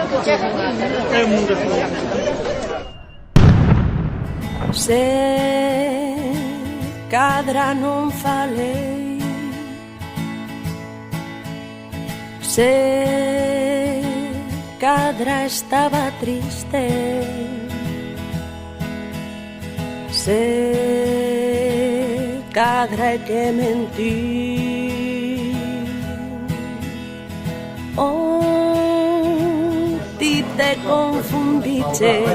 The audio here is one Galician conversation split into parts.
É o mundo assim. Se cadra non falei, se cadra estaba triste, se cadra é que mentí, ti te confundiches.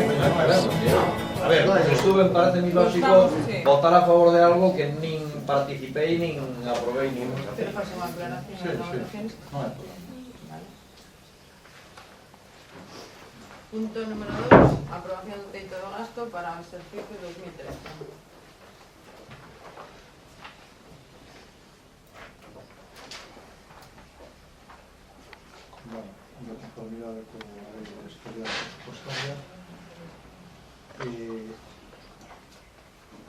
A ver, estuve, parece mi lógico votar a favor de algo que nin participei, nin aprobei, nin... Pero fase unha aclaración a elaboraciones. Punto número 2, aprobación do teito do gasto para o exercicio 2013. Bueno, de conformidade con a lei de historia presupuestaria,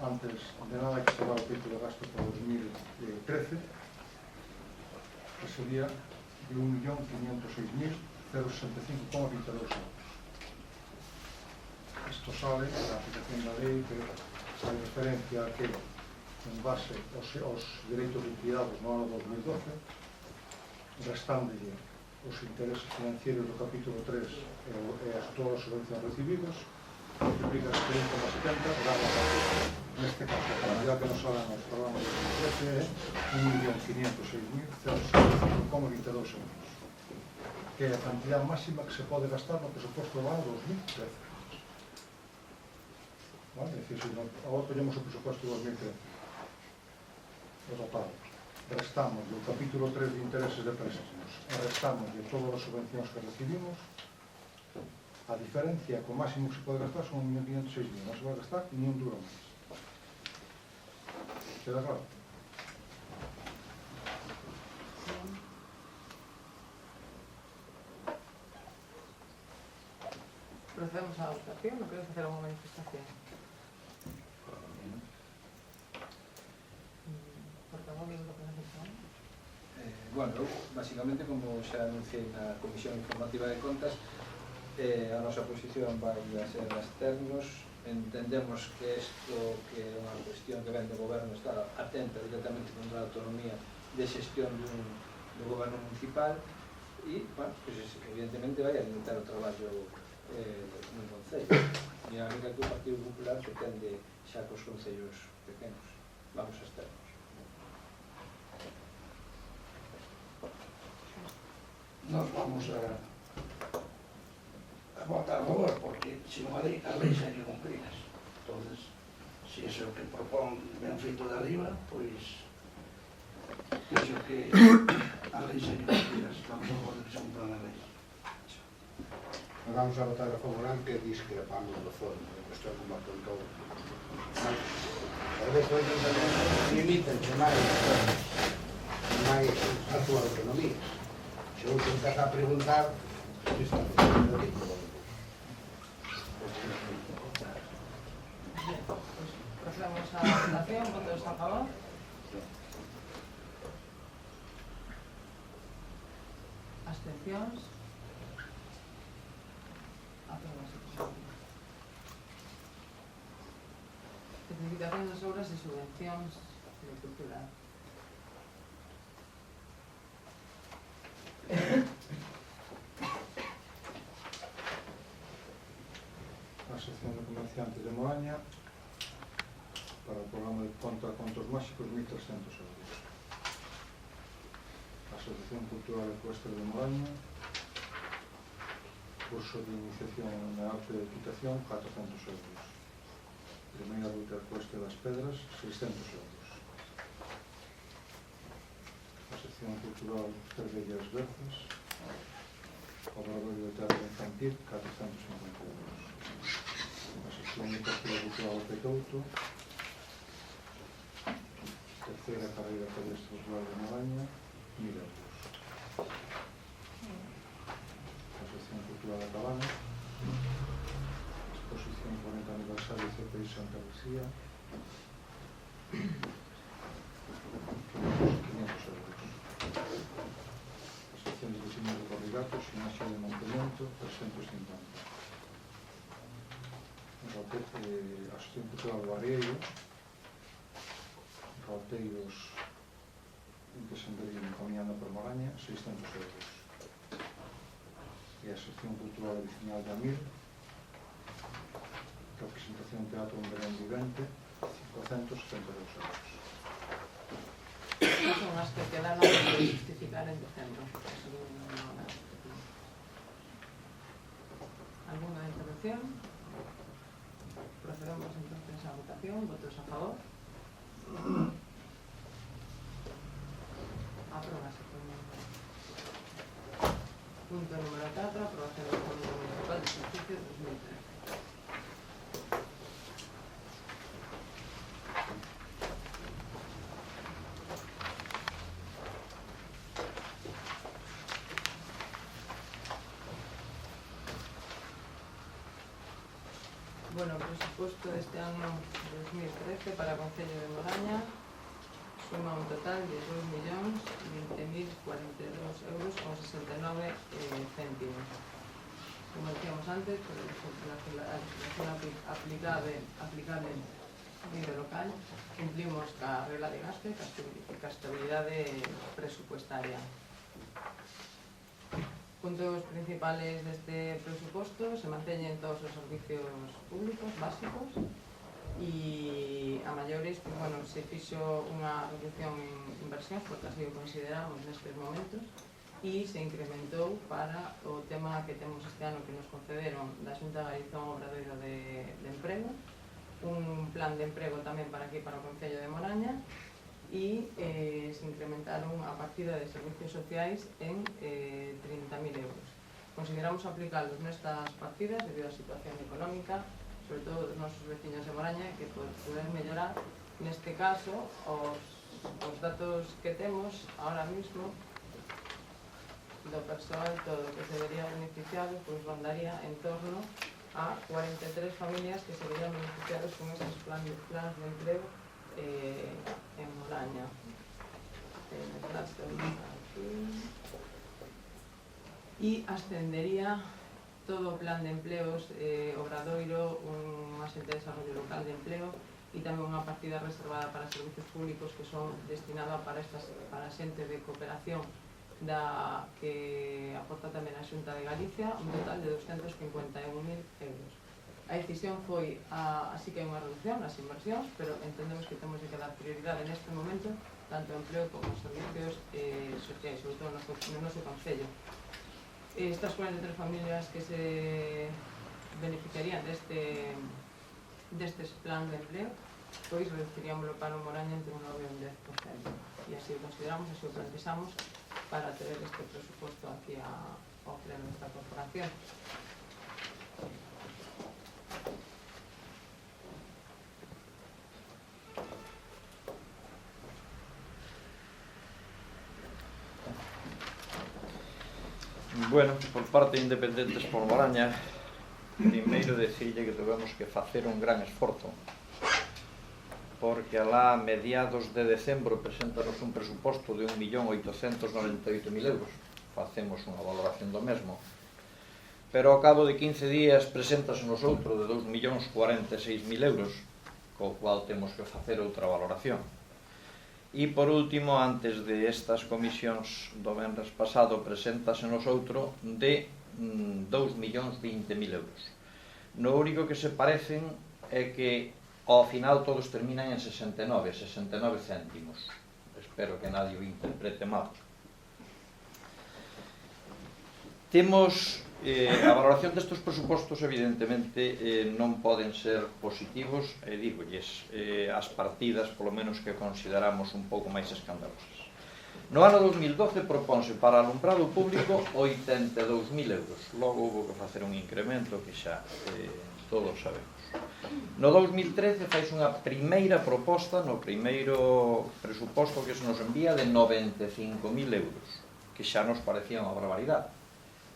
antes de nada que se va o teito de gasto para 2013, que sería de 1.506.065,22 euros. Isto sale da aplicación da lei que fai referencia a que, en base aos dereitos liquidados no ano 2012, restándolle os intereses financieros do capítulo 3 e todas as subvencións recibidos, multiplica 30,70, dá neste caso a cantidad que nos salen nos programas de 2013 é 1.506.065,22 euros, que é a cantidad máxima que se pode gastar no presuposto do ano 2013. Vale? É dicir, agora poñemos o presuposto de 2013, o total, restamos do capítulo 3 de intereses de préstamos e restamos de todas as subvencións que recibimos, a diferencia que o máximo que se pode gastar son 1.506.000, non se vai gastar ni un duro máis. Queda claro? Procedemos á votación, non queres facer alguna manifestación? Portavoz do Bloque Nacional. Bueno, eu, basicamente, como xa anunciei na Comisión Informativa de Contas, a nosa posición vai a ser as termos. Entendemos que isto, que é unha cuestión que ven do goberno, está atenta directamente contra a autonomía de xestión do goberno municipal e, bueno, pues, evidentemente vai a limitar o traballo no Concello. E a única que o Partido Popular pretende xa cos concellos pequenos. Vamos a termos. Nos vamos a votar a favor, porque se non a lei xa hai que cumpridas. Entonces, se iso é o que propón ben feito de arriba, pois penso que a lei xa hai que cumpridas. Estamos a favor de que se cumplan a lei. Vamos a votar a favor, aunque discrepamos do fondo, da cuestión como apuntou. Pero depois tamén limítanse máis a súa autonomía. Se eu empezar a preguntar, está diciendo que Procedemos á votación, votos a favor. Abstencións. Aprobase. Especificación das obras e subvencións de cultura. A Asociación de Comerciantes de Moaña para o programa de contra contos máxicos 1.300 euros. A Asociación Cultural Ecuestre de Moaña, curso de iniciación na arte de equitación 400 euros. Primeira ruta ecuestre das Pedras 600 euros. A Asociación Cultural Cervellas Berzas, Obradoiro de Teatro Infantil 450 euros. A Asociación de Cultura Cultural Petouto, terceira carreira pedestre rural de Moaña 1.000 euros. A Asociación Cultural da Cabana, exposición 40 aniversario de CPI Santa Lucía 500 euros. Asociación de vecinos de Borrigatos, Gimnasia de Montpellier mantemento 350. A Asociación Cultural do Areiro, roteiros que se andarían caminando por Moraña, 600 euros. E a Asociación Cultural Adicional de Amir, representación Teatro en Belén Vivente, 572 euros. Estas son as que quedaron de justificar en decembro. ¿Alguna intervención? Procedemos entonces a votación. ¿Votos a favor? Aprobase. Punto número 4. Aprobación del Fondo Municipal de Ejercicio 2013. Bueno, presupuesto deste ano 2013 para o Concello de Moraña suma un total de 2.020.042 euros con 69 céntimos. Como decíamos antes, por la legislación aplicable a nivel local, cumplimos ca regla de gasto e ca estabilidade presupuestaria. Puntos principales deste presuposto: se manteñen todos os servicios públicos básicos e a maiores, bueno, se fixo unha reducción en inversións, porque así o consideramos nestes momentos, e se incrementou para o tema que temos este ano que nos concederon da Xunta de Galicia un obradoiro de emprego, un plan de emprego tamén para aquí, para o Concello de Moraña, e se incrementaron a partida de servicios sociais en 30.000 euros. Consideramos aplicarlos nestas partidas debido á situación económica, sobre todo dos nosos veciños de Moraña, que poden mellorar. Neste caso, os datos que temos ahora mismo do persoal todo que se vería beneficiado, pois rondaría en torno a 43 familias que se verían beneficiados con esos planes de empleo en Moraña. E ascendería todo o plan de empleos, obradoiro, un axente de desarrollo local de empleo e tamén unha partida reservada para servicios públicos que son destinada para xente de cooperación que aporta tamén a Xunta de Galicia, un total de 251.000 euros. A decisión foi, así que hai unha reducción nas inversións, pero entendemos que temos que dar prioridade neste momento tanto ao empleo como aos servicios sociais, sobre todo no noso Concello. Estas 43 familias que se beneficiarían destes plan de empleo, pois reduciríamos para o Moraña entre un 9 e un 10%. E así o consideramos, así o plantexamos para ter este presuposto aquí ao pleno desta corporación. Bueno, por parte de Independentes por Moraña, primeiro decirlle que tivemos que facer un gran esforzo, porque alá a mediados de decembro presentanos un presuposto de 1.898.000 euros. Facemos unha valoración do mesmo, pero ao cabo de 15 días preséntasenos outro de 2.046.000 euros, co cual temos que facer outra valoración. E por último, antes de estas comisións do venres pasado, preséntasenos outro de 2.020.000 euros. No único que se parecen é que ao final todos terminan en 69 céntimos. Espero que nadie o interprete mal. Temos a valoración destes presupostos, evidentemente, non poden ser positivos, e dígolles, as partidas, polo menos, que consideramos un pouco máis escandalosas. No ano 2012 propónse para alumbrado público 82.000 euros. Logo houve que facer un incremento que xa todos sabemos. No 2013 fais unha primeira proposta, no primeiro presuposto que se nos envía, de 95.000 euros, que xa nos parecía unha barbaridade.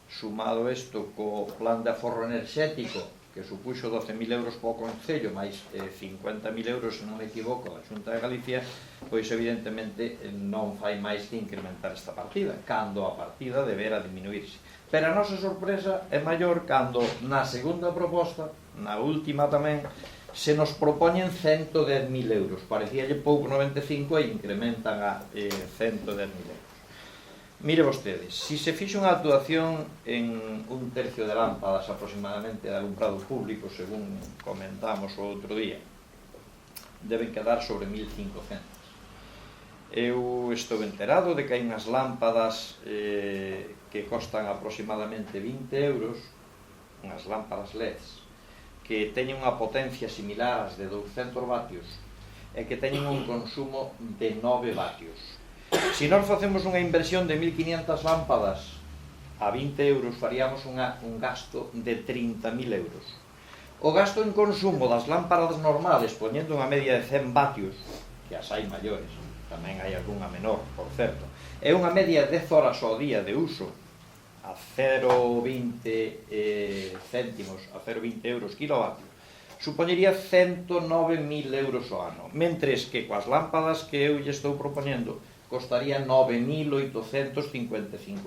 Sumado isto co plan de aforro enerxético, que supuxo 12.000 euros para o Concello, máis 50.000 euros, se non me equivoco, da Xunta de Galicia, pois evidentemente non fai máis que incrementar esta partida, cando a partida debera diminuirse. Pero a nosa sorpresa é maior cando na segunda proposta, na última tamén, se nos propoñen 110.000 euros. Parecíalle pouco 95 e incrementan a 110.000 euros. Mire vostedes, si se fixe unha actuación en 1/3 de lámpadas aproximadamente de alumbrado público, según comentamos o outro día, deben quedar sobre 1.500. Eu estou enterado de que hai unhas lámpadas que costan aproximadamente 20 euros, unhas lámpadas LEDs, que teñen unha potencia similar ás de 200 vatios e que teñen un consumo de 9 vatios. Se nós facemos unha inversión de 1.500 lámpadas a 20 euros, faríamos un gasto de 30.000 euros. O gasto en consumo das lámparas normales, poñendo unha media de 100 vatios, que as hai maiores, tamén hai algunha menor, por certo, é unha media de 10 horas ao día de uso, a 0,20 céntimos, a 0,20 euros kilovatio, supoñería 109.000 euros ao ano, mentres que coas lámpadas que eu lle estou propoñendo costaría 9.855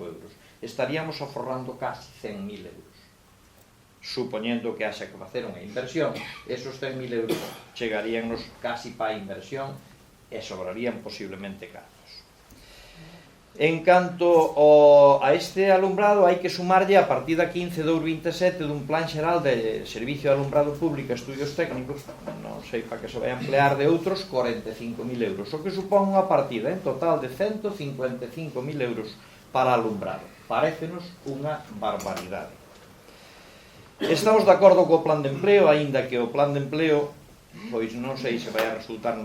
euros. Estaríamos aforrando casi 100.000 euros. Supoñendo que haxa que facer unha inversión, esos 100.000 euros chegaríannos casi para a inversión e sobrarían posiblemente cartos. En canto a este alumbrado, hai que sumarlle a partida 15.227 dun plan xeral de Servicio de Alumbrado Público e Estudios Técnicos, non sei para que se vai a emplear, de outros 45.000 euros, o que supón unha partida en total de 155.000 euros para alumbrado. Parécenos unha barbaridade. Estamos de acordo co plan de empleo, aínda que o plan de empleo, pois non sei se vai a resultar,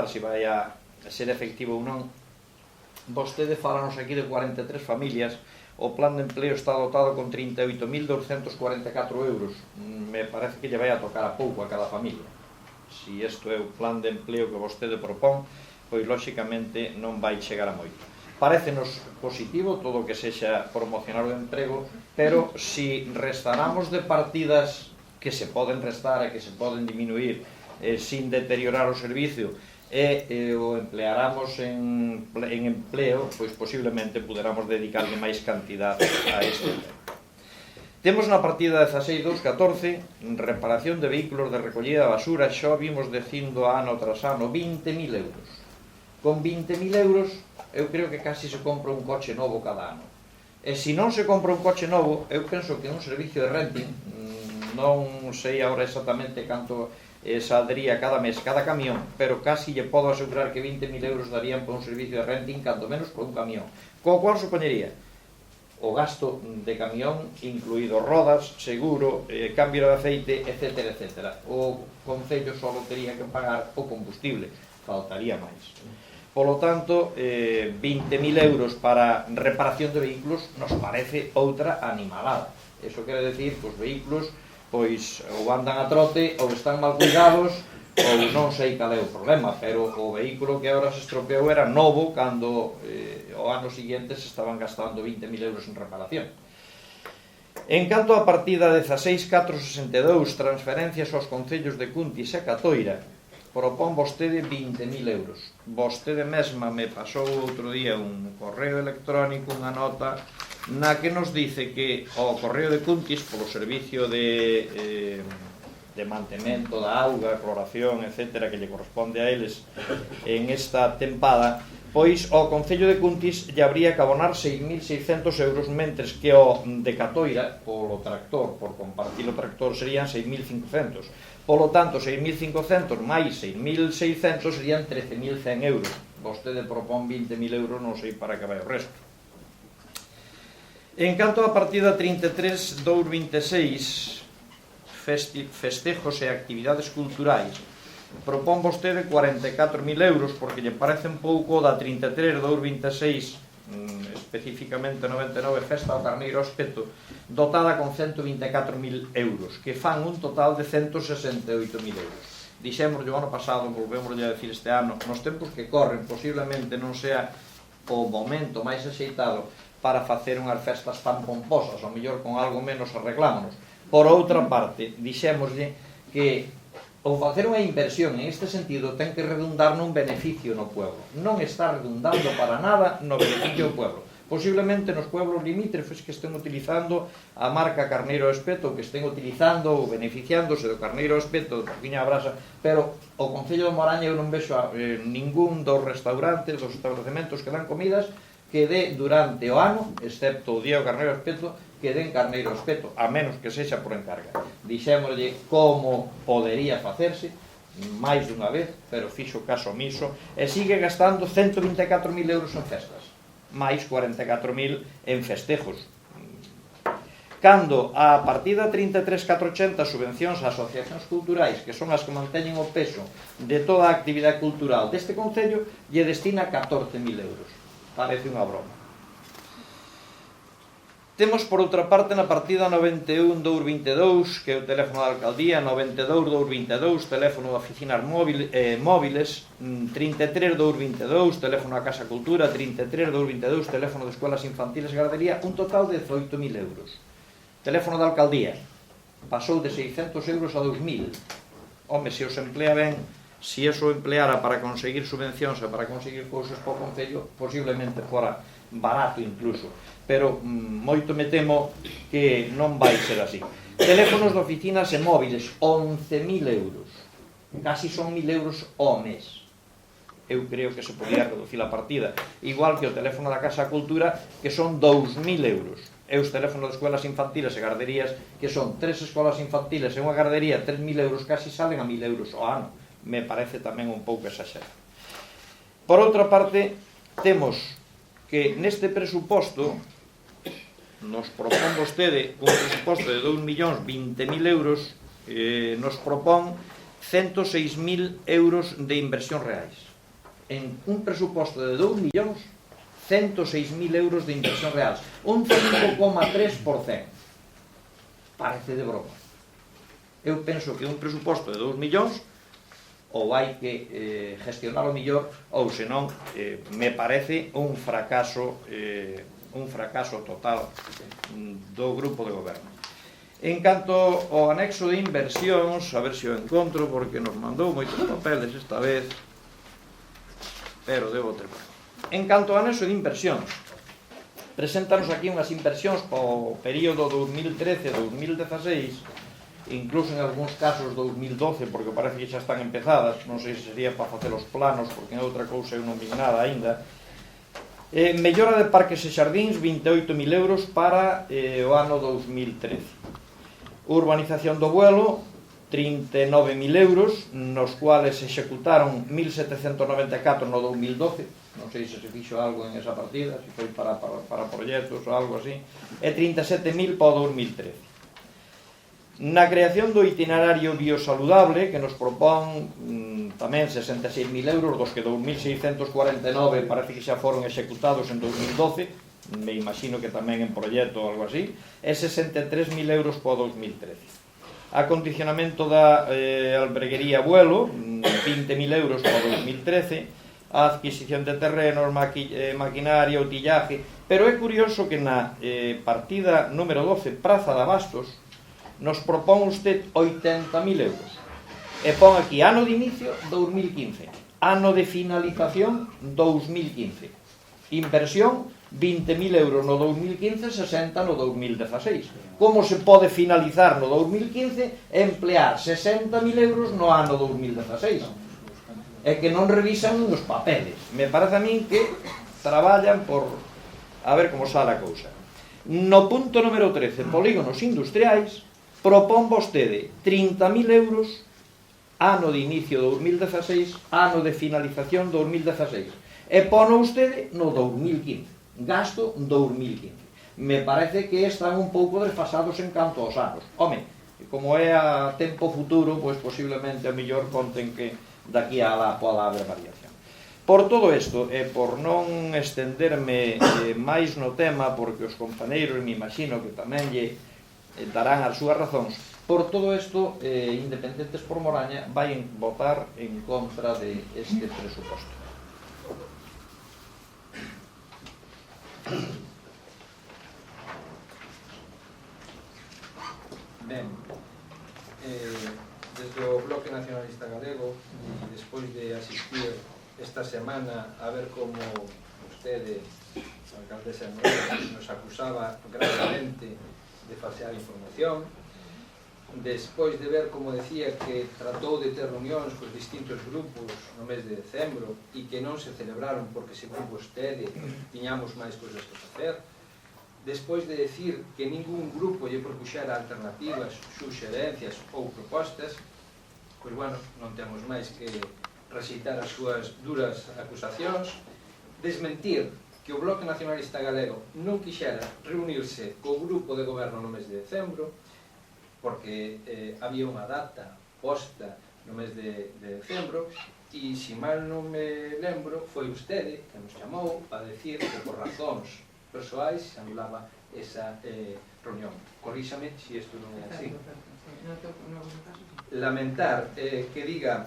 se vai a ser efectivo ou non. Vostede falanos aquí de 43 familias, o plan de empleo está dotado con 38.244 euros. Me parece que lle vai a tocar a pouco a cada familia. Si isto é o plan de empleo que vostede propón, pois lóxicamente non vai chegar a moito. Parécenos positivo todo o que sexa promocionar o emprego, pero si restaramos de partidas que se poden restar e que se poden diminuir sin deteriorar o servicio, e o empleáramos en empleo, pois posiblemente poderamos dedicarle máis cantidad a este empleo. Temos na partida 16.214 reparación de vehículos de recollida de basura, xa vimos dicindo ano tras ano 20.000 euros. Con 20.000 euros eu creo que casi se compra un coche novo cada ano. E se non se compra un coche novo, eu penso que un servicio de renting, non sei agora exactamente canto saldría cada mes, cada camión, pero casi lle podo asegurar que 20.000 euros darían por un servicio de renting, canto menos por un camión, co cual supoñería o gasto de camión, incluído rodas, seguro, cambio de aceite, etc, etc. O concello só tería que pagar o combustible, faltaría máis. Polo tanto, 20.000 euros para reparación de vehículos nos parece outra animalada. Eso quere decir que os vehículos pois ou andan a trote, ou están mal cuidados, ou non sei cal é o problema, pero o vehículo que agora se estropeou era novo cando o ano seguinte se estaban gastando 20.000 euros en reparación. En canto a partida 16.462, transferencias aos concellos de Cuntis e Catoira, propón vostede 20.000 euros. Vostede mesma me pasou outro día un correo electrónico, unha nota, na que nos dice que o correo de Cuntis, polo servicio de mantemento da auga, cloración, etc., que lle corresponde a eles en esta tempada, pois o Concello de Cuntis lle habría que abonar 6.600 euros, mentres que o de Catoira, polo tractor, por compartir o tractor, serían 6.500. Polo tanto, 6.500 máis 6.600 serían 13.100 euros. Vostede propón 20.000 euros, non sei para que vai o resto. En canto a partida 33.226, festejos e actividades culturais, propón vostede 44.000 euros, porque lle parece un pouco da 33.226, especificamente 99, festa ao Carneiro Espeto, dotada con 124.000 euros, que fan un total de 168.000 euros. Dixemos o ano pasado, volvemos a decir este ano, nos tempos que corren, posiblemente non sea o momento máis axeitado para facer unhas festas tan pomposas, ao mellor con algo menos arreglámonos. Por outra parte, dixémoslle que o facer unha inversión en este sentido ten que redundar nun beneficio no pueblo. Non está redundando para nada no beneficio do pueblo. Posiblemente nos pueblos limítrofes que estén utilizando a marca Carneiro Espeto, que estén utilizando ou beneficiándose do Carneiro Espeto, do Porquiña a Brasa, pero o Concello de Moraña eu non vexo ningún dos restaurantes, dos establecementos que dan comidas que dé durante o ano, excepto o día do Carneiro Espeto, que den Carneiro Espeto, a menos que sexa por encarga. Dixémoslle como podería facerse, máis dunha vez, pero fixo caso omiso, e sigue gastando 124.000 euros en festas, máis 44.000 en festejos. Cando a partida 33.480 subvencións a asociacións culturais, que son as que manteñen o peso de toda a actividade cultural deste Concello, lle destina 14.000 euros. Parece unha broma. Temos, por outra parte, na partida 91.222, que é o teléfono da alcaldía, 92.222, teléfono da oficinas móviles, 33.222, teléfono da Casa Cultura, 33.222, teléfono de escolas infantiles e gardería, un total de 18.000 euros. Teléfono da alcaldía, pasou de 600 euros a 2.000. Home, se os emplea ben, se eso empleara para conseguir subvencións e para conseguir cousas para o Concello, posiblemente fora barato incluso, pero moito me temo que non vai ser así. Teléfonos de oficinas e móviles, 11.000 euros, casi son 1.000 euros ao mes. Eu creo que se podía reducir a partida, igual que o teléfono da Casa Cultura, que son 2.000 euros, e os teléfonos de escolas infantiles e garderías, que son 3 escolas infantiles e unha gardería, 3.000 euros, casi salen a 1.000 euros ao ano. Me parece tamén un pouco exagerado. Por outra parte, temos que neste presuposto nos propón vostede un presuposto de 2.020.000 euros, nos propón 106.000 euros de inversión reais. En un presuposto de 2.000.000, 106.000 euros de inversión reais, un 5,3%. Parece de broma. Eu penso que un presuposto de 2 millóns ou hai que gestionar o millor, ou senón me parece un fracaso total do grupo de goberno. En canto ao anexo de inversións, a ver se o encontro, porque nos mandou moitos papeles esta vez, pero debo ter. En canto ao anexo de inversións, preséntanos aquí unhas inversións para o período 2013-2016, incluso en algúns casos 2012, porque parece que xa están empezadas, non sei se sería para facer os planos, porque en outra cousa eu non vi nada aínda. Mellora de parques e xardíns, 28.000 euros para o ano 2013. Urbanización do Buelo, 39.000 euros, nos cuales se executaron 1.794 no 2012, non sei se fixo algo en esa partida, se foi para proxectos ou algo así, e 37.000 para o 2013. Na creación do itinerario biosaludable, que nos propón tamén 66.000 euros, dos que 2.649 parece que xa foron executados en 2012, me imagino que tamén en proxecto ou algo así, e 63.000 euros para o 2013. Acondicionamento da alberguería Buelo, 20.000 euros para o 2013, a adquisición de terrenos, maquinaria, utillaje, pero é curioso que na partida número 12, Praza de Abastos, nos propón usted 80.000 euros e pon aquí ano de inicio 2015, ano de finalización 2015, inversión 20.000 euros no 2015, 60 no 2016. Como se pode finalizar no 2015 e emplear 60.000 euros no ano 2016? É que non revisan os papeles. Me parece a min que traballan por a ver como sale a cousa. No punto número 13, polígonos industriais, propón vostede 30.000 euros ano de inicio 2016, ano de finalización 2016, e pono vostede no 2015, gasto 2015. Me parece que están un pouco desfasados en canto aos anos. Home, como é a tempo futuro, pois posiblemente a mellor conten que daqui a lá poda haber variación. Por todo isto, e por non estenderme máis no tema, porque os compañeiros me imagino que tamén lle darán as súas razóns, por todo isto, Independentes por Moraña vai votar en contra de este presuposto. Ben, desde o Bloque Nacionalista Galego, e despois de asistir esta semana a ver como vostede a alcaldesa de Morella nos acusaba gravemente de falsear información, despois de ver, como decía, que tratou de ter reunións cos distintos grupos no mes de decembro e que non se celebraron porque, según vostede, tiñamos máis cousas que facer, despois de decir que ningún grupo lle propuxera alternativas, suxerencias ou propostas, pois, bueno, non temos máis que rexeitar as súas duras acusacións, desmentir que o Bloque Nacionalista Galego non quixera reunirse co grupo de goberno no mes de decembro, porque había unha data posta no mes de decembro, e, se mal non me lembro, foi vostede que nos chamou para decir que por razóns persoais se anulaba esa reunión. Corríxame se isto non é así. Lamentar que diga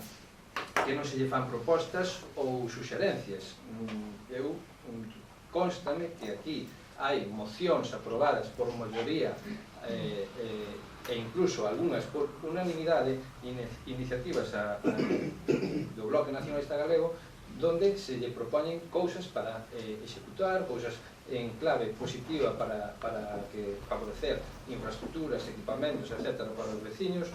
que non se lle fan propostas ou suxerencias. Eu constame que aquí hai mocións aprobadas por maioría e incluso algunhas por unanimidade, iniciativas do Bloque Nacionalista Galego, donde se lle propoñen cousas para executar, cousas en clave positiva para favorecer infraestructuras, equipamentos, etc. para os veciños.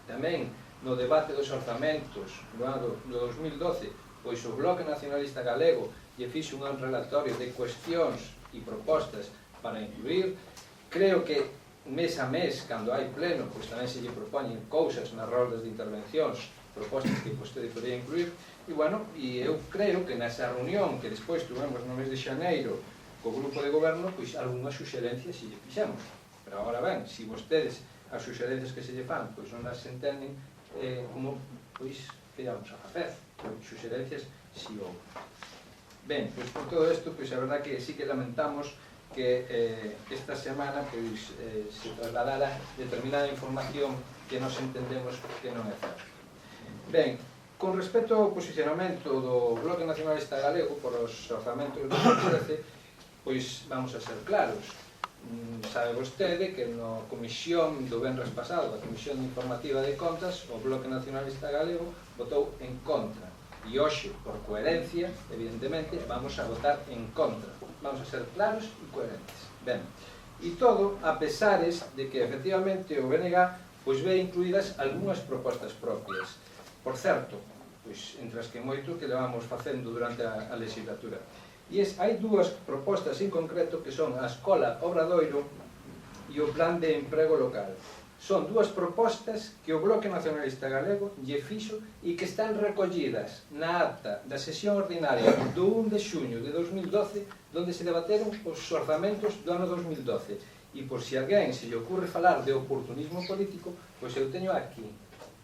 Tamén no debate dos orzamentos no ano 2012, pois o Bloque Nacionalista Galego lle fixo un relatorio de cuestións e propostas para incluir. Creo que mes a mes, cando hai pleno, pois tamén se lle propoñen cousas nas roldas de intervencións, propostas que vostede podría incluir. E, bueno, eu creo que nesa reunión que despois tuvemos no mes de xaneiro co grupo de goberno, pois algunhas suxerencias se lle fixemos. Pero agora ben, se vostedes as suxerencias que se lle fan, pois non as entenden como, pois, que vamos a facer? Suxerencias si ou. Ben, pois por todo isto, pois a verdad que sí que lamentamos que esta semana pois, se trasladara determinada información que nos entendemos que non é certa. Ben, con respecto ao posicionamento do Bloque Nacionalista Galego por os orzamentos do 2013, pois vamos a ser claros. Sabe vostede que na comisión do venres pasado, a Comisión Informativa de Contas, o Bloque Nacionalista Galego votou en contra. E hoxe, por coherencia, evidentemente, vamos a votar en contra. Vamos a ser claros e coherentes. Ben, e todo a pesares de que, efectivamente, o BNG pois ve incluídas algunhas propostas propias. Por certo, pois, entre as que moito que levamos facendo durante a legislatura. E hai dúas propostas en concreto que son a Escola Obradoiro e o Plan de Emprego Local. Son dúas propostas que o Bloque Nacionalista Galego lle fixo e que están recollidas na acta da sesión ordinaria do 1 de xuño de 2012, onde se debateron os orzamentos do ano 2012. E por se alguén se lle ocurre falar de oportunismo político, pois eu teño aquí,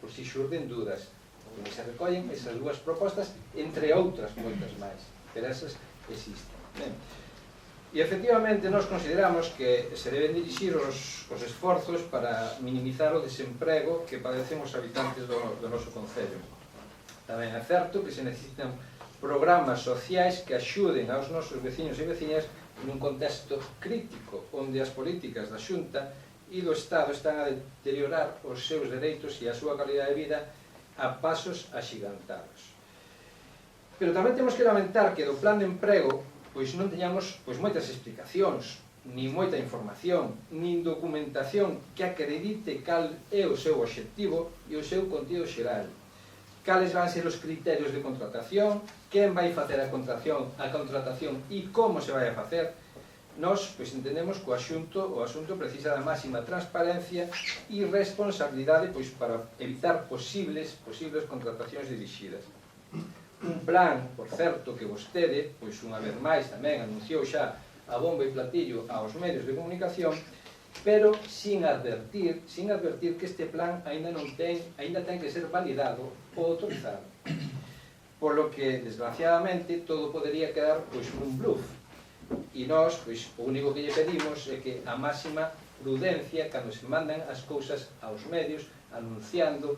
por si xurden dúdas, onde se recollen esas dúas propostas, entre outras moitas máis, pero esas existen. Ben. E, efectivamente, nós consideramos que se deben dirixir os esforzos para minimizar o desemprego que padecen os habitantes do noso concello. Tamén é certo que se necesitan programas sociais que axuden aos nosos veciños e veciñas nun contexto crítico onde as políticas da Xunta e do Estado están a deteriorar os seus dereitos e a súa calidade de vida a pasos axigantados. Pero tamén temos que lamentar que do plan de emprego pois non teñamos pois moitas explicacións, nin moita información, nin documentación que acredite cal é o seu obxectivo e o seu contido xeral. Cales van ser os criterios de contratación, quen vai facer a contratación e como se vai a facer. Nós pois entendemos que o asunto precisa da máxima transparencia e responsabilidade pois para evitar posibles contratacións dirixidas. Un plan, por certo, que vostede, pois unha vez máis tamén anunciou xa a bombo e platillo aos medios de comunicación, pero sin advertir que este plan aínda ten que ser validado ou autorizado. Polo que, desgraciadamente, todo podería quedar pois nun bluff. E nós, pois, o único que lle pedimos é que a máxima prudencia cando se mandan as cousas aos medios anunciando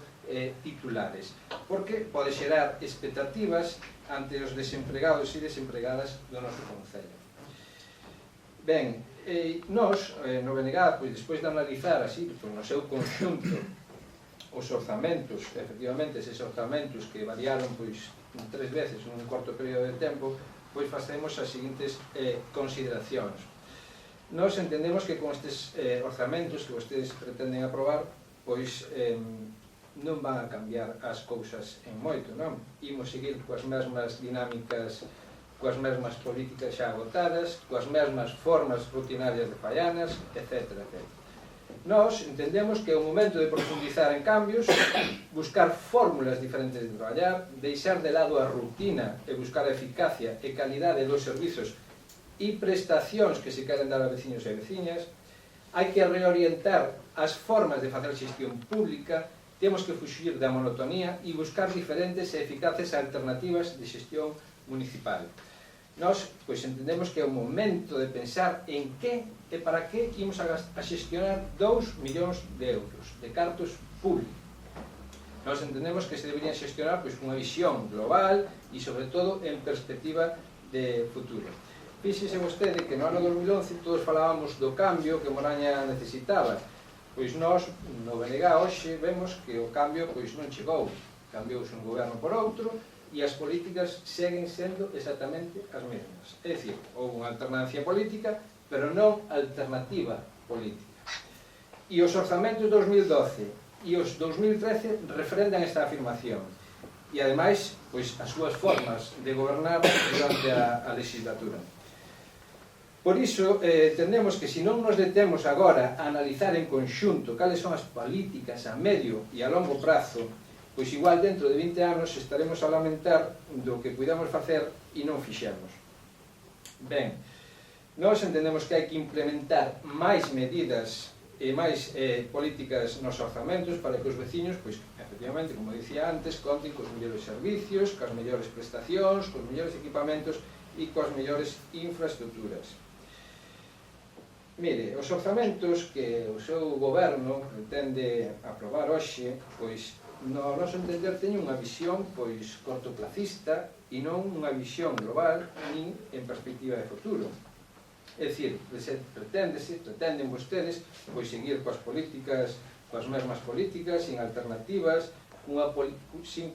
titulares, porque pode xerar expectativas ante os desempregados e desempregadas do noso concello. Ben, nós, no BNG, pois, despois de analizar así, pois, no seu conxunto os orzamentos, efectivamente, eses orzamentos que variaron pois 3 veces nun corto período de tempo, pois facemos as seguintes consideracións. Nós entendemos que con estes orzamentos que vostedes pretenden aprobar, pois non van a cambiar as cousas en moito, non? Imos seguir coas mesmas dinámicas, coas mesmas políticas xa agotadas, coas mesmas formas rutinarias de fallanas, etc. Nós entendemos que é o momento de profundizar en cambios, buscar fórmulas diferentes de traballar, deixar de lado a rutina e buscar a eficacia e calidade dos servizos e prestacións que se queren dar a veciños e veciñas. Hai que reorientar as formas de facer xestión pública, temos que fuxir da monotonía e buscar diferentes e eficaces alternativas de xestión municipal. Nós, pois, entendemos que é o momento de pensar en que e para que imos a xestionar 2 millóns de euros de cartos públicos. Nós entendemos que se deberían xestionar pois, unha visión global e, sobre todo, en perspectiva de futuro. Fíxese vostede que no ano 2011 todos falábamos do cambio que Moraña necesitaba. Pois nós, no BNG, hoxe vemos que o cambio pois non chegou. Cambiouse un goberno por outro e as políticas seguen sendo exactamente as mesmas. É dicir, houve unha alternancia política, pero non alternativa política. E os orzamentos 2012 e os 2013 refrendan esta afirmación. E, ademais, pois, as súas formas de gobernar durante a legislatura. Por iso, entendemos que se non nos detemos agora a analizar en conxunto cales son as políticas a medio e a longo prazo, pois igual dentro de 20 anos estaremos a lamentar do que puidamos facer e non fixemos. Ben, nós entendemos que hai que implementar máis medidas e máis políticas nos orzamentos para que os veciños, pois, efectivamente, como dicía antes, conten cos mellores servicios, coas mellores prestacións, cos mellores equipamentos e coas mellores infraestructuras. Mire, os orzamentos que o seu goberno pretende aprobar hoxe, pois, no noso entender, teñen unha visión pois cortoplacista e non unha visión global nin en perspectiva de futuro. É dicir, pretenden vostedes pois seguir coas políticas, coas mesmas políticas, sin alternativas, sin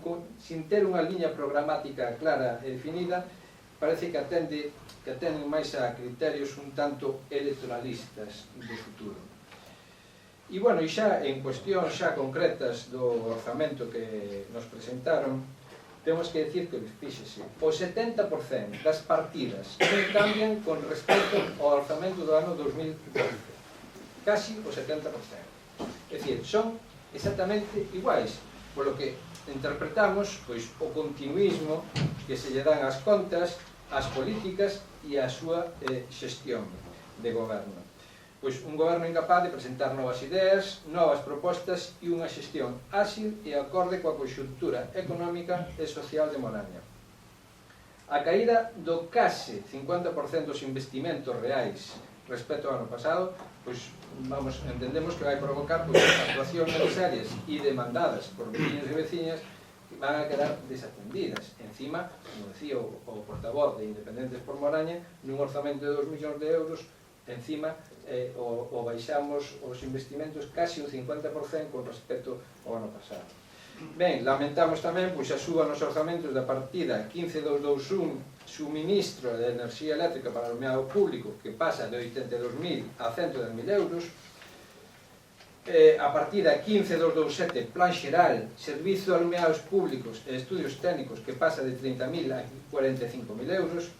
ter unha liña programática clara e definida. Parece que atenden máis a criterios un tanto electoralistas do futuro. E, bueno, e xa en cuestións xa concretas do orzamento que nos presentaron, temos que decir que, fíxese, o 70% das partidas non cambian con respecto ao orzamento do ano 2012. Casi o 70%. É dicir, son exactamente iguais, polo que interpretamos pois, o continuismo que se lle dan as contas, as políticas e a súa xestión de goberno. Pois un goberno incapaz de presentar novas ideas, novas propostas e unha xestión áxil e acorde coa conxuntura económica e social de Moraña. A caída do case 50% dos investimentos reais respecto ao ano pasado, pois entendemos que vai provocar pois, actuacións necesarias e demandadas por veciños e veciñas que van a quedar desatendidas. Encima, como decía o portavoz de Independentes por Moraña, nun orzamento de 2 millóns de euros, encima o baixamos os investimentos casi un 50% con respecto ao ano pasado. Ben, lamentamos tamén pois, a suba nos orzamentos da partida 15221 suministro de enerxía eléctrica para o alumeado público, que pasa de 82.000 a 110.000 euros. A partida 15227 Plan Xeral, Servizo de Alumeados Públicos e Estudios Técnicos, que pasa de 30.000 a 45.000 euros.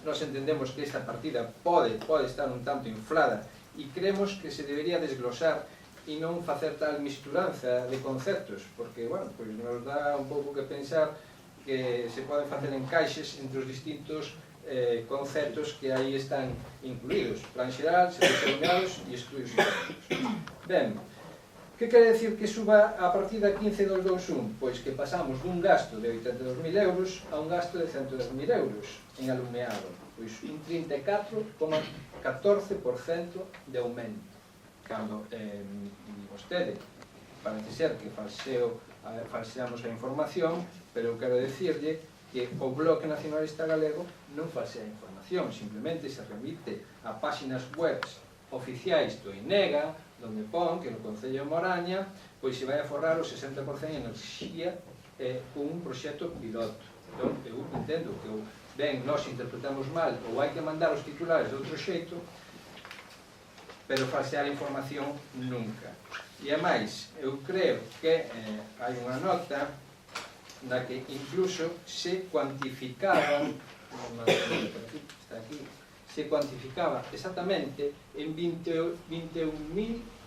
Nos entendemos que esta partida pode estar un tanto inflada e creemos que se debería desglosar e non facer tal misturanza de conceptos, porque, bueno, pois nos dá un pouco que pensar que se poden facer encaixes entre os distintos conceptos que aí están incluídos. Plan Xeral, Servicios Alumeados e Estudios Técnicos. Ben, que quere decir que suba a partida 15221? Pois que pasamos dun gasto de 82.000 euros a un gasto de 110.000 euros en alumeado. Pois un 34,14% de aumento. Cando vostede parece ser que falseamos a información, pero eu quero decirlle que o Bloque Nacionalista Galego non falsea a información, simplemente se remite a páxinas web oficiais do INEGA, donde pon que no Concello de Moraña pois se vai a forrar o 60% en enerxía un proxecto piloto. Entón, eu entendo que ben, nós interpretamos mal ou hai que mandar os titulares de outro xeito, pero falsear a información nunca. E ademais, eu creo que hai unha nota na que incluso se cuantificaba, está aquí, se cuantificaba exactamente en 21.823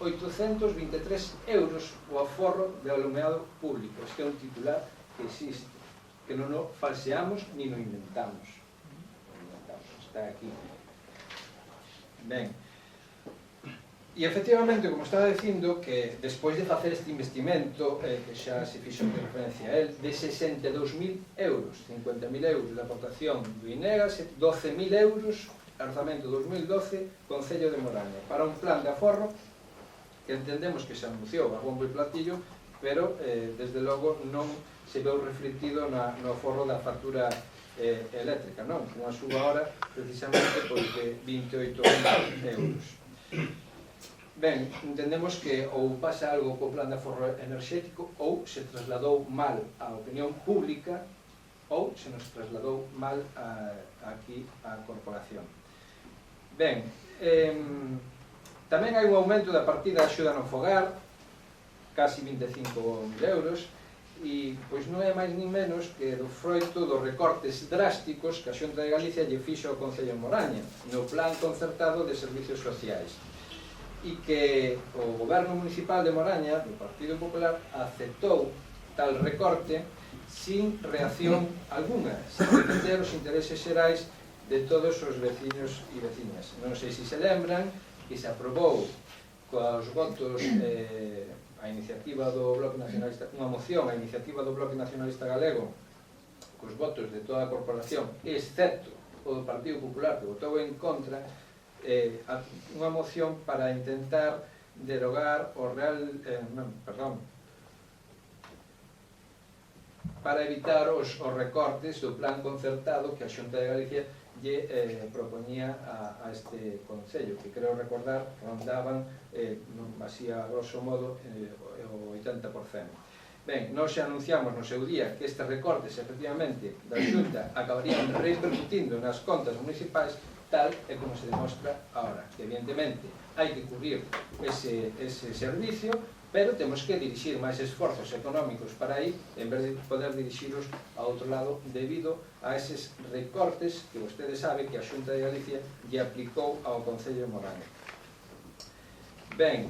euros o aforro de alumeado público. Este é un titular que existe, que non o falseamos ni o inventamos. Está aquí. Ben. E efectivamente, como estaba dicindo, que despois de facer este investimento, que xa se fixo referencia a él, de 62.000 euros, 50.000 euros de aportación do INEGAS, 12.000 euros orzamento 2012, Concello de Moraña, para un plan de aforro que entendemos que se anunciou a bombo e platillo, pero desde logo non se veu reflectido no aforro da factura eléctrica, non? Unha suba ahora precisamente de 28.000 euros. Ben, entendemos que ou pasa algo co plan de aforro enerxético ou se trasladou mal á opinión pública ou se nos trasladou mal aquí á corporación. Ben, tamén hai un aumento da partida de axuda no fogar, casi 25.000 euros, e pois non é máis nin menos que do froito dos recortes drásticos que a Xunta de Galicia lle fixo ao Concello de Moraña no plan concertado de servicios sociais, e que o goberno municipal de Moraña, do Partido Popular, aceptou tal recorte sin reacción alguna, sin defender os intereses xerais de todos os veciños e veciñas. Non sei se se lembran que se aprobou coa os votos a iniciativa do Bloque Nacionalista, unha moción a iniciativa do Bloque Nacionalista Galego cos votos de toda a corporación, excepto o do Partido Popular, que votou en contra, unha moción para intentar derogar o Real... para evitar os recortes do plan concertado que a Xunta de Galicia lle propoñía a este Concello, que creo recordar rondaban así a grosso modo o 80%. Ben, nós xa anunciamos no seu día que estes recortes efectivamente da Xunta acabarían repercutindo nas contas municipais, tal e como se demostra agora, que evidentemente hai que cubrir ese servicio, pero temos que dirixir máis esforzos económicos para aí, en vez de poder dirixiros a outro lado, debido a eses recortes que vostede sabe que a Xunta de Galicia lle aplicou ao Concello de Moraña. Ben,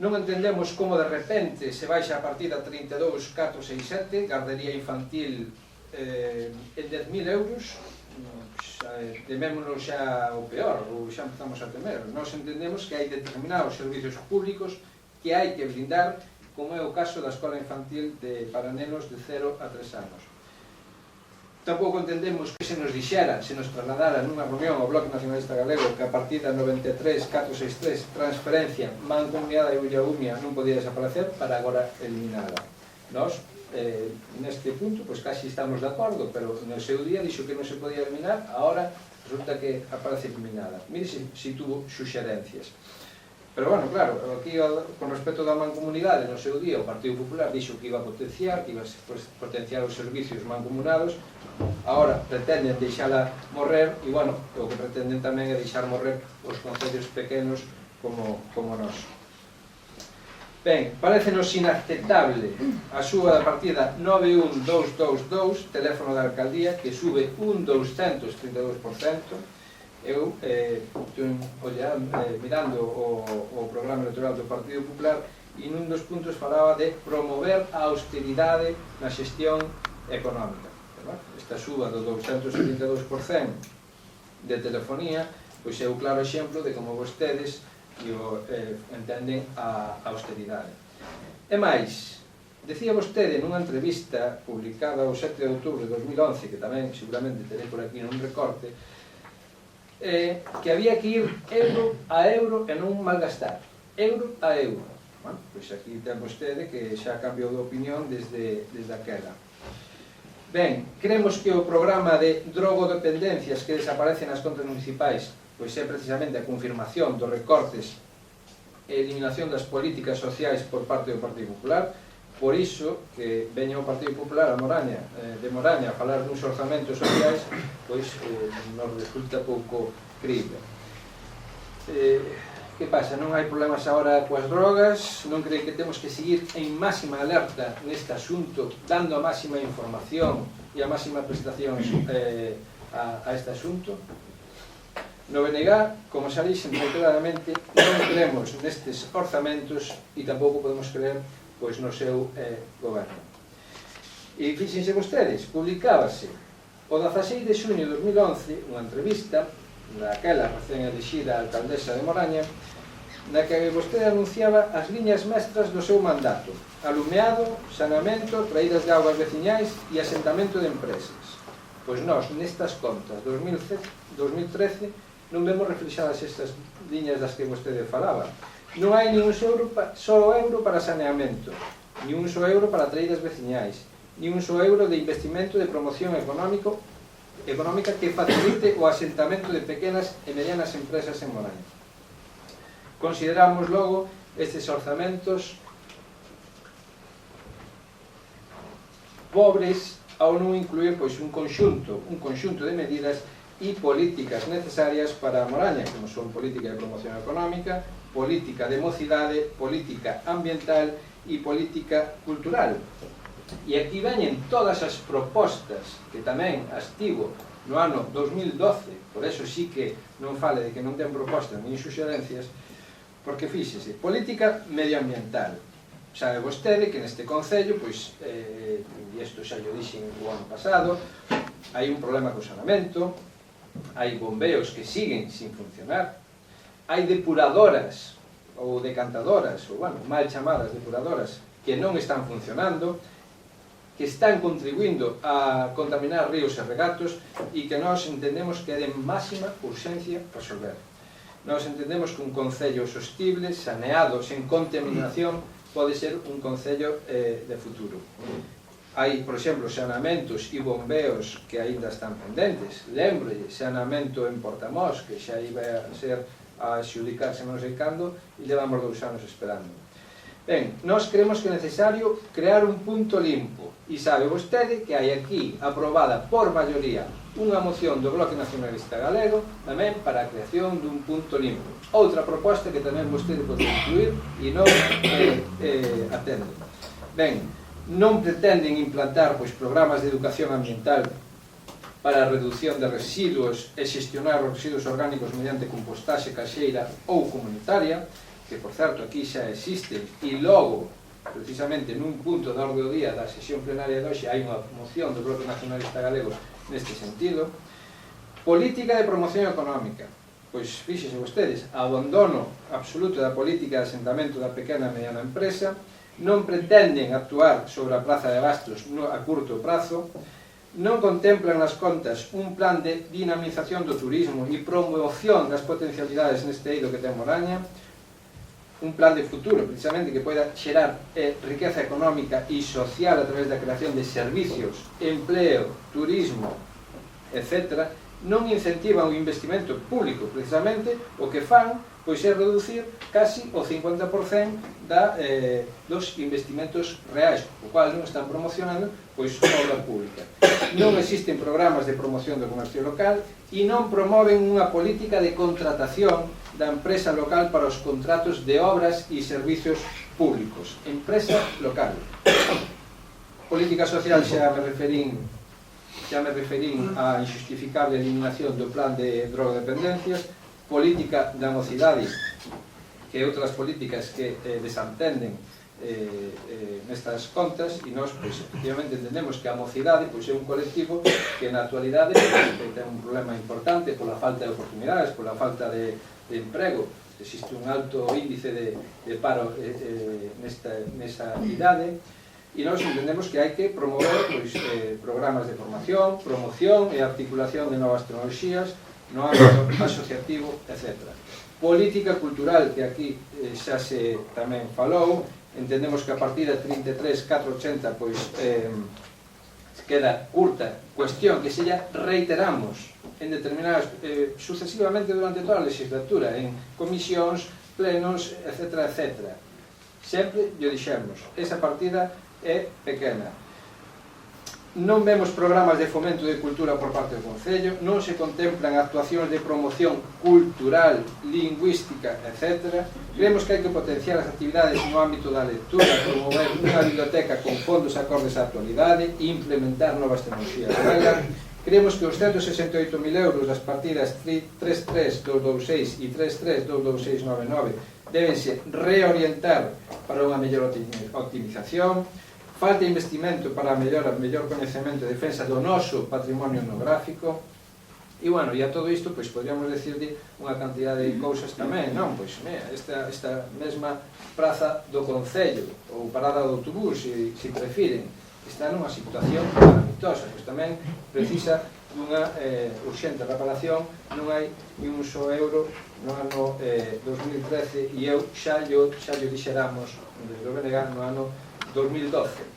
non entendemos como de repente se baixa a partida 32.467, gardería infantil en 10.000 euros, temémonos xa o peor, ou xa empezamos a temer. Nós entendemos que hai determinados servicios públicos que hai que blindar, como é o caso da escola infantil para nenos de 0 a 3 anos. Tampouco entendemos que se nos dixera, se nos trasladara nunha reunión ao Bloque Nacionalista Galego que a partida 93.463, transferencia mancomunidade de Villaumia, non podía desaparecer para agora eliminada. Nós, neste punto, pois casi estamos de acordo, pero no seu día dixo que non se podía eliminar, agora resulta que aparece eliminada. Mire se tuvo suxerencias. Pero, bueno, claro, aquí, con respecto da mancomunidade, no seu día, o Partido Popular dixo que iba a potenciar, que iba a potenciar os servicios mancomunados, agora pretenden deixala morrer, e, bueno, o que pretenden tamén é deixar morrer os concellos pequenos como nós. Ben, parecenos inaceptable a suba da partida 91222, teléfono da alcaldía, que sube un 232%, eu mirando o programa electoral do Partido Popular e nun dos puntos falaba de promover a austeridade na xestión económica. Esta suba do 232% de telefonía pois é o claro exemplo de como vostedes entenden a austeridade. E máis, decía vostede nunha entrevista publicada o 7 de outubro de 2011, que tamén seguramente terei por aquí nun recorte, que había que ir euro a euro e non malgastar. Euro a euro. Bueno, pois aquí ten vostede que xa cambiou de opinión desde aquela. Ben, creemos que o programa de drogodependencias que desaparecen nas contas municipais pois é precisamente a confirmación dos recortes e eliminación das políticas sociais por parte do Partido Popular. Por iso que veña o Partido Popular de Moraña a falar duns orzamentos sociais, pois nos resulta pouco creíble. Que pasa? Non hai problemas agora coas drogas? Non creen que temos que seguir en máxima alerta neste asunto, dando a máxima información e a máxima prestación a este asunto? No BNG, como xa dixen reiteradamente, non creemos nestes orzamentos e tampouco podemos creer pois no seu goberno. E fíxense vostedes, publicábase o 16 de xuño de 2011 unha entrevista daquela recén elixida alcaldesa de Moraña, na que vostede anunciaba as liñas mestras do seu mandato: alumeado, saneamento, traídas de augas veciñais e asentamento de empresas. Pois nós, nestas contas 2013, non vemos reflexadas estas liñas das que vostede falaba. Non hai ni un só euro para saneamento, ni un só euro para traídas veciñais, ni un só euro de investimento de promoción económica que facilite o asentamento de pequenas e medianas empresas en Moraña. Consideramos logo estes orzamentos pobres ao non incluir pois un conxunto de medidas e políticas necesarias para a Moraña, como son política de promoción económica, política de mocidade, política ambiental e política cultural. E aquí veñen todas as propostas que tamén as tivo no ano 2012, por eso sí que non fale de que non ten propostas nin suxerencias, porque fíxese, política medioambiental. Sabe vostede que neste concello, pois, e isto xa yo dixen o ano pasado, hai un problema co saneamento, hai bombeos que siguen sin funcionar, hai depuradoras ou decantadoras, ou, bueno, mal chamadas depuradoras, que non están funcionando, que están contribuindo a contaminar ríos e regatos e que nós entendemos que é de máxima urxencia resolver. Nós entendemos que un concello sostible, saneado, sen contaminación, pode ser un concello de futuro. Hai, por exemplo, saneamentos e bombeos que aínda están pendentes. Lembre, saneamento en Portamós, que xa iba a ser a xudicarse non sei cando, e levamos 2 anos esperando. Ben, nós creemos que é necesario crear un punto limpo. E sabe vostede que hai aquí, aprobada por maioría, unha moción do Bloque Nacionalista Galego tamén para a creación dun punto limpo. Outra proposta que tamén vostede pode incluir e non atende. Ben, non pretenden implantar pois programas de educación ambiental para a reducción de residuos e xestionar os residuos orgánicos mediante compostaxe caseira ou comunitaria, que por certo aquí xa existe, e logo, precisamente nun punto da orde do día da sesión plenaria de hoxe, hai unha moción do Bloque Nacionalista Galego neste sentido. Política de promoción económica. Pois fíxense vostedes, abandono absoluto da política de asentamento da pequena e mediana empresa, non pretenden actuar sobre a Praza de Bastos a curto prazo, non contemplan nas contas un plan de dinamización do turismo e promoción das potencialidades neste eido que ten Moraña, un plan de futuro, precisamente, que poida xerar riqueza económica e social a través da creación de servicios, empleo, turismo, etc. Non incentivan o investimento público, precisamente, o que fan pois é reducir casi o 50% dos investimentos reais, o cual non están promocionando pois a obra pública. Non existen programas de promoción do comercio local e non promoven unha política de contratación da empresa local para os contratos de obras e servicios públicos. Empresa local. Política social xa me referín á injustificable eliminación do plan de drogodependencias, política da mocidade, que é outras políticas que desantenden nestas contas, e nós, pois, efectivamente, entendemos que a mocidade pois, é un colectivo que na actualidade ten un problema importante pola falta de oportunidades, pola falta de emprego. Existe un alto índice de paro nesta idade, e nós entendemos que hai que promover pois, programas de formación, promoción e articulación de novas tecnologías no ámbito asociativo, etc. Política cultural, que aquí xa se tamén falou, entendemos que a partida 33.480 pois queda curta, cuestión que se ya reiteramos en determinadas, sucesivamente durante toda a legislatura, en comisións, plenos, etc., etc. Sempre lle dixemos, esa partida é pequena. Non vemos programas de fomento de cultura por parte do Concello, non se contemplan actuacións de promoción cultural, lingüística, etc. Creemos que hai que potenciar as actividades no ámbito da lectura, promover unha biblioteca con fondos acordes á actualidade e implementar novas tecnologías nela. Creemos que os 168.000 euros das partidas 33226 e 3322699 debense reorientar para unha mellor optimización. Falta investimento para mellorar mellor coñecemento e defensa do noso patrimonio etnográfico. E, bueno, e a todo isto, pois, podríamos decirle unha cantidad de cousas tamén, non? Pois, mira, esta mesma praza do Concello, ou parada do autobús, se prefiren, está nunha situación calamitosa, pois tamén precisa dunha urxente reparación, non hai ni un só euro no ano 2013, e eu xa lle dixeramos desde o BNG no ano 2012.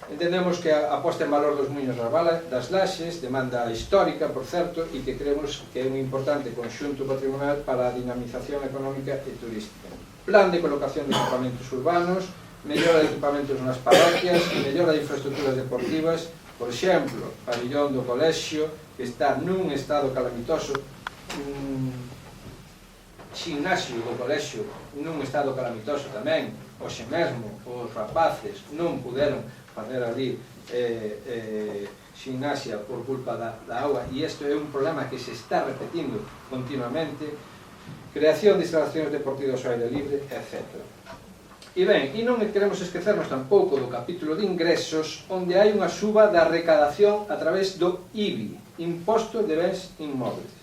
Entendemos que a posta en valor dos muiños das Laxes, demanda histórica, por certo, e que creemos que é un importante conxunto patrimonial para a dinamización económica e turística. Plan de colocación de equipamentos urbanos, mellora de equipamentos nas parroquias, mellora de infraestructuras deportivas, por exemplo, pabillón do colexio, que está nun estado calamitoso, gimnasio do colexio nun estado calamitoso tamén, hoxe mesmo os rapaces non puderon fazer ali gimnasia por culpa da auga, e isto é un problema que se está repetindo continuamente. Creación de instalacións deportivas ao aire libre, etc. E ben, e non queremos esquecernos tampouco do capítulo de ingresos, onde hai unha suba da recadación a través do IBI, Imposto de Bens Inmóviles.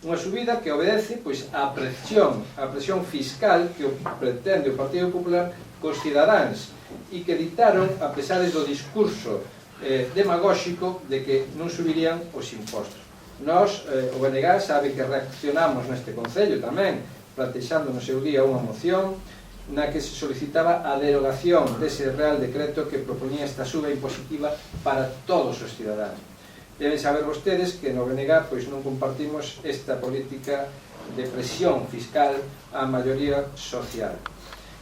Unha subida que obedece pois á presión fiscal que pretende o Partido Popular cos cidadáns e que dictaron a pesar do discurso demagóxico de que non subirían os impostos. Nós, o BNG, sabe que reaccionamos neste Concello tamén, plantexando no seu día unha moción na que se solicitaba a derogación dese Real Decreto que proponía esta suba impositiva para todos os cidadáns. Deben saber vostedes que no BNG pois non compartimos esta política de presión fiscal á maioría social.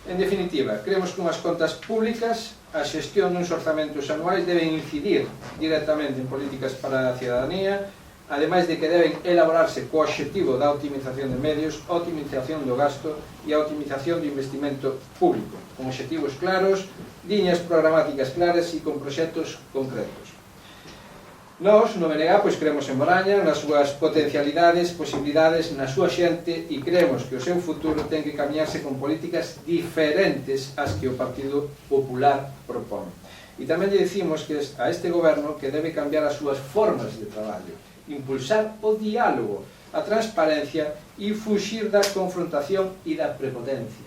En definitiva, creemos que unhas contas públicas, a xestión duns orzamentos anuais deben incidir directamente en políticas para a cidadanía, ademais de que deben elaborarse co obxectivo da optimización de medios, optimización do gasto e a optimización do investimento público, con obxectivos claros, liñas programáticas claras e con proxectos concretos. Nós, no BNG, pois creemos en Moraña, nas súas potencialidades, posibilidades, na súa xente, e creemos que o seu futuro ten que camiñarse con políticas diferentes ás que o Partido Popular propón. E tamén lle decimos que a este goberno que debe cambiar as súas formas de traballo, impulsar o diálogo, a transparencia e fuxir da confrontación e da prepotencia.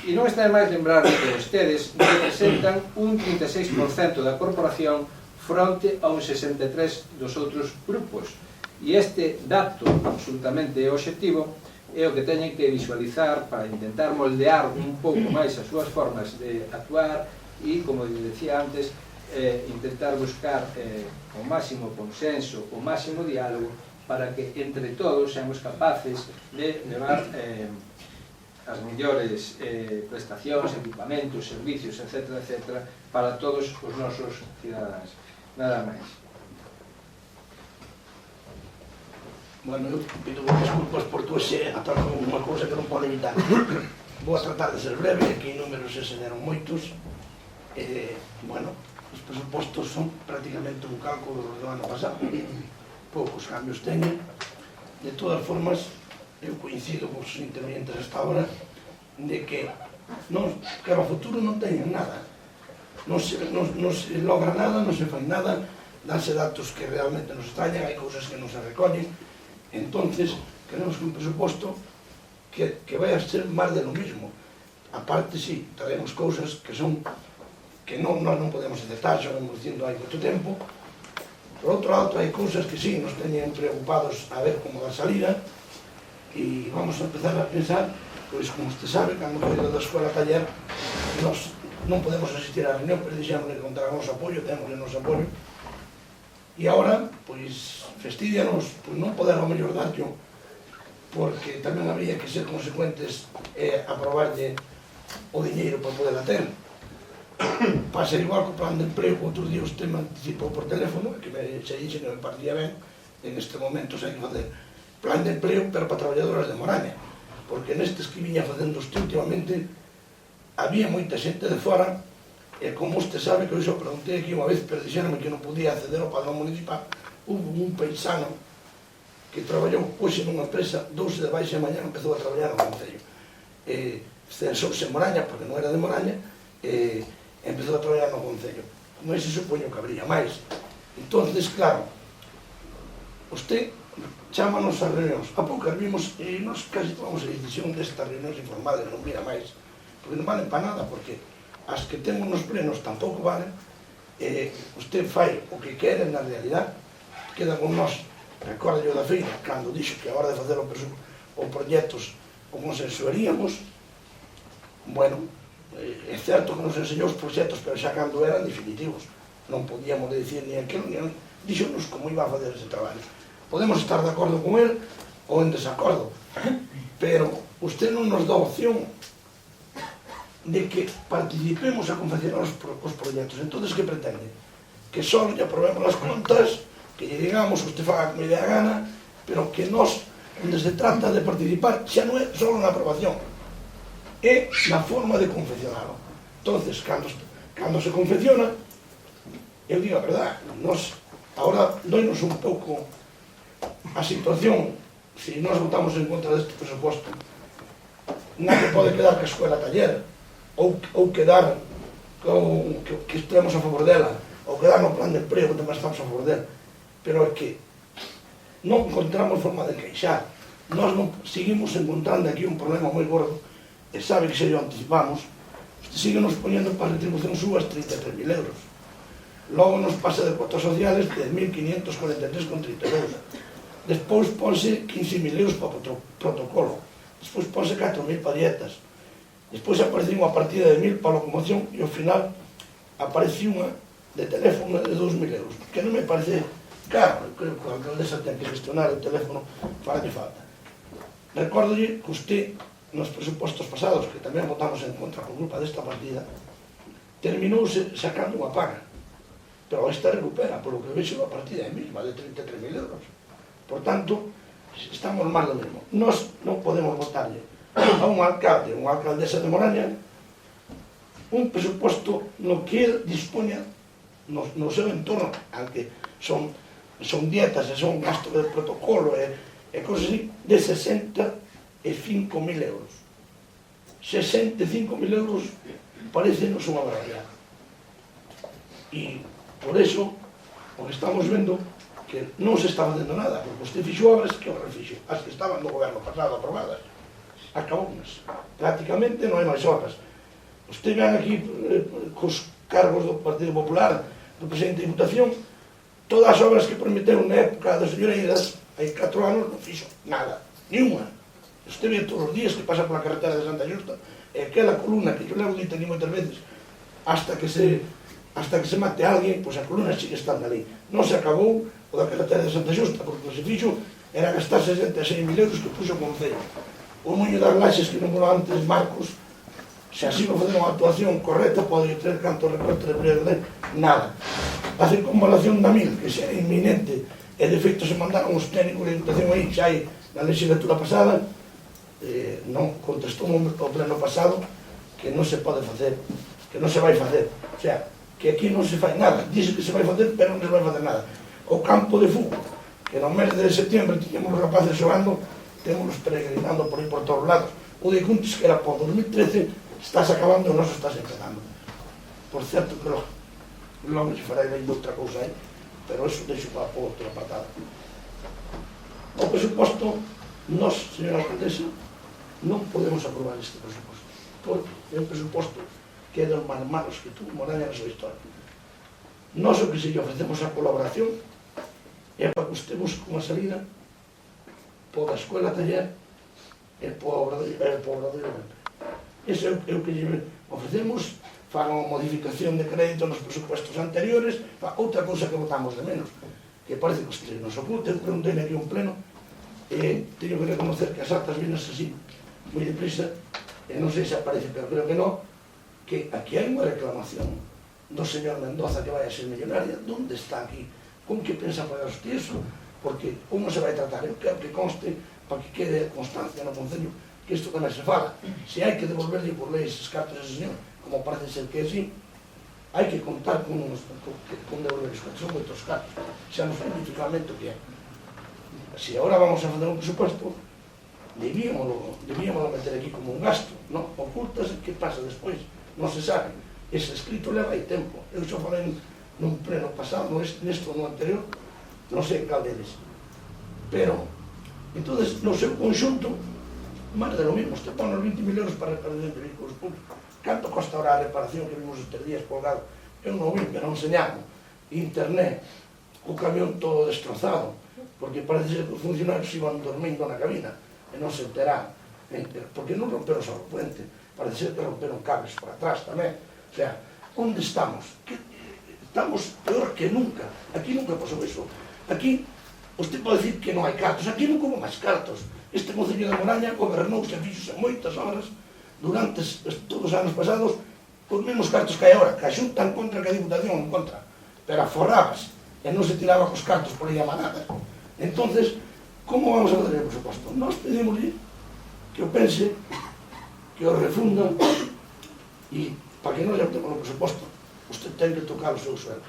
E non está de máis lembrar que vostedes representan un 36% da corporación fronte a un 63% dos outros grupos. E este dato absolutamente obxectivo é o que teñen que visualizar para intentar moldear un pouco máis as súas formas de actuar e, como decía antes, intentar buscar o máximo consenso, o máximo diálogo para que entre todos seamos capaces de levar as mellores prestacións, equipamentos, servicios, etc., etc., para todos os nosos cidadáns. Nada máis. Bueno, eu pido desculpas por tu xe atar con unha cousa que non pode evitar. Vou a tratar de ser breve, aquí números se deron moitos. Bueno, os presupostos son prácticamente un cálculo do ano pasado. Poucos cambios teñen. De todas formas, eu coincido cos intervenientes hasta ahora de que cara ao futuro non teñen nada. Non se logra nada, non se fai nada, danse datos que realmente nos extrañan, hai cousas que non se recollen. Entonces, queremos que un presuposto que vai a ser máis de lo mismo. Aparte, sí, traemos cousas que son que nós non podemos aceptar, xa vamos dicindo hai moito tempo. Por outro lado, hai cousas que sí, nos teñen preocupados a ver como da salida, e vamos a empezar a pensar, pois como usted sabe, cando foi da escola taller, nós non podemos asistir á reunión, pero dixemos que contar o noso apoio, temos o noso apoio, e agora, pois, festídianos, pois non poder ao mellor darlo, porque tamén habría que ser consecuentes e aprobarlle o diñeiro para poder ter. Pasa igual co plan de empleo que outro día usted me anticipou por teléfono, que se dixe que me parecía ben, en este momento se hai que facer plan de empleo, pero para traballadoras de Moraña, porque nestes que viña facendo usted últimamente había moita xente de fora, e como usted sabe que eu xo preguntei aquí unha vez, pero dixeronme que non podía acceder ao padrón municipal, hubo un paisano que traballou hoxe nunha empresa, 12 de baixa mañá empezou a traballar no Concello. Censouse en Moraña, porque non era de Moraña, empezou a traballar no Concello. Con ese supoño que habría máis. Entonces, claro, usted chámanos a reunións. A pouco vimos, e nos casi tomamos a decisión destas reunións informales, non mira máis, porque non valen para nada, porque as que temos nos plenos tampouco valen. Usted fai o que quere na realidade, queda con nós. Recordo yo da feira, cando dixo que a hora de facer os proxectos o consensuaríamos. Bueno, é certo que nos enseñou os proxectos, pero xa cando eran definitivos non podíamos dicir ni aquilo, ni díxonos como iba a facer ese traballo. Podemos estar de acordo con él ou en desacordo, pero usted non nos dá opción de que participemos a confeccionar os proxectos. Entonces, que pretende? Que só lle aprobemos as contas, que lle digamos que usted faga como lle dé a gana, pero que nós, onde se trata de participar, xa non é só na aprobación, é na forma de confeccionarlo. Entonces, cando se confecciona, eu digo a verdade, nós, agora, doinos un pouco a situación, se nós votamos en contra deste presuposto, non que pode quedar que a escola taller, ou quedar que estemos a favor dela, ou quedar no plan de emprego que tamén estamos a favor dela, pero é que non encontramos forma de queixar. Nós non seguimos encontrando aquí un problema moi gordo, e sabe que se lo anticipamos, sigue nos poniendo para retribución súas 33.000 euros. Logo nos pasa de cuotas sociales 10.543,32. Despois ponse 15.000 euros para o protocolo. Despois ponse 4.000 para dietas. Despois aparece unha partida de 1.000 para locomoción e ao final aparece unha de teléfono de 2.000 euros. Que non me parece caro, creo que a alcaldesa ten que gestionar o teléfono para que falta. Recórdolle que usted, nos presupostos pasados, que tamén votamos en contra con culpa desta partida, terminouse sacando unha paga. Pero esta recupera, polo que vexo, a partida é mesma, de 33.000 euros. Por tanto, estamos mal do mesmo. Nós non podemos votarlle a un alcalde, unha alcaldesa de Moraña, un presuposto no que ele dispoña no seu entorno, aunque son dietas e son gastos de protocolo e cosas así, de 65.000 euros. 65.000 euros parece-nos unha barbaridade. E por eso, o que estamos vendo, que non se está facendo nada, porque usted fixo obras que obras fixo, as que estaban no goberno pasado aprobadas, acabounas. Prácticamente non hai máis obras. Usted ven aquí cos cargos do Partido Popular, do presidente de Diputación, todas as obras que prometeron na época das señoreiras, hai 4 anos non fixo nada, ni unha. Usted ve todos os días que pasa pola carretera de Santa Xusta, e aquela columna que yo levo dito aquí moitas veces, hasta que se mate alguén, pois a columna sigue estando ali. Non se acabou o da carretera de Santa Xusta, porque o que se fixo era gastar 66.000 euros que puxo o Concello. O moño das laxes que non foron antes marcos, se así non fazer unha actuación correcta, pode ter canto recorte de emprego de nada. A circunvalación da Mil, que xa é inminente, e de feito se mandaron os técnicos de educación aí, xa hai na legislatura pasada, non contestou o pleno pasado que non se pode facer, que non se vai facer. O sea, que aquí non se fai nada, dice que se vai facer, pero non se vai facer nada. O campo de fútbol, que no mes de setembro tiñamos os rapaces xogando, temos peregrinando por aí por todos lados. O de Cuntis, que era por 2013, estás acabando e o noso estás empezando. Por certo que logo se fará aí outra cousa aí, pero eso deixo para outra patada. O presuposto, nós, señora alcaldesa, non podemos aprobar este presuposto, porque é un presuposto que é dos máis malos que tuvo Moraña na súa historia. Nós o que se lle ofrecemos a colaboración é para que usted busque unha salida pola escola taller e pola obradoiro. Ese é o que lle ofrecemos, fan unha modificación de crédito nos presupuestos anteriores, outra cousa que votamos de menos, que parece que usted nos oculte. Eu preguntei aquí un pleno e teño que reconocer que as actas vienes así moi deprisa, non sei se aparece, pero creo que non, que aquí hai unha reclamación do señor Mendoza que vai a ser millonaria. Donde está aquí? Con que pensa pagar usted eso? Porque como se vai tratar? Eu quero que conste, para que quede constancia no Concello, que isto tamén se fala. Se hai que devolverlle por lei esses cartos a ese señor, como parece ser que é así, hai que contar con devolver os cartos. Son moitos cartos. Xa non sei literalmente o que é. Se agora vamos a fazer un presupuesto, debíamoslo meter aquí como un gasto, non? Ocultas, que pasa despois? Non se sabe. Ese escrito leva aí tempo. Eu xa falei nun pleno pasado, nesto no anterior, non sei cal deles. Pero, entonces, no seu conxunto, máis de lo mismo, este pon os 20.000 euros para reparación de vehículos públicos. Canto costa ahora a reparación que vimos estes días colgado? Eu non vi, pero non enseñamos. Internet, o camión todo destrozado, porque parece ser que os funcionarios iban dormindo na cabina e non se enteraron, porque non romperon só o puente, parece ser que romperon cables para atrás tamén. O sea, onde estamos? Estamos peor que nunca. Aquí nunca pasou iso. Aquí, usted pode dicir que non hai cartos, aquí non como máis cartos. Este Concello de Moraña gobernouse e fixose moitas horas durante todos os anos pasados os mesmos cartos que hai agora, que a Xunta en contra, que a Diputación en contra, pero aforrabas e non se tiraba os cartos por aí a manada. Entonces, como vamos a fazer o presuposto? Nós pedimosle que o pense, que o refunda, e para que non lle optemos o presuposto, usted ten que tocar o seu sueldo.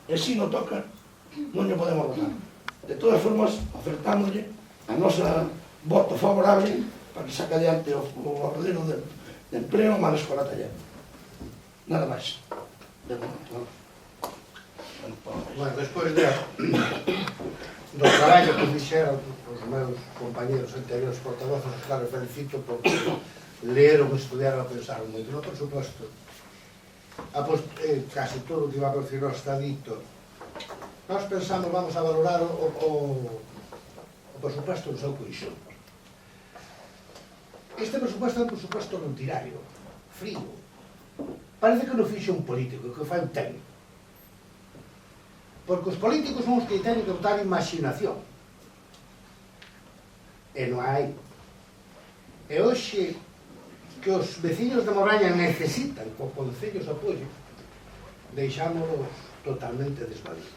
E se non toca, non lle podemos votar. De todas formas, ofertámoslle a nosa voto favorable para que saque adiante o obradoiro de empleo má escola taller. Nada máis. De momento. Bueno, despois do traballo que fixeron os meus compañeros anteriores portavozos, claro, felicito porque leeron, estudiaron, pensaron moito no presuposto. Casi todo o que iba a decir está dito. Nós pensamos, vamos a valorar o presuposto no seu conxunto. Este presuposto é un presuposto rutinario, frío. Parece que non fixe un político, que fai un técnico. Porque os políticos son os que teñen que botar imaginación. E non hai. E hoxe que os veciños de Moraña necesitan que o Concello se apoie, deixámonos totalmente desvalidos.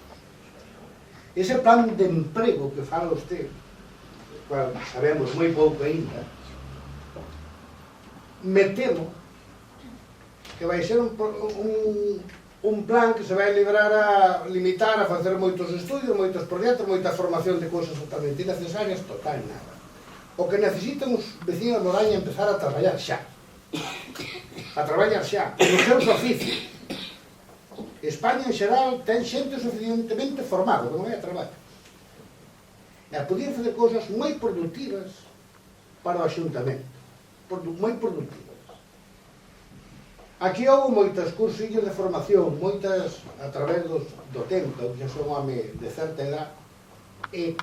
Ese plan de emprego que fala usted, cual sabemos moi pouco ainda, me temo que vai ser un plan que se vai limitar a facer moitos estudios, moitos proxectos, moita formación de cousas totalmente innecesarias, total nada. O que necesitan os vecinos de Moraña é empezar a traballar xa. A traballar xa, nos seus oficios. España en xeral ten xente suficientemente formada, que non vai a traballar. E a poder fazer cousas moi productivas para o Axuntamento. Moi productivas. Aquí houve moitas cursillos de formación, moitas a través do tempo, eu xa son home de certa edad, e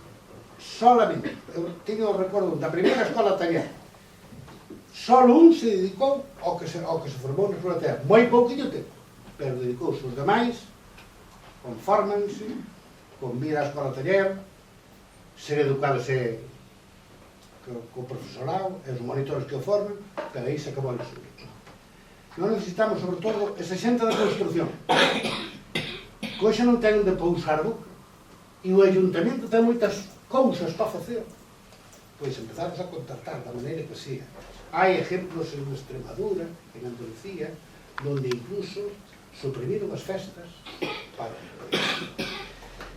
solamente, eu teño o recordo da primeira escola taller, solo un se dedicou ao que se formou na escola taller, moi pouquinho tempo, pero dedicouse os demais, confórmense, con vir á escola taller, ser educadose co profesorado, e os monitores que o formen, pero aí se acabou o estudo. Non necesitamos, sobre todo, esa xente da construcción. Que hoxe non ten de pousar boca. E o Ayuntamento ten moitas cousas para facer. Pois empezamos a contactar da maneira que sea. Hai exemplos en Extremadura, en Andalucía, donde incluso suprimiron as festas para...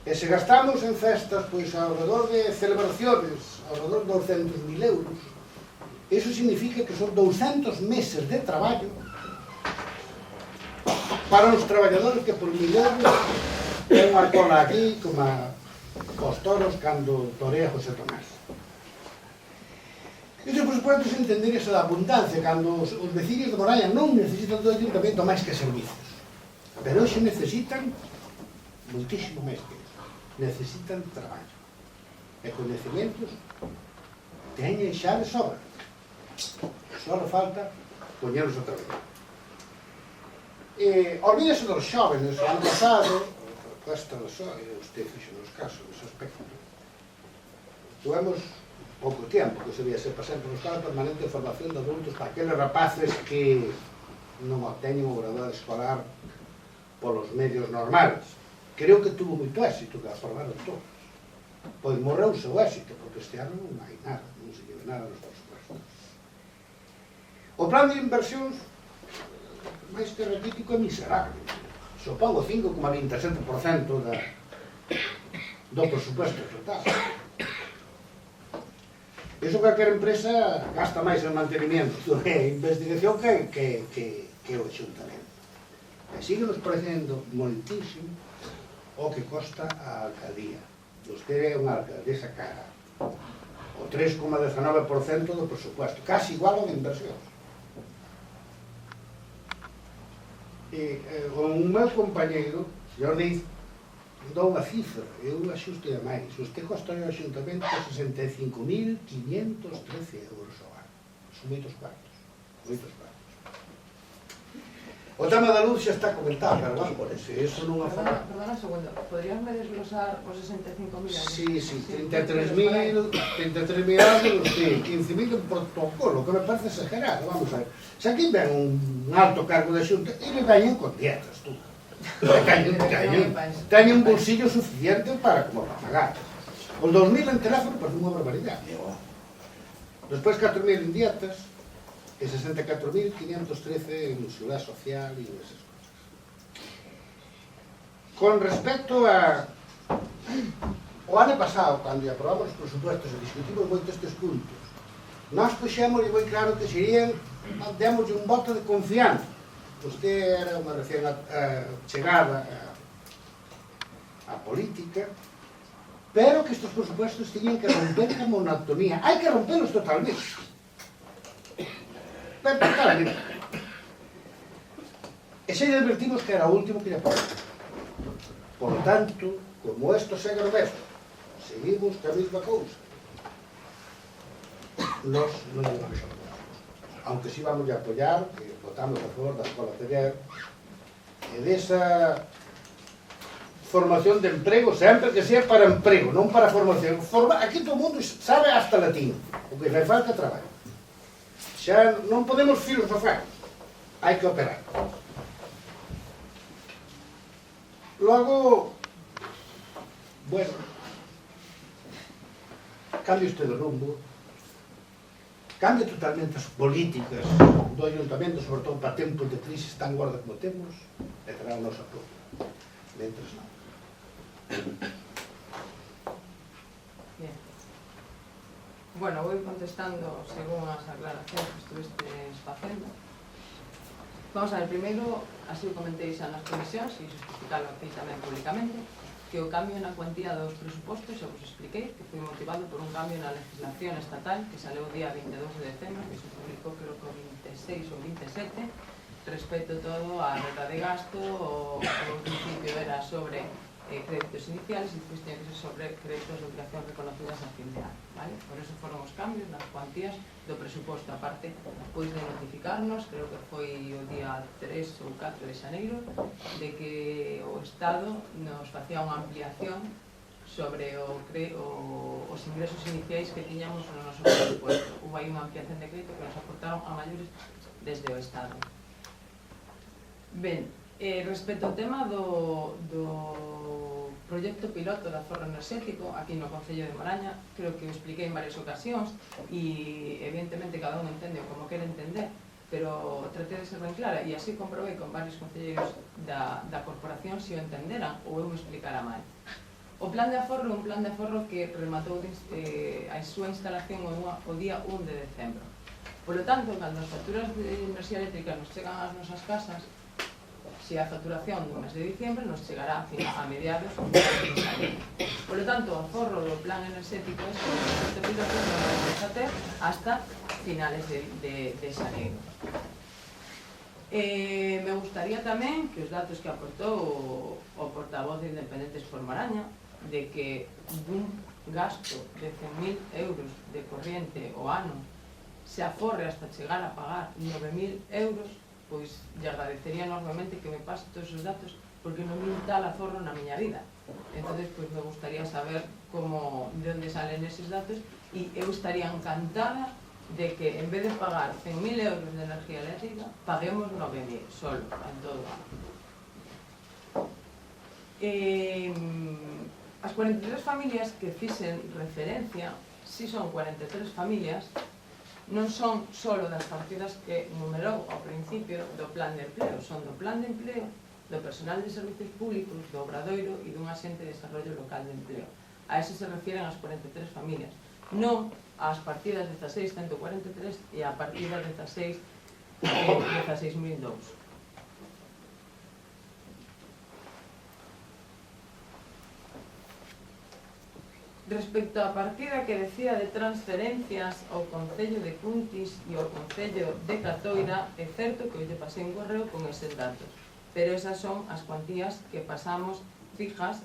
E se gastamos en festas, pois, alrededor de celebraciones, alrededor de 200.000 euros, eso significa que son 200 meses de traballo para os traballadores que por millón ten unha cola aquí como os toros cando torea José Tomás. Iso, por supuesto, é entender esa abundancia cando os veciños de Moraña non necesitan do Ayuntamento máis que servizos, pero hoxe necesitan muitísimo máis que eso. Necesitan traballo e conhecimentos teñen xa de sobra, só falta poñerlos a traballar. Olvídese dos xóvenes. O ano pasado, usted fixo nos casos nese aspecto, tuvemos pouco tempo, que se veía ser para sempre nos escola permanente de formación de adultos para aqueles rapaces que non obteñen o graduado escolar polos medios normales. Creo que tuvo moito éxito, que aprobaron todos. Pois morreu o seu éxito, porque este ano non hai nada, non se lleve nada nos presupuestos. O plan de inversións, máis que raquítico, é miserable. Supón o 5,27% do presupuesto total. Iso que aquela empresa gasta máis en mantenimiento e investigación que o Xuntamento. E sigue nos parecendo moitísimo o que costa a alcaldía. Vostede é unha alcaldesa cara. O 3,19% do presupuesto, casi igual ao de inversións. E o meu compañeiro, señor Diz, dou unha cifra, eu axusto a máis. Usted costa ao Xuntamento 65.513 euros ao ano. Son moitos cuartos, moitos cuartos. O tema da luz xa está comentado, pero vamos por eso, eso non a forma. Perdona un segundo, podríasme desglosar os 65.000 euros? Sí, 33.000 euros, sí, 15.000 en protocolo, que me parece exagerado, vamos a ver. Se aquí ven un alto cargo de xunta, e me veñen con dietas, tú. Teñen un bolsillo suficiente para como para pagar. Os 2.000 en teléfono, pues unha barbaridade. Despois 4.000 en dietas, e 64.513 en seguridade social e esas cosas. Con respecto a o ano pasado, cando aprobamos os presupuestos e discutimos moito estes puntos, nós puxemos moi claro que serían, demos un voto de confianza. Usted era unha recién chegada a política, pero que estes presupuestos tenían que romper a monotonía. Hai que romperlos totalmente. Pero totalmente. E xa advertimos que era o último que lle apoio. Por lo tanto, como isto segue o mesmo, seguimos ca mesma cousa. Nos non vamos a apoiar. Aunque sí vamos a apoiar, que votamos a favor da escola taller, e desa formación de emprego, sempre que sea para emprego, non para formación. Aquí todo o mundo sabe hasta latín, o que fai falta traballo. Xa non podemos filosofar, hai que operar. Logo, bueno, cambia usted de rumbo, cambia totalmente as políticas do Ayuntamento, sobre todo para tempos de crisis tan gorda como temos, e terá o noso apoio. Mentres non. Bien. Bueno, voy contestando según as aclaracións que estuvestes facendo. Vamos a ver, primeiro, así o comentéis nas comisións e justificalo aquí tamén públicamente, que o cambio na cuantía dos presupostos, eu vos expliquei, que foi motivado por un cambio na legislación estatal que saleu o día 22 de decembro, que se publicou creo que o 26 ou 27, respecto todo á renta de gasto, o principio era sobre créditos iniciales e despois tiña que ser sobre créditos de obligación reconocidas a fin de ano, vale? Por eso foron os cambios nas cuantías do presuposto, aparte, pois de notificarnos, creo que foi o día 3 ou 4 de xaneiro, de que o Estado nos facía unha ampliación sobre os ingresos iniciais que tiñamos no noso presuposto. Hubo aí unha ampliación de crédito que nos aportaron a maiores desde o Estado. Ben, respecto ao tema do proxecto piloto de aforro enerxético aquí no Concello de Moraña, creo que o expliquei en varias ocasións e evidentemente cada un entende como quere entender, pero tratei de ser ben clara e así comprobei con varios concelleiros da corporación se o entenderan ou eu me explicara mal. O plan de aforro é un plan de aforro que rematou a súa instalación o día 1 de decembro. Por lo tanto, cando as facturas de enerxía eléctrica nos chegan ás nosas casas, se a facturación do mes de diciembre nos chegará a mediados de xaneiro. Por lo tanto, o aforro do plan enerxético este piloto non vamos a ter hasta finales de xaneiro. Me gustaría tamén que os datos que aportou o portavoz de Independentes por Moraña, de que dun gasto de 100.000 euros de corriente o ano se aforre hasta chegar a pagar 9.000 euros, pois lle agradecería enormemente que me pase todos os datos, porque non vi un tal aforro na miña vida. Entonces, pois me gustaría saber de onde salen eses datos e eu estaría encantada de que en vez de pagar 100.000 euros de energía eléctrica, paguemos 9.000 solo en todo o ano. As 43 familias que fixen referencia, si son 43 familias, non son solo das partidas que numerou ao principio do plan de empleo, son do plan de empleo, do personal de servicios públicos, do obradoiro e dun axente de desarrollo local de empleo. A ese se refieren as 43 familias, non ás partidas 16.143 e a partida 16.002. Respecto á partida que decía de transferencias ao Concello de Cuntis e ao Concello de Catoira, é certo que eu lle pasei un correo con eses datos, pero esas son as cuantías que pasamos fijas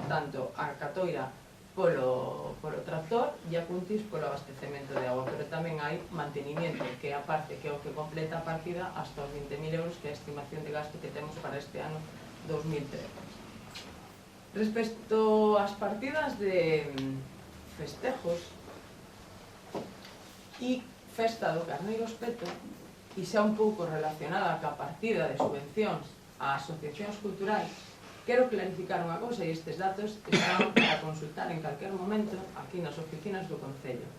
tanto a Catoira polo tractor e a Cuntis polo abastecemento de agua, pero tamén hai mantenimiento, que é a parte que é o que completa a partida hasta os 20.000 euros, que é a estimación de gasto que temos para este ano 2013. Respecto ás partidas de festejos e festa do Carneiro Espeto, e xa un pouco relacionada ca partida de subvencións a asociacións culturais, quero clarificar unha cousa, e estes datos están a consultar en calquer momento aquí nas oficinas do Concello.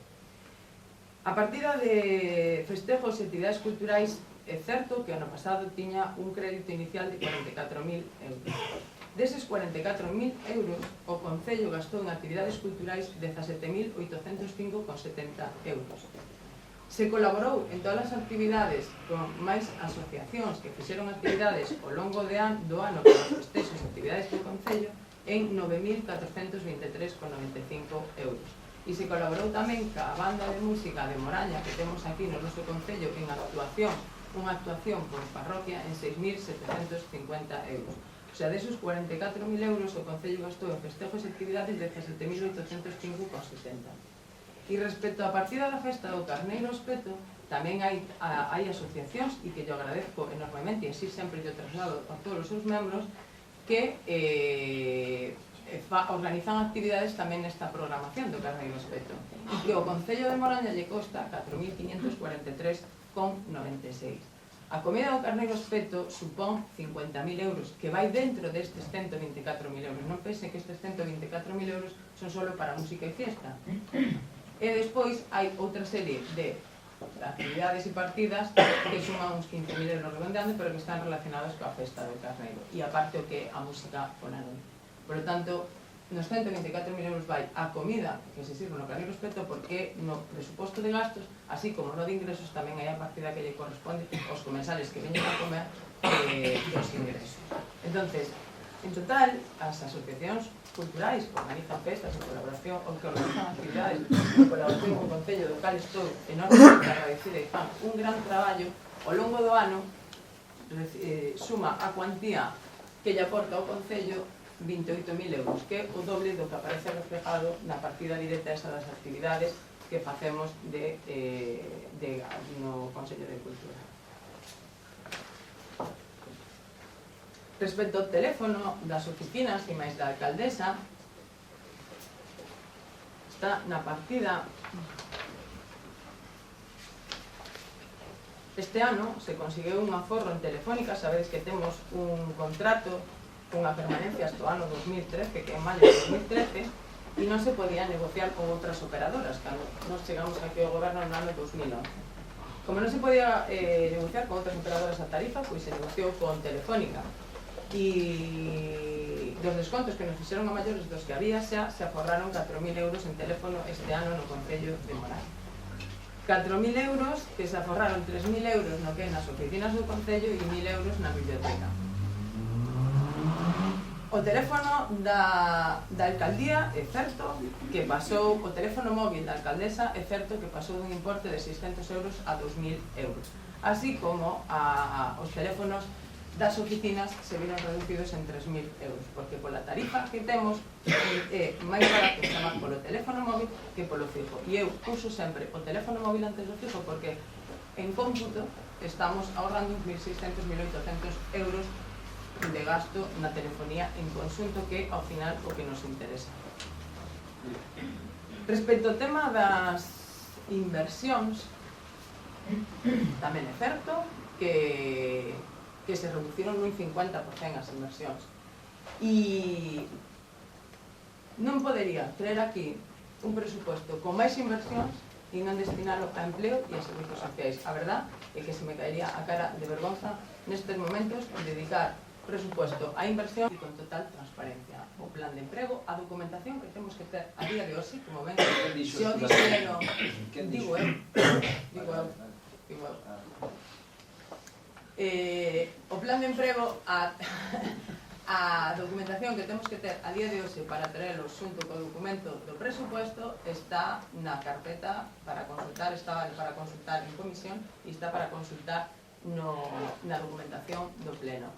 A partida de festejos e actividades culturais é certo que ano pasado tiña un crédito inicial de 44.000 euros. Deses 44.000 euros, o Concello gastou en actividades culturais 17.805,70 euros. Se colaborou en todas as actividades con máis asociacións que fixeron actividades ao longo do ano con os festexos e actividades do Concello en 9.423,95 euros. E se colaborou tamén ca banda de música de Moraña que temos aquí no noso Concello en actuación, unha actuación por parroquia en 6.750 euros. O sea, desos 44.000 euros o Concello gastou en festejos e actividades 17.805,70. E respecto á partida da festa do Carneiro Espeto, tamén hai asociacións, e que yo agradezco enormemente, e así sempre yo traslado a todos os seus membros, que organizan actividades tamén nesta programación do Carneiro Espeto. E que o Concello de Moraña lle costa 4.543,96. A comida do Carneiro Espeto supón 50.000 euros, que vai dentro destes 124.000 euros. Non pense que estes 124.000 euros son solo para música e fiesta. E despois hai outra serie de actividades e partidas que suman uns 15.000 euros redondeando, pero que están relacionadas coa festa do Carneiro. E aparte o que é a música pola noite. Por lo tanto, nos 124.000 euros vai a comida que se sirve no Carneiro Espeto, porque no presuposto de gastos, así como no de ingresos, tamén hai a partida que lle corresponde aos comensales que veñen a comer dos ingresos. Entonces, en total, as asociacións culturais que organizan festas en colaboración ou que organizan actividades en colaboración con o Concello do cal estou enormemente agradecida e fan un gran traballo ao longo do ano, suma a cuantía que lle aporta ao Concello 28.000 euros, que é o doble do que aparece reflejado na partida directa esa das actividades que facemos no Consello de Cultura. Respecto ao teléfono das oficinas e máis da alcaldesa, está na partida. Este ano se conseguiu un aforro en Telefónica, sabedes que temos un contrato cunha permanencia hasta o ano 2013, que é en maio de 2013, e non se podía negociar con outras operadoras, cando nos chegamos aquí ao goberno no ano 2011. Como non se podía negociar con outras operadoras a tarifa, pois se negociou con Telefónica. E dos descontos que nos fixeron a maiores dos que había xa se aforraron 4.000 euros en teléfono este ano no Concello de Moraña. 4.000 euros que se aforraron 3.000 euros no que é nas oficinas do Concello e 1.000 euros na biblioteca. O teléfono da alcaldía é certo que pasou, o teléfono móvil da alcaldesa é certo que pasou dun importe de 600 euros a 2.000 euros, así como os teléfonos das oficinas se viron reducidos en 3.000 euros, porque pola tarifa que temos é máis barato chamar polo teléfono móvil que polo fijo. E eu uso sempre o teléfono móvil antes do fijo porque en cómputo estamos ahorrando uns 1.600, 1.800 euros de gasto na telefonía en conxunto, que ao final o que nos interesa. Respecto ao tema das inversións, tamén é certo que se reduciron nun 50% as inversións. E non podería traer aquí un presupuesto con máis inversións e non destinalo a empleo e a servicios sociais. A verdad é que se me caería a cara de vergonza nestes momentos dedicar presupuesto a inversión e con total transparencia. O plan de emprego, a documentación que temos que ter a día de hoxe, como ven, se o dixeron, digo eu. O plan de emprego, a documentación que temos que ter a día de hoxe para terelo xunto co documento do presupuesto está na carpeta para consultar, está para consultar en comisión e está para consultar na documentación do pleno.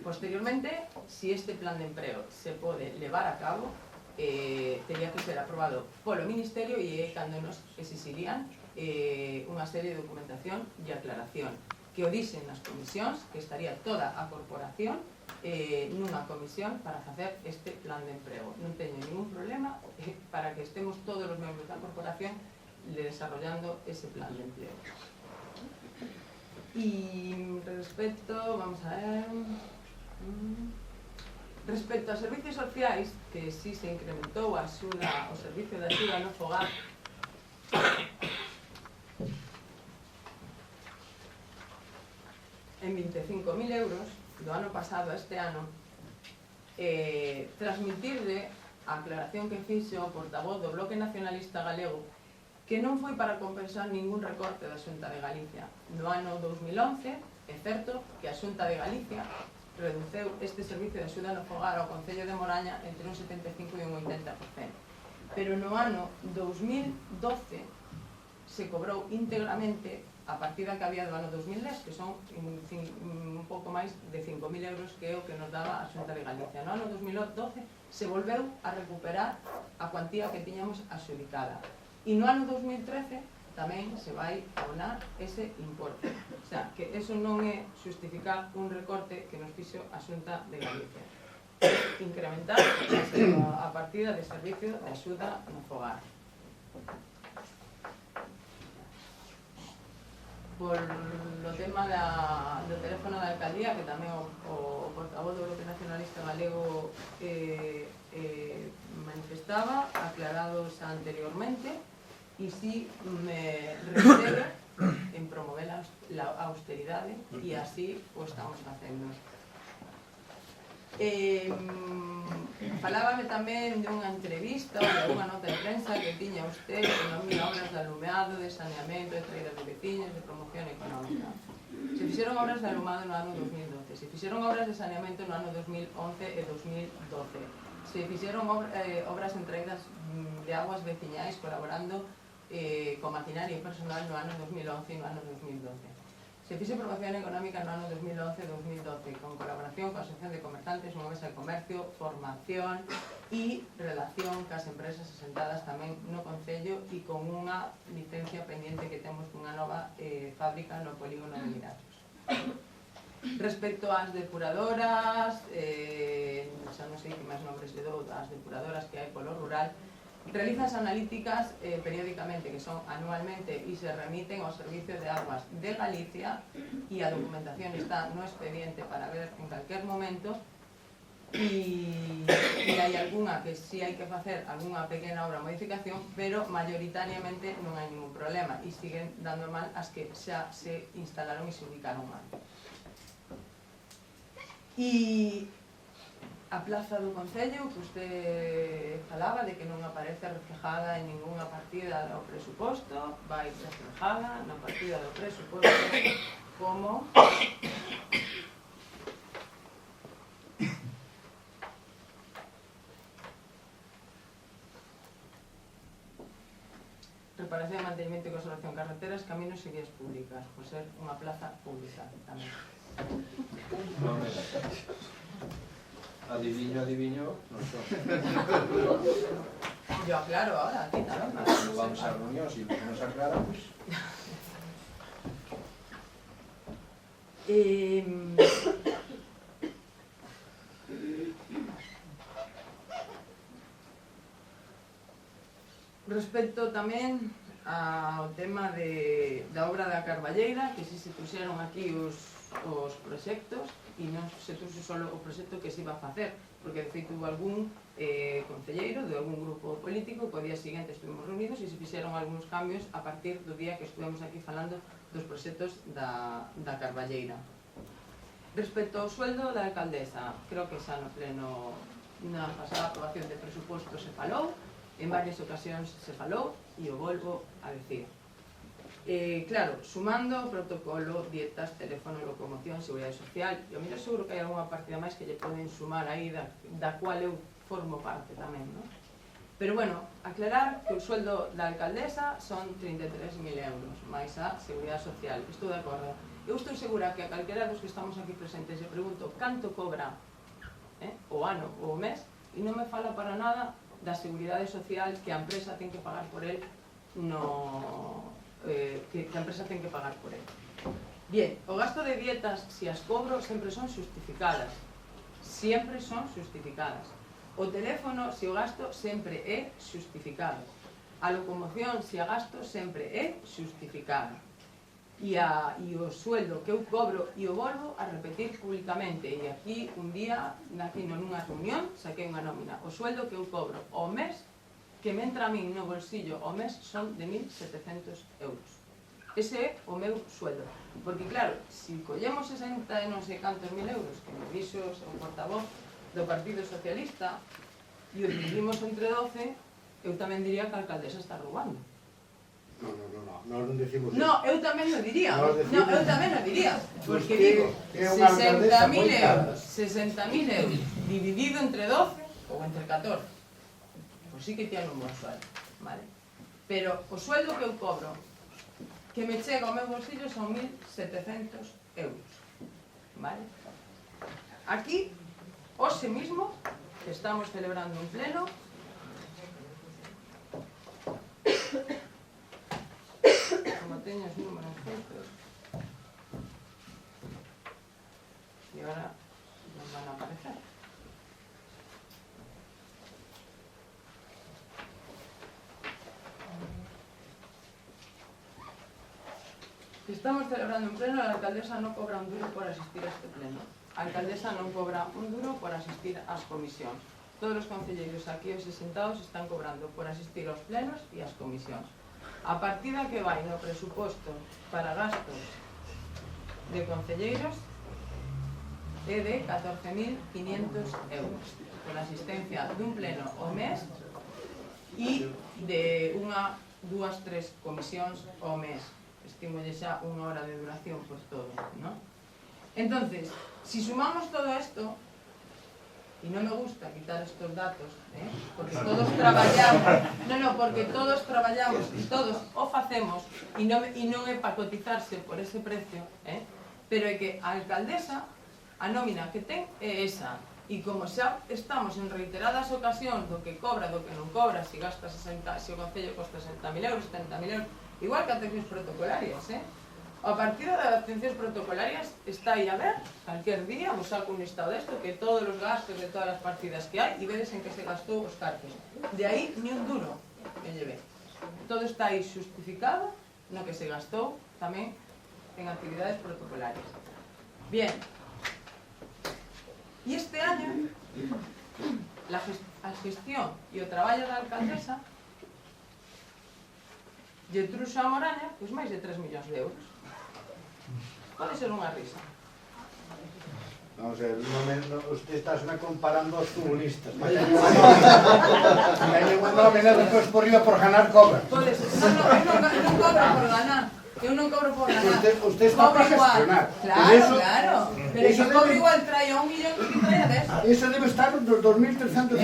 Posteriormente, si este plan de emprego se pode levar a cabo, teria que ser aprobado polo Ministerio e cando nos exixirían unha serie de documentación e aclaración que o dixen nas comisións, que estaría toda a corporación nunha comisión para facer este plan de emprego. Non teño ningún problema para que estemos todos os membros da corporación desarrollando ese plan de empleo. E respecto, vamos a ver, respecto a servicios sociais, que si se incrementou a axuda, o servicio de axuda no fogar, en 25.000 euros do ano pasado a este ano, transmitirle a aclaración que fixo o portavoz do Bloque Nacionalista Galego que non foi para compensar ningún recorte da Xunta de Galicia. No ano 2011, é certo que a Xunta de Galicia reduceu este servicio de axuda no fogar ao Concello de Moraña entre un 75% e un 80%. Pero no ano 2012 se cobrou íntegramente a partida que había do ano 2010, que son un pouco máis de 5.000 euros, que é o que nos daba a Xunta de Galicia. No ano 2012 se volveu a recuperar a cuantía que tiñamos axudicada. E no ano 2013 tamén se vai abonar ese importe. O sea, que eso non é justificar un recorte que nos fixo a Xunta de Galicia. Incrementar a partida de servicio de axuda no fogar. Por o tema do teléfono da alcaldía, que tamén o portavoz do Bloque Nacionalista Galego manifestaba, aclarados anteriormente, e si me reitero en promover a austeridade e así o estamos facendo. Falábame tamén de unha entrevista ou de unha nota de prensa que tiña usted que non mira obras de alumeado, de saneamento, de traídas de veciños, de promoción económica. Se fixeron obras de alumado no ano 2012, se fixeron obras de saneamento no ano 2011 e 2012, se fixeron obras en traídas de aguas veciñais colaborando con maquinaria e personal no ano 2011 e no ano 2012. Se fixe promoción económica no ano 2011-2012 con colaboración coa Asociación de Comerciantes, unha mesa de comercio, formación e relación cas empresas asentadas tamén no Concello e con unha licencia pendiente que temos dunha nova fábrica no polígono de Miratos. Respecto ás depuradoras, xa non sei que máis nombres lle dou das depuradoras que hai polo rural, realizas analíticas periódicamente, que son anualmente, e se remiten ao Servicio de Aguas de Galicia e a documentación está no expediente para ver en calquer momento e hai algunha que si hai que facer algunha pequena obra de modificación, pero mayoritariamente non hai ningún problema e siguen dando mal as que xa se instalaron e se ubicaron mal. E a plaza do Concello, que usted falaba de que non aparece reflejada en ninguna partida do presuposto, vai reflejada na partida do presuposto como reparación, mantenimiento e conservación de carreteras, caminos e vías públicas, por ser unha plaza pública tamén. Adiviño, non son. Yo aclaro ahora, aquí tamén. Cando vamos a reunión, se nos aclara, pois... Respecto tamén ao tema da obra da Carballeira, que si se puxeron aquí os proxectos e non se puxo só o proxecto que se iba a facer, porque de feito hubo algún concelleiro de algún grupo político que o día seguinte estuvimos reunidos e se fixeron algúns cambios a partir do día que estuvemos aquí falando dos proxectos da Carballeira. Respecto ao sueldo da alcaldesa, creo que xa no pleno, na pasada aprobación de presuposto se falou, en varias ocasións se falou e o volvo a decir. Claro, sumando o protocolo, dietas, teléfono, locomoción, seguridade social, e ao mellor seguro que hai alguna partida máis que lle poden sumar aí da cual eu formo parte tamén, non? Pero bueno, aclarar que o sueldo da alcaldesa son 33.000 euros, máis a seguridade social, estou de acordo. Eu estou segura que a calquera dos que estamos aquí presentes lle pregunto canto cobra o ano ou o mes e non me fala para nada da seguridade social que a empresa ten que pagar por el que a empresa ten que pagar por el. Bien, o gasto de dietas, si as cobro, sempre son justificadas. Sempre son justificadas. O teléfono, si o gasto, sempre é justificado. A locomoción, si a gasto, sempre é justificada. E o sueldo que eu cobro e o volvo a repetir públicamente. E aquí, un día, nunha reunión, saquei unha nómina. O sueldo que eu cobro ao mes, que me entra a min no bolsillo ao mes, son de 1.700 euros. Ese é o meu sueldo. Porque, claro, se collemos 60 e non sei cantos mil euros, que me dixo o portavoz do Partido Socialista, e o dividimos entre 12, eu tamén diría que a alcaldesa está roubando. Non decimos eso. No, eu tamén o diría. Eu tamén o diría. Porque digo, 60.000 euros dividido entre 12 ou entre 14. Pois sí que tiene un bon sueldo, vale? Pero o sueldo que eu cobro, que me chega ao meu bolsillo, son 1.700 euros, vale? Aquí, hoxe mismo, que estamos celebrando un pleno, como teño os números feitos, e agora non van a aparecer. Estamos celebrando un pleno e a alcaldesa non cobra un duro por asistir a este pleno. A alcaldesa non cobra un duro por asistir ás comisións. Todos os concelleiros aquí hoxe sentados están cobrando por asistir aos plenos e ás comisións. A partida que vai no presuposto para gastos de concelleiros é de 14.500 euros por asistencia dun pleno ao mes e de unha, dúas, tres comisións ao mes. Estimolle xa unha hora de duración por todo, ¿no? Entonces, si sumamos todo esto, y no me gusta quitar estos datos, porque todos traballamos, porque todos traballamos e todos o facemos e non é para cotizarse por ese precio, pero é que a alcaldesa, a nómina que ten é esa, e como xa estamos en reiteradas ocasións do que cobra, do que non cobra, se gasta 60, se o concello costa 60.000 euros, 70.000 euros, igual que atencións protocolarias, a partida das atencións protocolarias está aí a ver, calquer día vos saco un listado desto, que todos os gastos de todas as partidas que hai, e vedes en que se gastou os cartos. De aí, ni un duro me llevé. Todo está aí justificado no que se gastou tamén en actividades protocolarias. Bien. E este año, a gestión e o traballo da alcaldesa lle truxo a Moraña pois máis de 3 millóns de euros. Pode ser unha risa. Vamos a ver, usted estás comparando aos futbolistas. Teñen unha nómina despois por riba por ganar cobra. Pode ser. Non cobro por ganar. Eu non cobro por ganar. Usted está para gestionar. Claro. Pero se cobro igual trae a 1 millón que trae a 10. Eso debe estar nos 2.350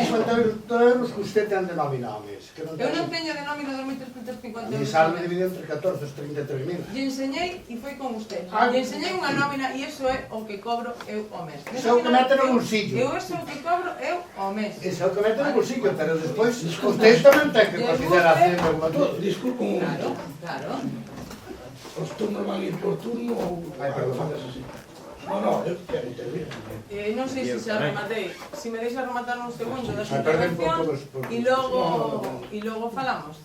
euros que usted ten de nómina ao mes. Eu non teño de nómina 2.350 euros. E salve dividido entre 14 e 33.000. E enseñei e foi con usted. E enseñei unha nómina e iso é o que cobro eu ao mes. Iso é o que mete no bolsillo. Eu iso é o que cobro eu ao mes. Iso é o que mete no bolsillo, pero despois usted tamén ten que considerar haciendo como todo. Disculpe un momento. Claro. Os turnos van ir por turno ou... Ai, perdón. No, eu quero intervir. Non sei se xa rematei. Se me deixa rematar un segundo da súa intervención e logo falamos.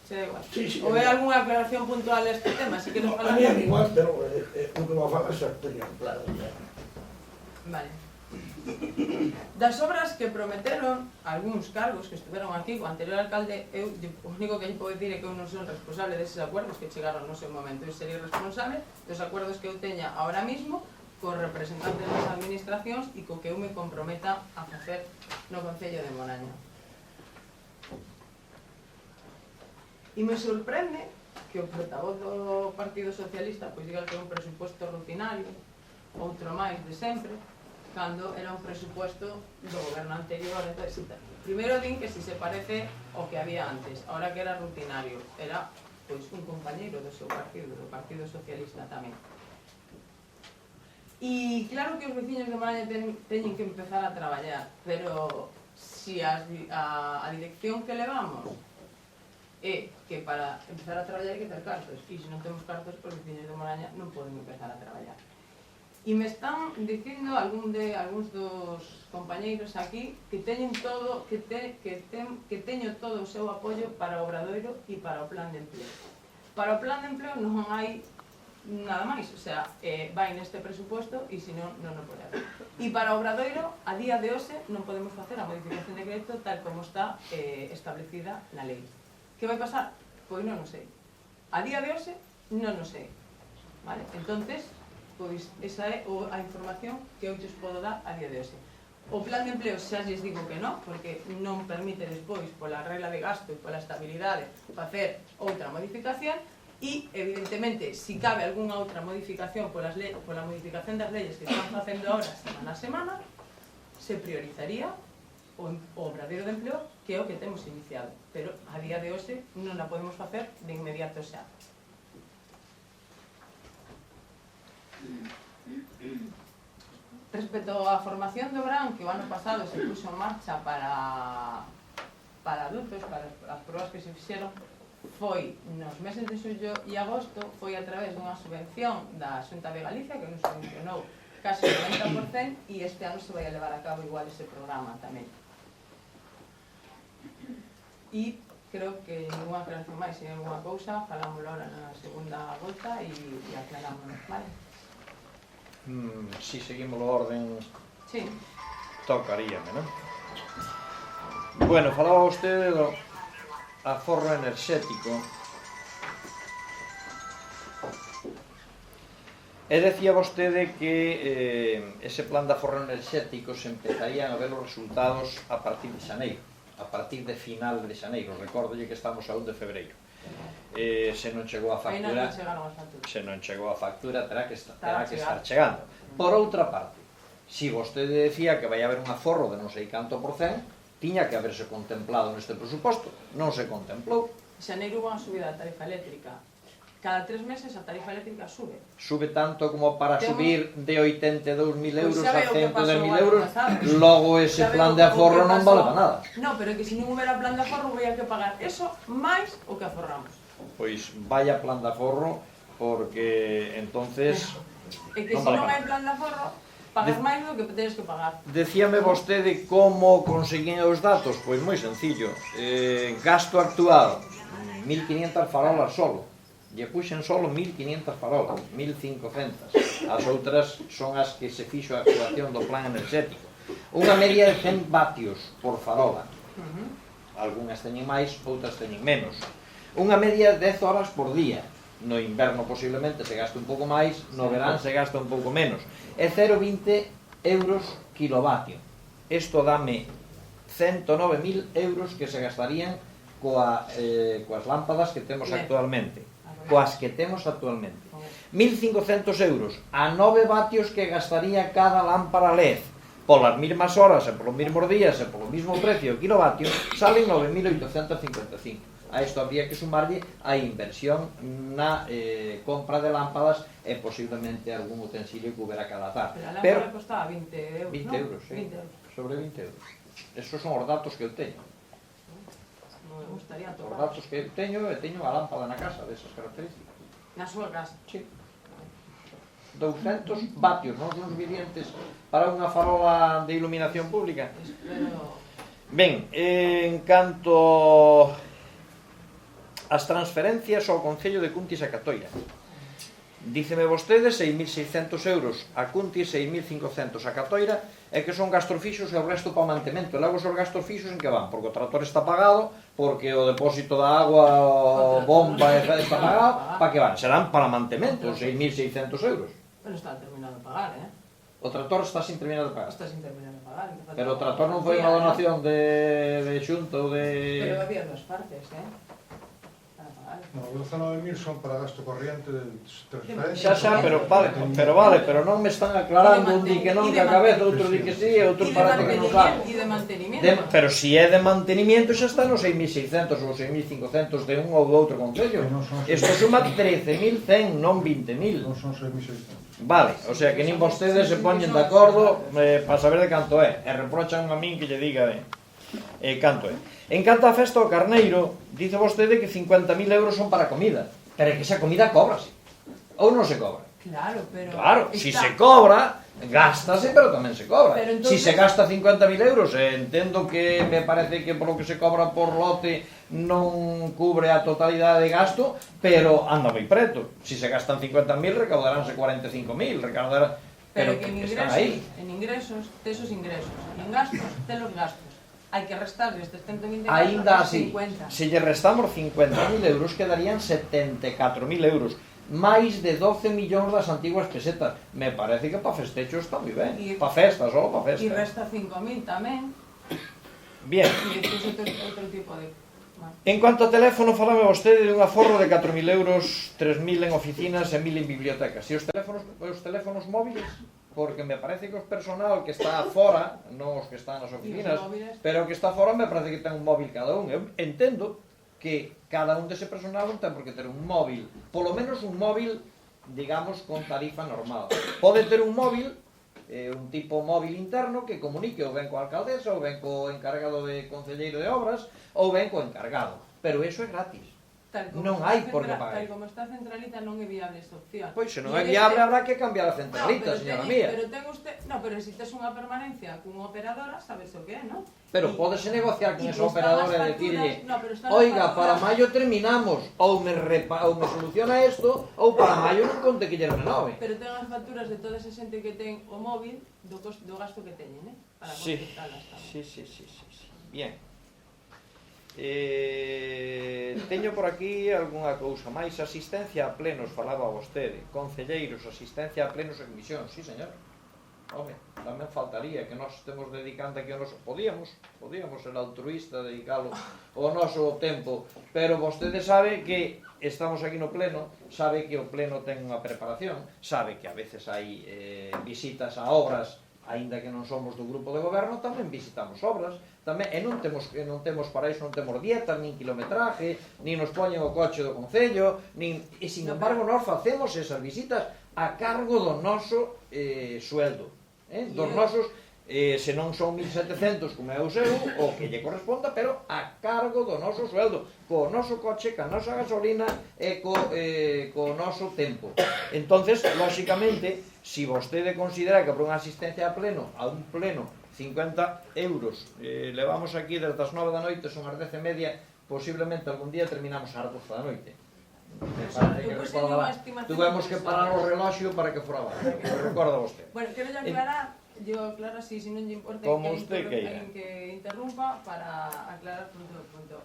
Se da igual. Sí, Ou hai algunha aclaración puntual a este tema? Si queres A falar. mí é igual, pero o que vou falar xa teño claro. Vale. Das obras que prometeron algúns cargos que estiveron aquí, o anterior alcalde, eu o único que lle podo dicir é que eu non son responsable deses acuerdos que chegaron no seu momento. Eu sería responsable dos acuerdos que eu teña ahora mismo cos representantes das administracións e co que eu me comprometa a facer no Concello de Moraña. E me sorprende que o portavoz do Partido Socialista pois diga que é un presupuesto rutinario, outro máis de sempre, cando era un presupuesto do goberno anterior. Entonces, primeiro din que si se parece ao que había antes, ahora que era rutinario, era pois un compañeiro do seu partido, do Partido Socialista tamén. E claro que os veciños de Moraña teñen que empezar a traballar, pero si a dirección que levamos é que para empezar a traballar hai que ter cartos, e se non temos cartos, os veciños de Moraña non poden empezar a traballar. E me están dicindo algúns dos compañeiros aquí que teñen todo, que teño todo o seu apoio para o Obradoiro e para o plan de empleo. Para o plan de empleo non hai nada máis, o sea, vai neste presupuesto e se non, non o pode haber. E para o Obradoiro, a día de hoxe, non podemos facer a modificación de decreto tal como está establecida na lei. Que vai pasar? Pois non o sei. A día de hoxe, non o sei. Vale? Entonces, pois esa é a información que eu lles podo dar a día de hoxe. O plan de empleo xa lles digo que non, porque non permite despois, pola regla de gasto e pola estabilidade, facer outra modificación, e, evidentemente, se cabe algunha outra modificación pola modificación das leyes que están facendo ahora semana a semana, se priorizaría o Obradoiro de Empleo, que é o que temos iniciado, pero a día de hoxe non a podemos facer de inmediato xa. Respecto á formación do verán, que o ano pasado se puxo en marcha para adultos, para as probas que se fixeron, foi nos meses de xullo e agosto, foi a través dunha subvención da Xunta de Galicia, que nos subvencionou case o 90%, e este ano se vai a levar a cabo igual ese programa tamén. E creo que ninguna aclaración máis, se hai alguna cousa, falámoslo ahora na segunda volta e aclarámonos, vale? Si seguimos o orden, Sí. tocaríame, non? Bueno, falaba vostede do aforro enerxético. E decía vostede que ese plan de aforro enerxético se empezarían a ver os resultados a partir de xaneiro, a partir de final de xaneiro. Recordolle que estamos a 1 de febreiro. Se non chegou a factura, terá que estar chegando. Por outra parte, se vostede decía que vai haber un aforro de non sei canto por cen, tiña que haberse contemplado neste presuposto, non se contemplou. Xaneiro hubo unha subida da tarifa eléctrica. Cada 3 meses a tarifa eléctrica sube. Sube tanto como para subir de 82.000 euros a 110.000 euros, logo ese plan de aforro non vale para nada. Non, pero é que se non houbera plan de aforro, vai a que pagar eso máis o que aforramos. Pois vaya plan de aforro, porque entonces É que se non hai plan de aforro, pagas máis do que tenes que pagar. Decíame vostede como conseguín os datos. Pois moi sencillo. Gasto actual 1.500 farolas solo. Lle puxen solo 1.500 farolas, 1.500. As outras son as que se fixo a activación do plan enerxético. Unha media de 100 vatios por farola. Algúnas teñen máis, outras teñen menos. Unha media de 10 horas por día. No inverno posiblemente se gasta un pouco máis, no verán se gasta un pouco menos. É 0,20 euros kilovatio. Isto dame 109.000 euros que se gastarían coas lámpadas que temos actualmente. Coas que temos actualmente. 1.500 euros a 9 vatios que gastaría cada lámpara LED. Polas mesmas horas e polos mesmos días e polo mesmo precio o kilovatio, salen 9.855. A isto habría que sumarlle a inversión na compra de lámpadas e posiblemente algún utensilio que houbera que adaptar. Pero a lámpara costaba 20 euros, 20 euros, sí. 20 euros. Sobre 20 euros. Esos son os datos que eu teño. Me gustaría Os tocar. datos que eu teño a lámpada na casa desas características. Na súa casa. Sí. 200 vatios, non son suficientes para unha farola de iluminación pública. Espero... Ben, en canto as transferencias ao Concello de Cuntis e Catoira. Díceme vostede 6.600 euros a Cuntis, 6.500 a Catoira, e que son gastos fixos e o resto para o mantemento. E logo os gastos fixos en que van? Porque o trator está pagado, porque o depósito da agua, o bomba está pagado, para que van? Serán para mantemento, 6.600 euros. Pero está terminado de pagar, O trator está sin terminar de pagar. Está sin terminar de pagar. Pero o trator non foi unha donación de xunta ou de... Pero había dos partes, para pagar. No, os 19.000 son para gasto corriente de transferencia. Xa, pero non me están aclarando un di que non que a cabeza, outro di que sí, e outro parece que non sabe. E de mantenimiento. Pero si é de mantenimiento xa está nos 6.600 ou 6.500 de un ou do outro concello. Isto suma 13.100, non 20.000. Non son 6.600. Vale, o sea que nin vostedes se poñen de acordo para saber de canto é. E reprochan a min que lle diga canto é. En canto a festa do Carneiro, dice vostede que 50.000 euros son para comida. Pero é que esa comida cóbrase. Ou non se cobra? Claro, pero... Claro, si se cobra, gástase, pero tamén se cobra. Entonces... Si se gasta 50.000 euros, entendo que me parece que polo que se cobra por lote non cubre a totalidade de gasto, pero anda moi preto. Si se gastan 50.000, recaudaránse 45.000, recaudarán... Pero que en ingresos, tes os ingresos, e en gastos, tes os gastos. Hai que restar estes 120 Ainda gastos así, 50. se lle restamos 50.000 euros, quedarían 74.000 euros. Máis de 12 millóns das antiguas pesetas. Me parece que para festecho está moi ben. Para festa, só para festa. E resta 5.000 tamén. Bien. E despois outro tipo de... En cuanto a teléfono, falame vostede de un aforro de 4.000 euros, 3.000 en oficinas e 1.000 en bibliotecas. E os teléfonos móviles, porque me parece que o personal que está fora, non os que están nas oficinas, pero o que está fora me parece que ten un móvil cada un. Eu entendo que cada un dese personal non ten por que ter un móvil, polo menos un móvil, digamos, con tarifa normal. Pode ter un móvil, un tipo móvil interno que comunique ou ben coa alcaldesa, ou ben co encargado de concelleiro de obras, ou ben co encargado, pero eso é gratis. Non hai por que pagar. Tal como está a centralita non é viable esta opción. Pois se non é viable habrá que cambiar a centralita, señora mía. Pero ten usted, pero se tes unha permanencia cunha operadora, sabes o que é, non? Pero pódese negociar con esa operadora e decirle, oiga, para maio terminamos, ou me soluciona isto, ou para maio non conte que lle renove. Pero ten as facturas de toda esa xente que ten o móvil do gasto que teñen, para consultalas tamén. Sí. Bien. Teño por aquí algunha cousa máis. Asistencia a plenos, falaba vostede. Concelleiros, asistencia a plenos en misión. Sí, señor. Home, tamén faltaría que nós estemos dedicando aquí o noso... Podíamos ser altruista, dedicalo o noso tempo, pero vostede sabe que estamos aquí no pleno, sabe que o pleno ten unha preparación, sabe que a veces hai visitas a obras, aínda que non somos do grupo de goberno, tamén visitamos obras, tamén, e non temos para iso, non temos dietas, nin kilometraje, nin nos poñen o coche do concello, e sin embargo nós facemos esas visitas a cargo do noso sueldo, dos nosos, se non son 1.700 como é o seu, o que lle corresponda, pero a cargo do noso sueldo, co noso coche, ca nosa gasolina e co noso tempo. Entonces, lóxicamente, si vostede considera que por unha asistencia a un pleno 50 euros, levamos aquí desde as 9 da noite, son as 10:30, posiblemente algún día terminamos ás 12 da noite. Tuvemos que parar o reloxio para que fora abajo, recorda vostede. Bueno, quero aclarar, si non lle importa que interrumpa para aclarar punto.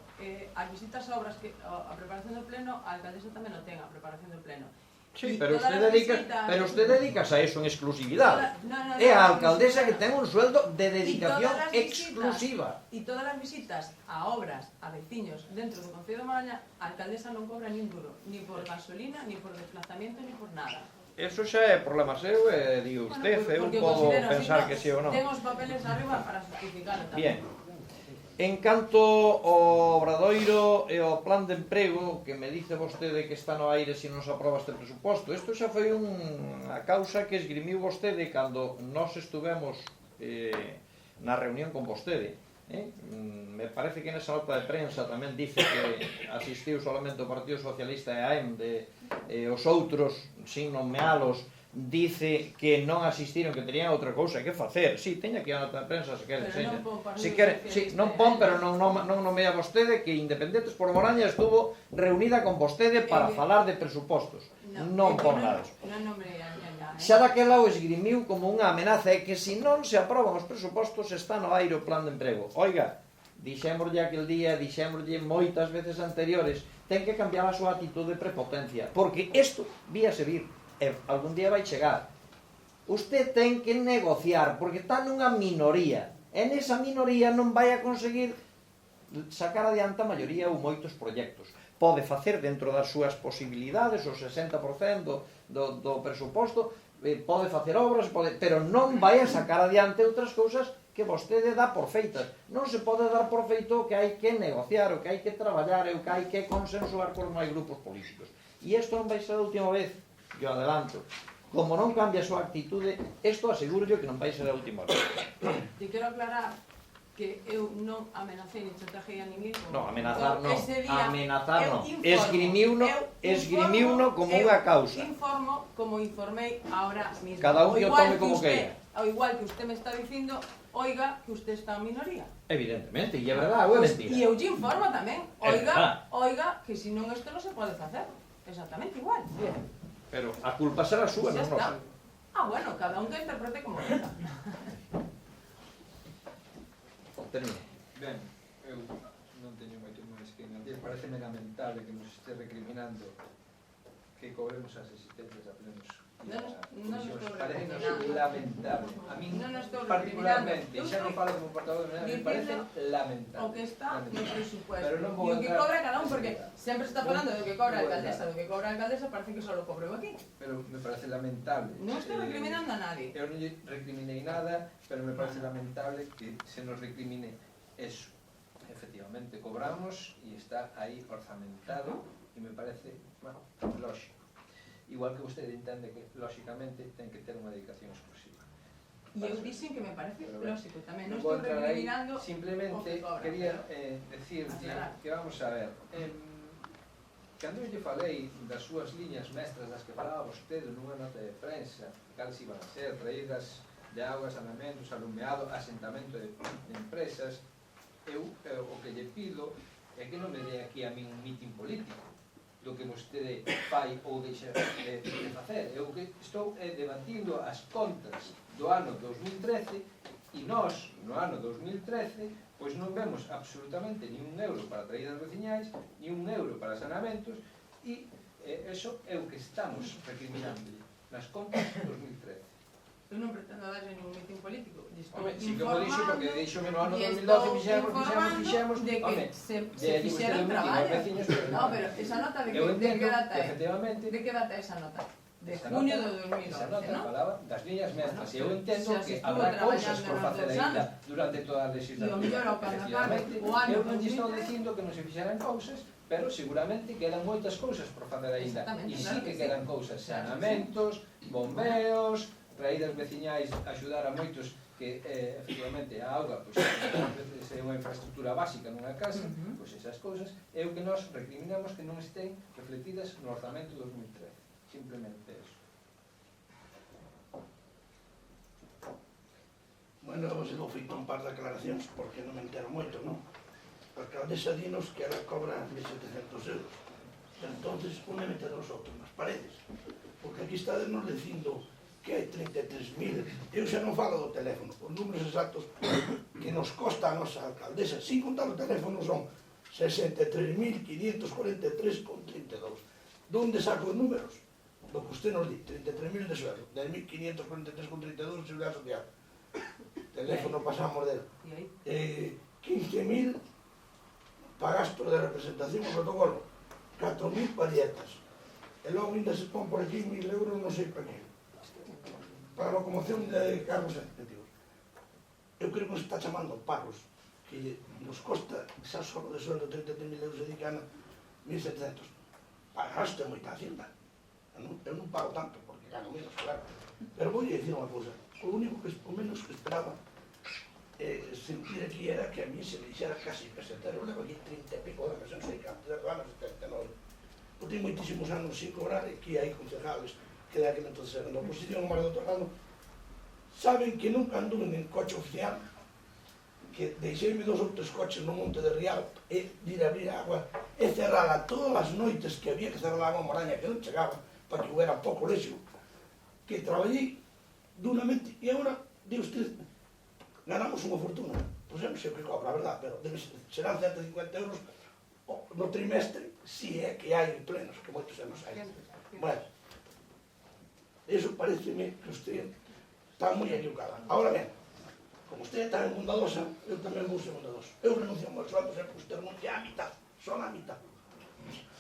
As visitas a obras, a preparación do pleno, a alcaldesa tamén o ten, a preparación do pleno. Sí, pero usted dedicas a eso en exclusividade. É a alcaldesa que ten un sueldo de dedicación exclusiva. E todas as visitas a obras, a veciños dentro do Concello de Maraña, a alcaldesa non cobra nin duro, ni por gasolina, ni por desplazamiento, ni por nada. Eso xa é problema seu, digo usted, eu podo pensar que sí ou non. Ten os papeles arriba para justificarlo tamén. Bien. En canto ao obradoiro e ao plan de emprego, que me dice vostede que está no aire se non se aproba este presuposto, isto xa foi unha causa que esgrimiu vostede cando nós estuvemos na reunión con vostede. Me parece que nesa nota de prensa tamén dice que asistiu solamente o Partido Socialista e a EMD, os outros, sin nomealos, dice que non asistiron, que tenían outra cousa que facer. Si, teña que ir a nota de prensa se quere, Pero non pon Partido se quere, Socialista, non pon, pero non nomea vostede que Independentes por Moraña estuvo reunida con vostede para falar de presupostos. Non pon nada. Non me engaña. Xa daquela o esgrimiu como unha amenaza e que se non se aproban os presupostos está no aire o plan de emprego. Oiga, dixémoslle aquel día, dixémoslle moitas veces anteriores, ten que cambiar a súa actitude de prepotencia, porque isto víase vir, e algún día vai chegar. Usted ten que negociar, porque está nunha minoría, e nesa minoría non vai a conseguir sacar adiante a maioría ou moitos proxectos. Pode facer dentro das súas posibilidades o 60% do presuposto, pode facer obras, pero non vai a sacar adiante outras cousas que vostede dá por feitas. Non se pode dar por feito o que hai que negociar, o que hai que traballar, o que hai que consensuar con máis grupos políticos. E isto non vai ser a última vez, yo adelanto. Como non cambia a súa actitude, isto aseguro que non vai ser a última vez. Te quero aclarar que eu non amenacei ni chantajeei a ninguén. Non, amenazar non. Amenazar non. Esgrimiuno como unha causa. Informo como informei ahora mismo. Cada un que o tome como queira. Ao igual que usted me está dicindo, oiga, que usted está en minoría. Evidentemente, e é verdade, ou é mentira. E eu lle informo tamén, oiga, que se non isto non se pode facer. Exactamente igual. Bien. Pero a culpa será súa, non nosa. Bueno, cada un que interprete como queira. Termine. Ben, eu non teño moito máis que añadir. Pareceme lamentable que nos este recriminando que cobremos as existencias a plenos. Non estou Parece recriminando. lamentable. A min Non estou particularmente, recriminando. xa non falo como portador de me parece lamentable. O que está no presupuesto. Pero non E vou o que entrar- cobra cada un, porque sempre está falando do que cobra a Non vou alcaldesa, entrar. do que cobra a alcaldesa, parece que só lo cobrou aquí. Pero me parece lamentable. Non estou recriminando a nadie. Eu non lle recriminei nada, pero me parece lamentable que se nos recrimine eso. Efectivamente, cobramos e está aí orzamentado e me parece lógico. Igual que vostede entende que, lógicamente, ten que ter unha dedicación exclusiva. E eu dixen que me parece lógico tamén. Non vou estou entrar aí, recriminando simplemente o que cobra. quería decirte que vamos a ver, cando eu lle falei das súas liñas mestras das que falaba vostede nunha nota de prensa, cales iban a ser traídas de augas, saneamentos, alumeado, asentamento de empresas, eu o que lle pido é que non me dé aquí a min un mitin político do que vostede fai ou deixa de facer. Eu que estou debatindo as contas do ano 2013 e nós, no ano 2013, pois non vemos absolutamente ni un euro para traídas veciñais, ni un euro para sanamentos e eso é o que estamos recriminando nas contas do 2013. Eu non pretendo darlle ningún mitin político. Home, si que mo dixo, porque deixome no ano e 2012 estou fixemos, de que home, se fixeron traballos. No, pero esa nota de que data é? Efectivamente, De que data é esa nota? De esa junio nota- de 2011, esa nota ¿no? falaba das liñas mestras, e eu entendo se que estuvo habrá cousas traballando por nos facer 2 ainda anos. durante toda a E o legislatura. mellor ao cando acabe Efectivamente, o ano eu non lle estou 2013. dicindo que non se fixeran cousas, pero seguramente quedan moitas cousas por facer ainda. Exactamente, E sí claro que que sí. quedan cousas, Claro que sí. sanamentos, bombeos, traídas veciñais, axudar a moitos que efectivamente a auga pois, é unha infraestructura básica nunha casa, pois esas cousas é o que nós recriminamos que non estén refletidas no orzamento 2013. Simplemente eso. Bueno, se vou feito un par de aclaracións porque non me entero moito, non? A alcaldesa dinos que ela cobra 1.700 euros. Entonces, onde mete os outros nas paredes? Porque aquí está nos dicindo que hai 33.000, eu xa non falo do teléfono, os números exactos que nos costa a nosa alcaldesa, sin contar o teléfono, son 63.543,32. Donde saco os números? Do que usted nos di, 33.000 de sueldo, 10.543,32 de seguridade social. Teléfono pasamos del 15.000 para gastos de representación e protocolo, 4.000 para dietas, e logo ainda se pon por aquí 1.000 euros, non sei para que, para locomoción de cargos efectivos. Eu creo que nos está chamando pagos, que nos costa xa solo de sueldo 33.000 euros e dedican 1.700. Para gasto é moita hacienda. Eu non pago tanto, porque gano menos, claro. Pero vou dicir unha cousa, o único que, o menos que esperaba sentir aquí era que a mí se me dixera casi pesetero. Eu levo aquí 30 e pico de anos, non sei canto, 10 anos, 79. Eu tenho moitísimos anos sin cobrar, e aquí hai concejales que de aquel entonces era na oposición, o Mario Torrano, saben que nunca anduve en coche oficial, que deixeime 2 ou 3 coches no Monte de Rial e ir a abrir agua e cerrala todas as noites que había que cerrar a agua moraña, que non chegaba, para que houbera pouco lexo, que traballei duramente, e agora, di usted, ganamos unha fortuna. Pois eu non sei o que cobra, a verdad, pero serán 150 euros no trimestre, si é que hai plenos, que moitos anos hai. Bueno, eso pareceme que usted está moi equivocada. Ahora ben, como usted está en bondadosa, eu tamén vou ser bondadoso. Eu renuncio ao meu sueldo sempre que usted renuncia a mitad, só a mitad.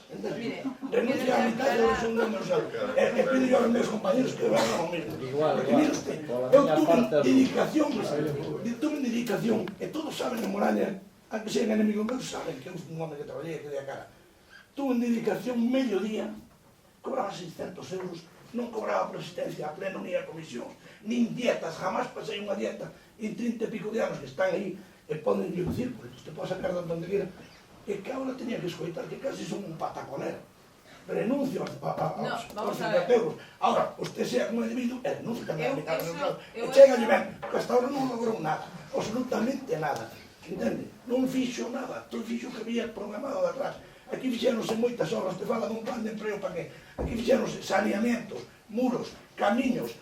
Entende? Renuncia a mitad de un do meu sueldo. E pido yo aos meus compañeros que van ao mesmo. Porque mire usted, eu tuve dedicación, e todos saben en Moraña, aunque sean enemigos meus, saben que eu fui un home que traballei e que dei a cara. Tuve dedicación medio día, cobraba 600 euros, non cobraba por asistencia a pleno ni a comisión, nin dietas, jamás pasei unha dieta en 30 e pico de anos que están aí e poden dicir, porque usted pode sacar de onde quera, e que agora tenía que escoitar que casi son un pataconero. Renuncio aos 50 euros. Ahora, usted sea como individuo, renuncio tamén a mitad do meu. E chegalle ben, que hasta ahora non logrou nada, absolutamente nada. Entende? Non fixo nada, todo fixo que había programado de atrás. Aquí fixéronse moitas obras, te fala dun plan de emprego para que aquí fixéronse saneamentos, muros, camiños,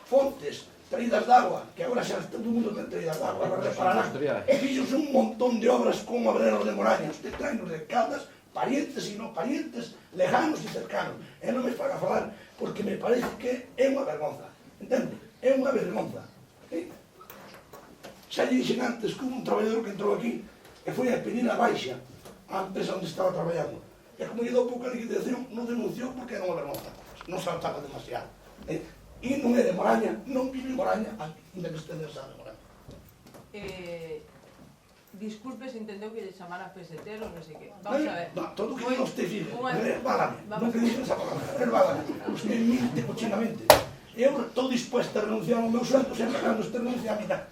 fontes, traídas de agua, que agora xa todo o mundo ten traídas de agua, agora reparará. E fixose un montón de obras con obreros de Moraña, usted traenos de Caldas, parientes e non parientes, lejanos e cercanos. E non me faga falar, porque me parece que é unha vergonza, entende? É unha vergonza. Xa lle dixen antes que hubo un traballador que entrou aquí e foi a pedir a baixa a empresa onde estaba traballando. E como lle dou pouca liquidación, non denunciou porque era unha vergonza. Non saltaba demasiado. E non é de Moraña, non vive en Moraña, ainda que este sabe de Moraña. Disculpe se entendeu que lle chamara pesetero, non sei que. Vamos a ver. Todo o que diga usted, fide, válame. Non que dixe esa palabra, válame. Usted miente cochinamente. Eu estou dispuesta a renunciar ao meu sueldo, sempre cando usted renuncia a mitad.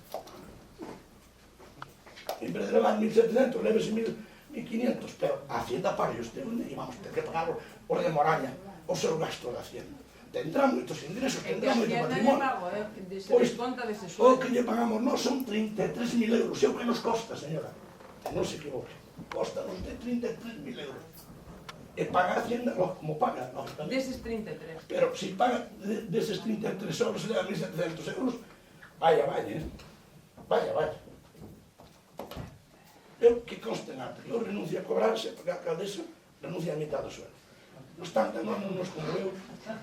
En vez de levar 1.700, levese 1.500, pero a Hacienda pague usted, e vamos ter que pagar os de Moraña, o seu gasto de Hacienda. Tendrá moitos ingresos, tendrá moito patrimonio. Pois, o que lle pagamos nós son 33.000 euros, é o que nos costa, señora. Non se equivoque, costa-nos de 33.000 euros. E paga a Hacienda, como paga, lógicamente. Deses 33. Pero se paga deses 33 euros, se le da 1.700 euros, vaya, vaya. Eu que conste nada, eu renuncio a cobrarse, porque a alcaldesa renuncia a mitad do sueldo. Non están tan nos como eu,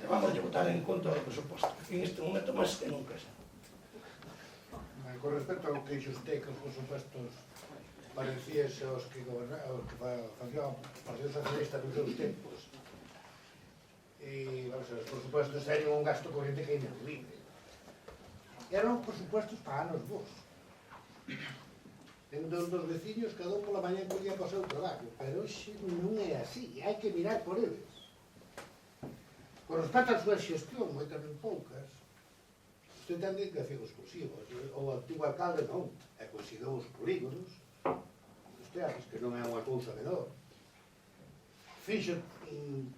vamos a votar en contra do presuposto. En este momento máis que nunca. Con respecto ao que dixo usted, que os presupostos parecíase aos que facía o Partido Socialista nos seus tempos. E, vamos a ver, os presupostos eran un gasto corrente que é ineludible. Eran presupostos para anos vos. En dos veciños, cada un pola mañá podía pasar o traballo, pero hoxe non é así, hai que mirar por eles. Con respecto á súa xestión, moitas ben poucas, usted ten dedicación exclusiva, o antigo alcalde non, e considerou os polígonos, usted acha que non é unha cousa menor. Fixo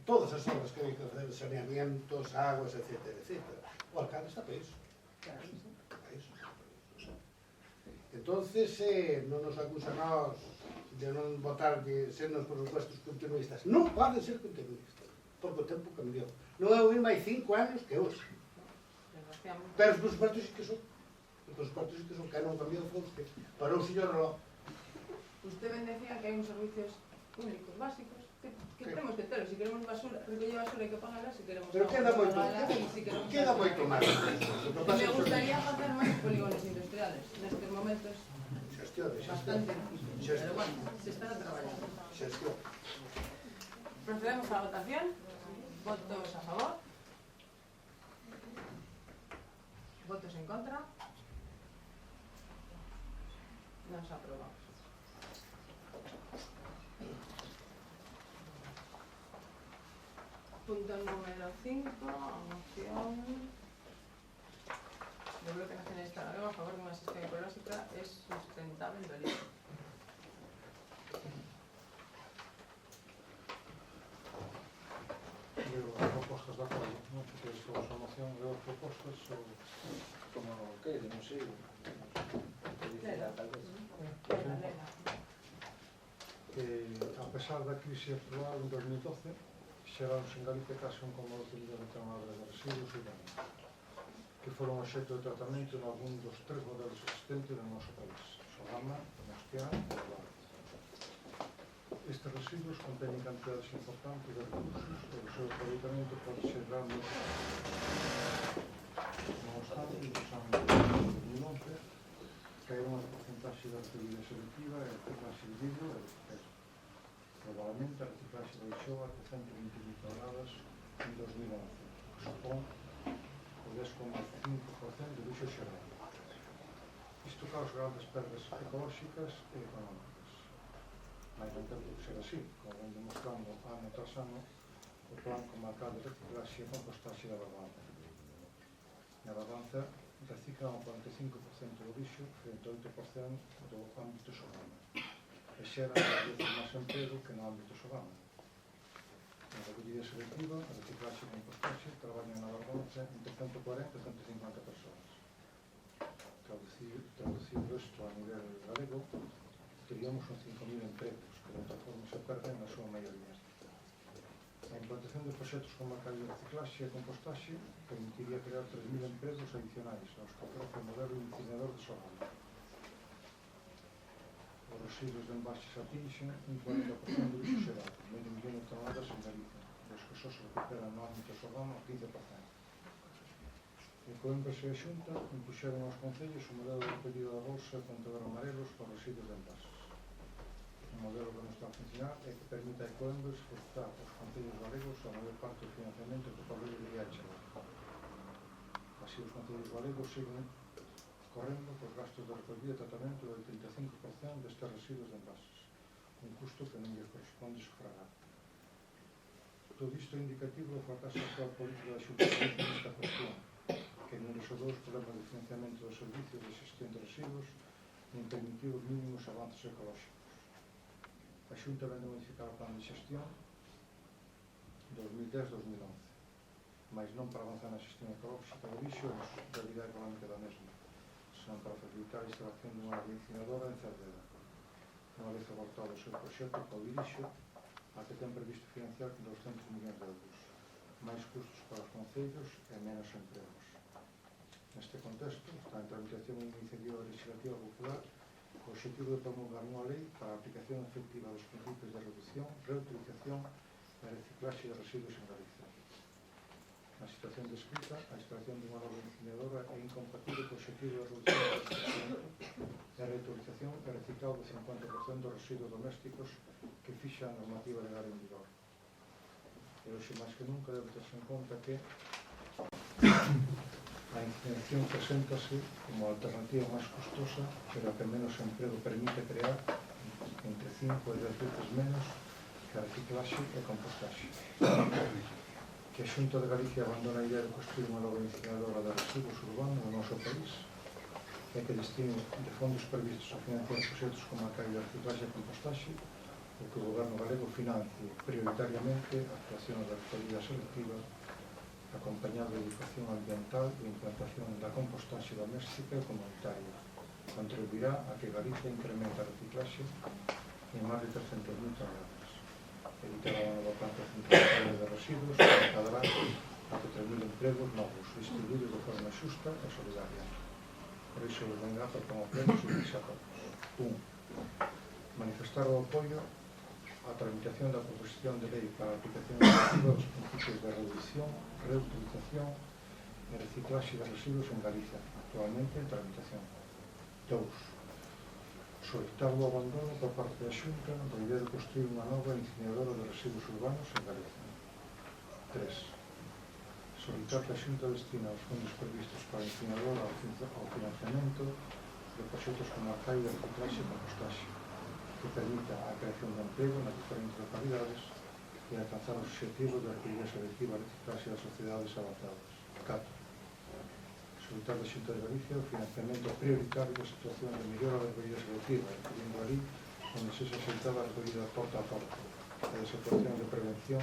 todas as obras que hai que facer, saneamientos, aguas, etc. O alcalde está preso. Entonces, non nos acusa nós de non votar de ser nos presupuestos continuistas. Non pode ser continuistas, porque o tempo cambiou. Non é o mismo hai 5 anos que hoxe. Pero os presupuestos sí que son. Os presupuestos sí que son, que non cambiou foi usted. Para o señor Roló. Usted ben decía que hai uns servicios públicos básicos que temos que ter. Se queremos basura, recoller basura hai que pagarla, se queremos pero queda moito máis. Me gustaría facer máis polígonos industriales nestes momentos bastante difíciles, pero bueno, se está traballando. Procedemos a la votación. Votos a favor. Votos en contra. Nos aprobamos. Punto número 5, moción del Bloque Nacionalista Galego a favor de unha sistema ecolóxica e sustentable do litio. As propostas de acordo, non? Porque isto das propostas ou... Como queire, non sei. Felicidade, tal vez. A pesar da crise actual en 2012, xeraronse en Galicia case 1,8 millóns de toneladas de residuos urbanos, que foron obxecto de tratamento en algún dos 3 modelos existentes no noso país, Sogama, Donostián e Ovar. Estes residuos conteñen cantidades importantes de recursos e o seu aproveitamento pode ser realmente. Non obstante, nos anos 2011, caeron a porcentaxe de recibida selectiva e a reciclaxe de vidro e de papel. Globalmente, a reciclaxe baixou a 120.000 toneladas en 2011, que supón o 10,5% do luxo xeral. Isto causa grandes perdas ecolóxicas e económicas. Mas non ten que ser así, como ven demostrando ano tras ano o plan comarcal de reciclaxe e compostaxe da Barbanza. Na Barbanza reciclan o 45% do lixo frente ao 8% do ámbito Sogama e xeran 10 veces máis emprego que no ámbito Sogama. Na recollida selectiva, a reciclaxe e compostaxe traballan na Barbanza entre 140 e 150 persoas. Traducido isto a nivel galego, teríamos uns 5.000 empregos que de outra forma se perden na súa maioría. A implantación de proxectos comarcais de reciclaxe e compostaxe permitiría crear 3.000 empregos adicionais aos que ofrece o modelo incinerador de Sogama. Os residuos de envases atinxen un 40% do lixo xeral, medio millón de toneladas en Galicia, dos que só se recuperan no ámbito Sogama o 15%. Coimbra e a Xunta impuxeron aos concellos o modelo de recollida da bolsa e contador amarelos con residuos de envases. Un modelo que non está a funcionar e que permite a Coimbra forzar aos concellos galegos a maior parte do financiamento que por lei debería chegar. Así, os concellos galegos siguen correndo cos gastos de recollida e tratamento do 85% destes residuos de envases, un custo que non lle corresponde sufragar. Todo isto é indicativo do fracaso da actual política da Xunta nesta cuestión, que non resolveu os problemas de financiamento dos servicios de xestión de residuos nin permitiu os mínimos avances ecolóxicos. A Xunta vende modificar o plan de xestión 2010-2011, mas non para avanzar na xestión ecolóxica do lixo e na sustentabilidade económica da mesma, senón para facilitar a instalación dunha área incineradora en Cerdeda. Unha vez abortado o seu proxecto para o lixo, a que ten previsto financiar con 200 millóns de euros, máis custos para os concellos e menos empregos. Neste contexto, está en tramitación unha iniciativa legislativa popular co objetivo de promulgar unha lei para a aplicación efectiva dos principios de reducción, reutilización e reciclaxe de residuos en Galicia. Na situación descrita, a instalación dunha nova incineradora é incompatible co objetivo de reducción e reutilización e reciclado do 50% dos residuos domésticos que fixa a normativa legal en vigor. E hoxe, máis que nunca, debe terse en conta que a incineración preséntase como a alternativa máis custosa, pero a que menos emprego permite crear entre 5 e 10 veces menos que a reciclaxe e compostaxe. Que a Xunta de Galicia abandona a idea de construir unha nova incineradora de residuos urbanos no noso país e que destine de fondos previstos a financiar proxectos comarcais de reciclaxe e compostaxe o que o Goberno galego financie prioritariamente a actuación da recollida selectiva acompañado de educación ambiental e implantación da compostaxe doméstica e comunitaria. Contribuirá a que Galicia incremente a reciclaxe en máis de 300.000 toneladas. Evitará unha nova planta centralizada de residuos que encadará a 3.000 empregos novos, distribuídos de forma xusta e solidaria. Por iso, os venga para como pleno subirse a todos. 1. Manifestar o apoio a tramitación da proposición de lei para a aplicación efectiva dos principios de reducción, reutilización e reciclaxe de residuos en Galicia, actualmente en tramitación. 2. Solicitar o abandono por parte da Xunta da idea de construir unha nova incineradora de residuos urbanos en Galicia. 3. Solicitar que a Xunta destina os fondos previstos para a incineradora ao financiamento de proxectos comarcais de reciclaxe e compostaxe, que permita a creación de emprego nas diferentes localidades e alcanzar os obxectivos de recollida selectiva e reciclaxe das sociedades avanzadas. 4. Solicitar da Xunta de Galicia o financiamento prioritario da situación de mellora da recollida selectiva, incluindo ali onde sexa asentada a recollida porta a porta e da situación de prevención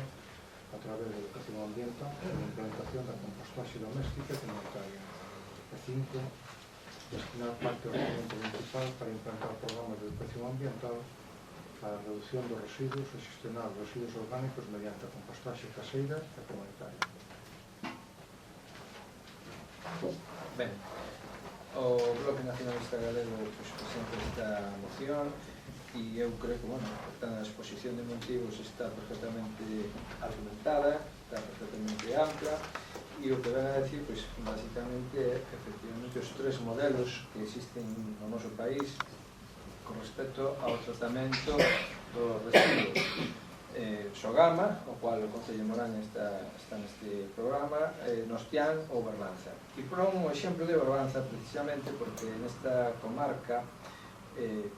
a través da educación ambiental e da implementación da compostaxe doméstica e comunitaria. E 5, destinar parte do orçamento municipal para implantar programas de educación ambiental para a reducción dos residuos e xestionar os residuos orgánicos mediante a compostaxe caseira e comunitaria. Ben, o Bloque Nacionalista Galego presenta esta moción e eu creo que, bueno, a exposición de motivos está perfectamente argumentada, está perfectamente ampla e o que van a decir, pois, basicamente, efectivamente, os tres modelos que existen no noso país con respecto ao tratamento dos residuos. Sogama, o cual o Concello de Moraña está neste programa, Nostián ou Barbanza. E por un exemplo de Barbanza, precisamente porque nesta comarca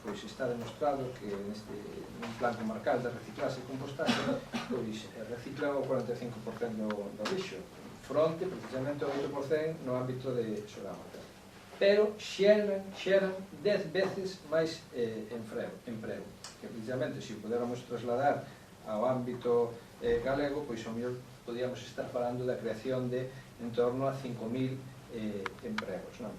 pois está demostrado que nun plan comarcal de reciclaxe e compostaxe pois recicla o 45% do lixo, fronte precisamente ao 8% no ámbito de Sogama. Pero xeran 10 veces máis emprego, que precisamente se o puderamos trasladar ao ámbito galego, pois ao mellor podíamos estar falando da creación de en torno a 5.000 empregos, non?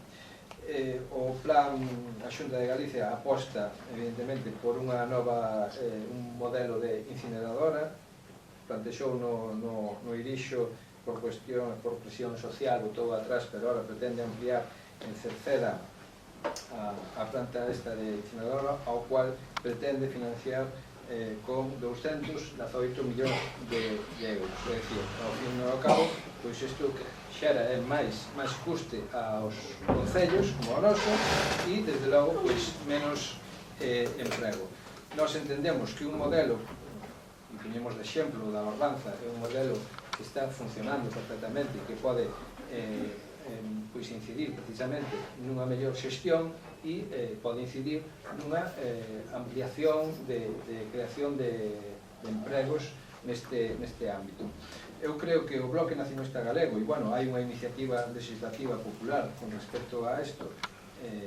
O plan, a Xunta de Galicia aposta evidentemente por unha nova un modelo de incineradora, plantexou no Irixo por presión social, botou atrás, pero ahora pretende ampliar en Cerceda a planta esta de incineradora, ao cual pretende financiar con 218 millóns de euros. É dicir, ao fin e ao cabo, pois isto que xera é máis custe aos concellos, como o noso, e, desde logo, pois menos emprego. Nós entendemos que un modelo, e poñemos de exemplo da Barbanza, é un modelo que está funcionando perfectamente e que pode pois incidir precisamente nunha mellor xestión e pode incidir nunha ampliación de creación de empregos neste ámbito. Eu creo que o Bloque Nacionalista Galego, e bueno, hai unha iniciativa legislativa popular con respecto a isto,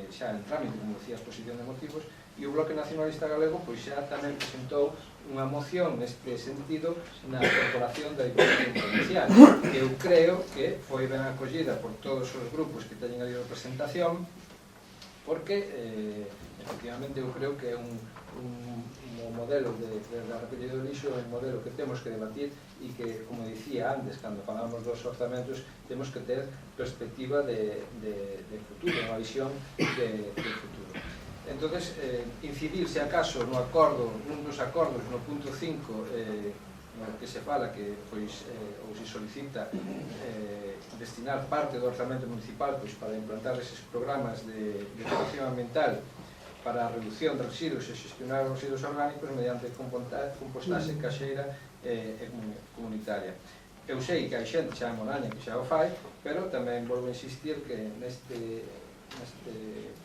xa en trámite, como decía, a exposición de motivos, e o Bloque Nacionalista Galego pois xa tamén presentou unha moción neste sentido na incorporación da Diputación Provincial, que eu creo que foi ben acollida por todos os grupos que teñen ali representación, porque efectivamente eu creo que é un modelo da recollida do lixo, é un modelo que temos que debatir e que, como dicía antes, cando falamos dos orzamentos, temos que ter perspectiva de futuro, unha visión de futuro. Entonces, incidir, se acaso, no acordo, nun dos acordos, no punto 5, no que se fala que, pois, ou se solicita destinar parte do orzamento municipal pois, para implantar eses programas de educación ambiental para a reducción de residuos e xestionar os residuos orgánicos mediante compostaxe caseira e comunitaria. Eu sei que hai xente xa en Moraña que xa o fai, pero tamén volvo a insistir que neste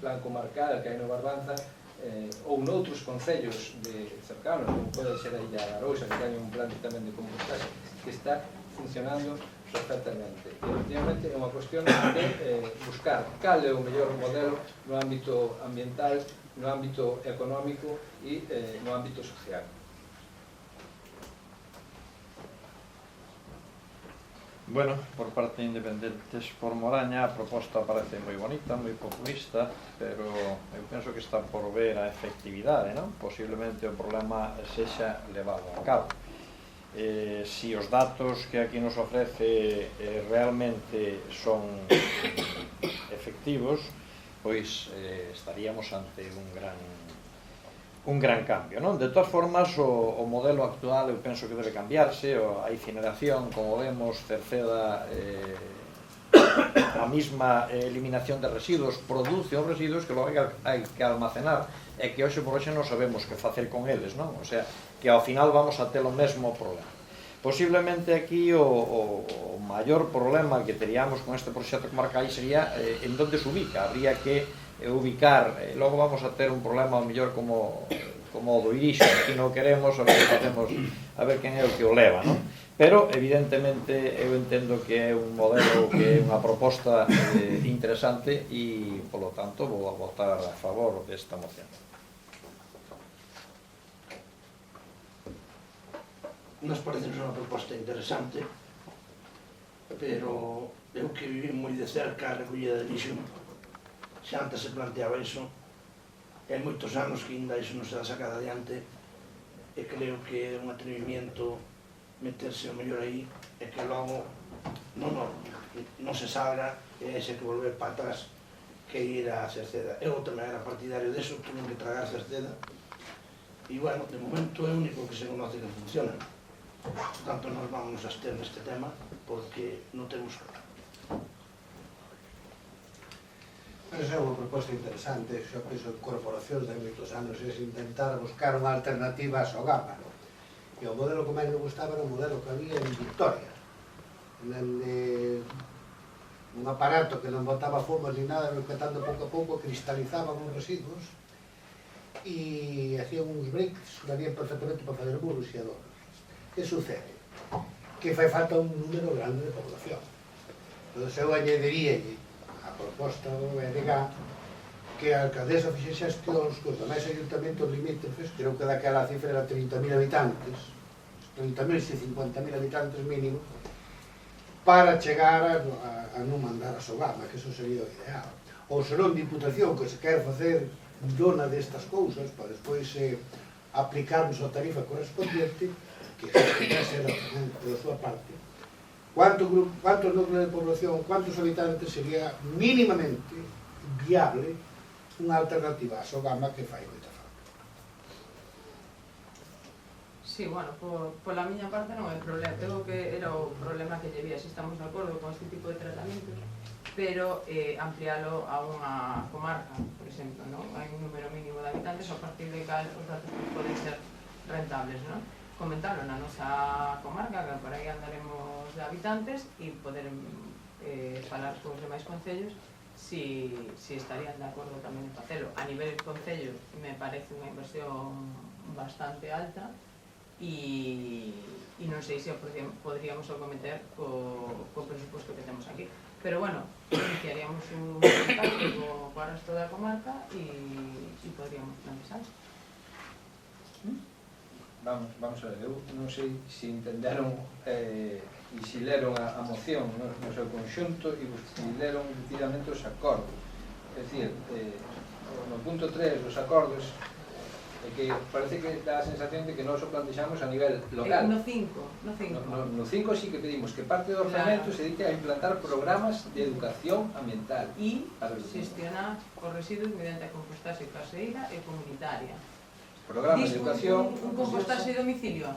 plan comarcal que hai no Barbanza ou noutros concellos cercanos, como pode ser a Illa da Arousa, que ten un plan tamén de compostaxe que está funcionando perfectamente. E, efectivamente, é unha cuestión de buscar cal é o mellor modelo no ámbito ambiental, no ámbito económico e no ámbito social. Bueno, por parte de Independentes por Moraña a proposta parece moi bonita, moi populista, pero eu penso que está por ver a efectividade, non? Posiblemente o problema sexa levado a cabo. Si os datos que aquí nos ofrece realmente son efectivos, pois estaríamos ante un gran cambio, non? De todas formas, o modelo actual eu penso que debe cambiarse, a incineración, como vemos, Cerceda, a mesma eliminación de residuos, produce os residuos que logo hai que almacenar, e que hoxe por hoxe non sabemos que facer con eles, non? O sea, que ao final vamos a ter o mesmo problema. Posiblemente aquí o maior problema que teríamos con este proxecto comarcal sería en onde se ubica. Habría que ubicar, logo vamos a ter un problema ao mellor como o do Irixo, que non queremos, a ver que facemos, a ver quen é o que o leva, non? Pero evidentemente eu entendo que é un modelo, que é unha proposta interesante e, polo tanto, vou a votar a favor desta moción. nos parece unha proposta interesante, pero eu que viví moi de cerca a recollida de lixo, xa antes se planteaba iso, e hai moitos anos que ainda iso non se dá sacada adiante, e creo que é un atrevimiento meterse o mellor aí, e que logo non se salga, e ese que volver para atrás, que ir a Cerceda. Eu tamén era partidario deso, tuve que tragar Cerceda, e, bueno, de momento é o único que se conoce que funciona. Por tanto, nos vamos a abster neste tema, porque non temos... Esa é unha proposta interesante, xa penso en corporacións de moitos anos, é intentar buscar unha alternativa a Sogama. E o modelo que máis me gustaba era o modelo que había en Victoria, un aparato que non botaba fumas ni nada, pero que tanto pouco a pouco cristalizaban os residuos e hacían uns bricks que darían perfectamente para fazer muros e adornos. Que sucede? Que fai falta un número grande de población. Entón, eu añadiríalle a proposta do BNG que a alcaldesa fixe xestións cos demais ayuntamentos limítrofes, creo que daquela cifra era 30.000 habitantes, 30.000 e 50.000 habitantes mínimo, para chegar a non mandar a Sogama, que eso sería o ideal. Ou senón Diputación, que se quer facer dona destas cousas, para despois aplicarnos a tarifa correspondente, que se era da súa parte. Cuántos núcleos de población, cuántos habitantes sería mínimamente viable unha alternativa a Sogama que fai moita falta. Sí, bueno, pola miña parte non é problema. Creo que era o problema que lle vía, se estamos de acordo con este tipo de tratamientos, pero ampliálo a unha comarca, por exemplo, non? Hai un número mínimo de habitantes, a partir de cal os datos poden ser rentables, non? Comentarlo na nosa comarca, que por aí andaremos de habitantes, e poder falar con os demais concellos si estarían de acordo tamén en facelo. A nivel de concello me parece unha inversión bastante alta e non sei se podríamos acometer co presuposto que temos aquí. Pero, bueno, iniciaríamos un contacto co resto da comarca e podríamos plantear. Vamos a ver, eu non sei se entenderon e se leron a moción no seu conxunto e se leron decididamente os acordos. É dicir, no punto 3 dos acordos é que parece que dá a sensación de que nós o plantexamos a nivel local. No 5. No 5 sí que pedimos que parte do orzamento se dedique a implantar programas de educación ambiental e xestionar os residuos mediante a compostaxe caseira e comunitaria. Programas de educación... Un compostaxe de domicilio?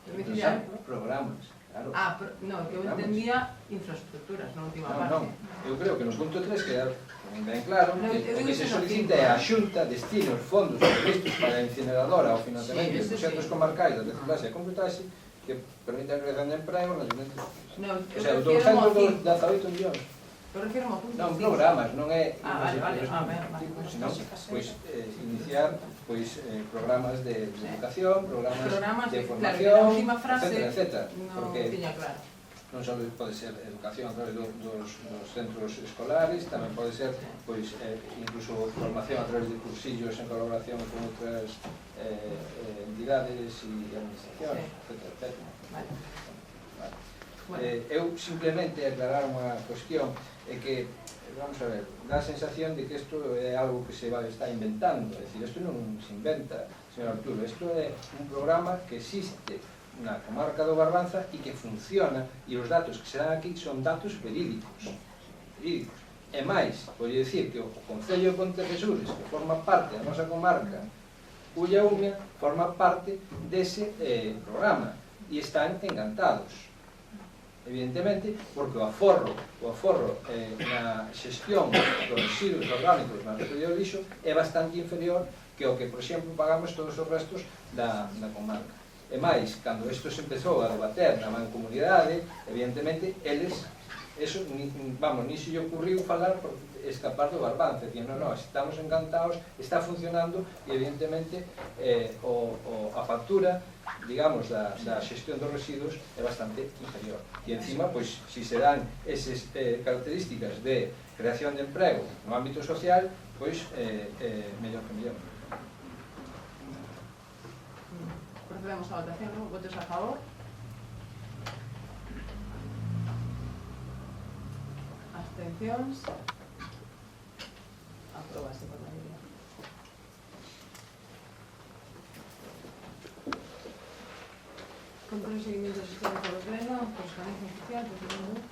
Domiciliario? Programas, claro. Non, que eu entendía infraestructuras na última parte. Non, eu creo que no punto 3 queda ben claro que o que se solicita é a Xunta destine os fondos previstos para a incineradora ao financiamento de proxectos comarcais da reciclaxe e computaxe que permite a creación de emprego nas diferentes... O sea, o centro dos 18 millóns. Eu refiro ao punto 5. Non, programas, non é... Vale. Senón, pois, iniciar programas de educación, programas de formación, etc. Porque non só pode ser educación a través dos centros escolares, tamén pode ser incluso formación a través de cursillos en colaboración con outras entidades e administracións, etc. Eu simplemente aclarar unha cuestión é que, vamos a ver, dá a sensación de que isto é algo que se está inventando, é dicir, isto non se inventa, señor Arturo, isto é un programa que existe na comarca do Barbanza e que funciona, e os datos que se dan aquí son datos verídicos. E máis, vou dicir que o Concello de Pontecesures, que forma parte da nosa comarca, Ulla Umia, forma parte dese programa e están encantados. Evidentemente, porque o aforro na xestión dos residuos orgánicos na recollida do lixo é bastante inferior que o que, por exemplo, pagamos todos os restos da comarca. E máis, cando isto se empezou a debater na mancomunidade, evidentemente, eles, ni se lle ocurriu falar por escapar do Barbanza, dicían, non, estamos encantados, está funcionando, e evidentemente a factura, digamos, da xestión dos residuos é bastante inferior. E encima, pois, se se dan esas características de creación de emprego no ámbito social, pois, mellor que mellor. Por procedemos a votación, ¿no? Votos a favor. Abstencións. Aprobase por maioría. Control e seguimiento do sistema polo pleno, transparencia oficial, presidente.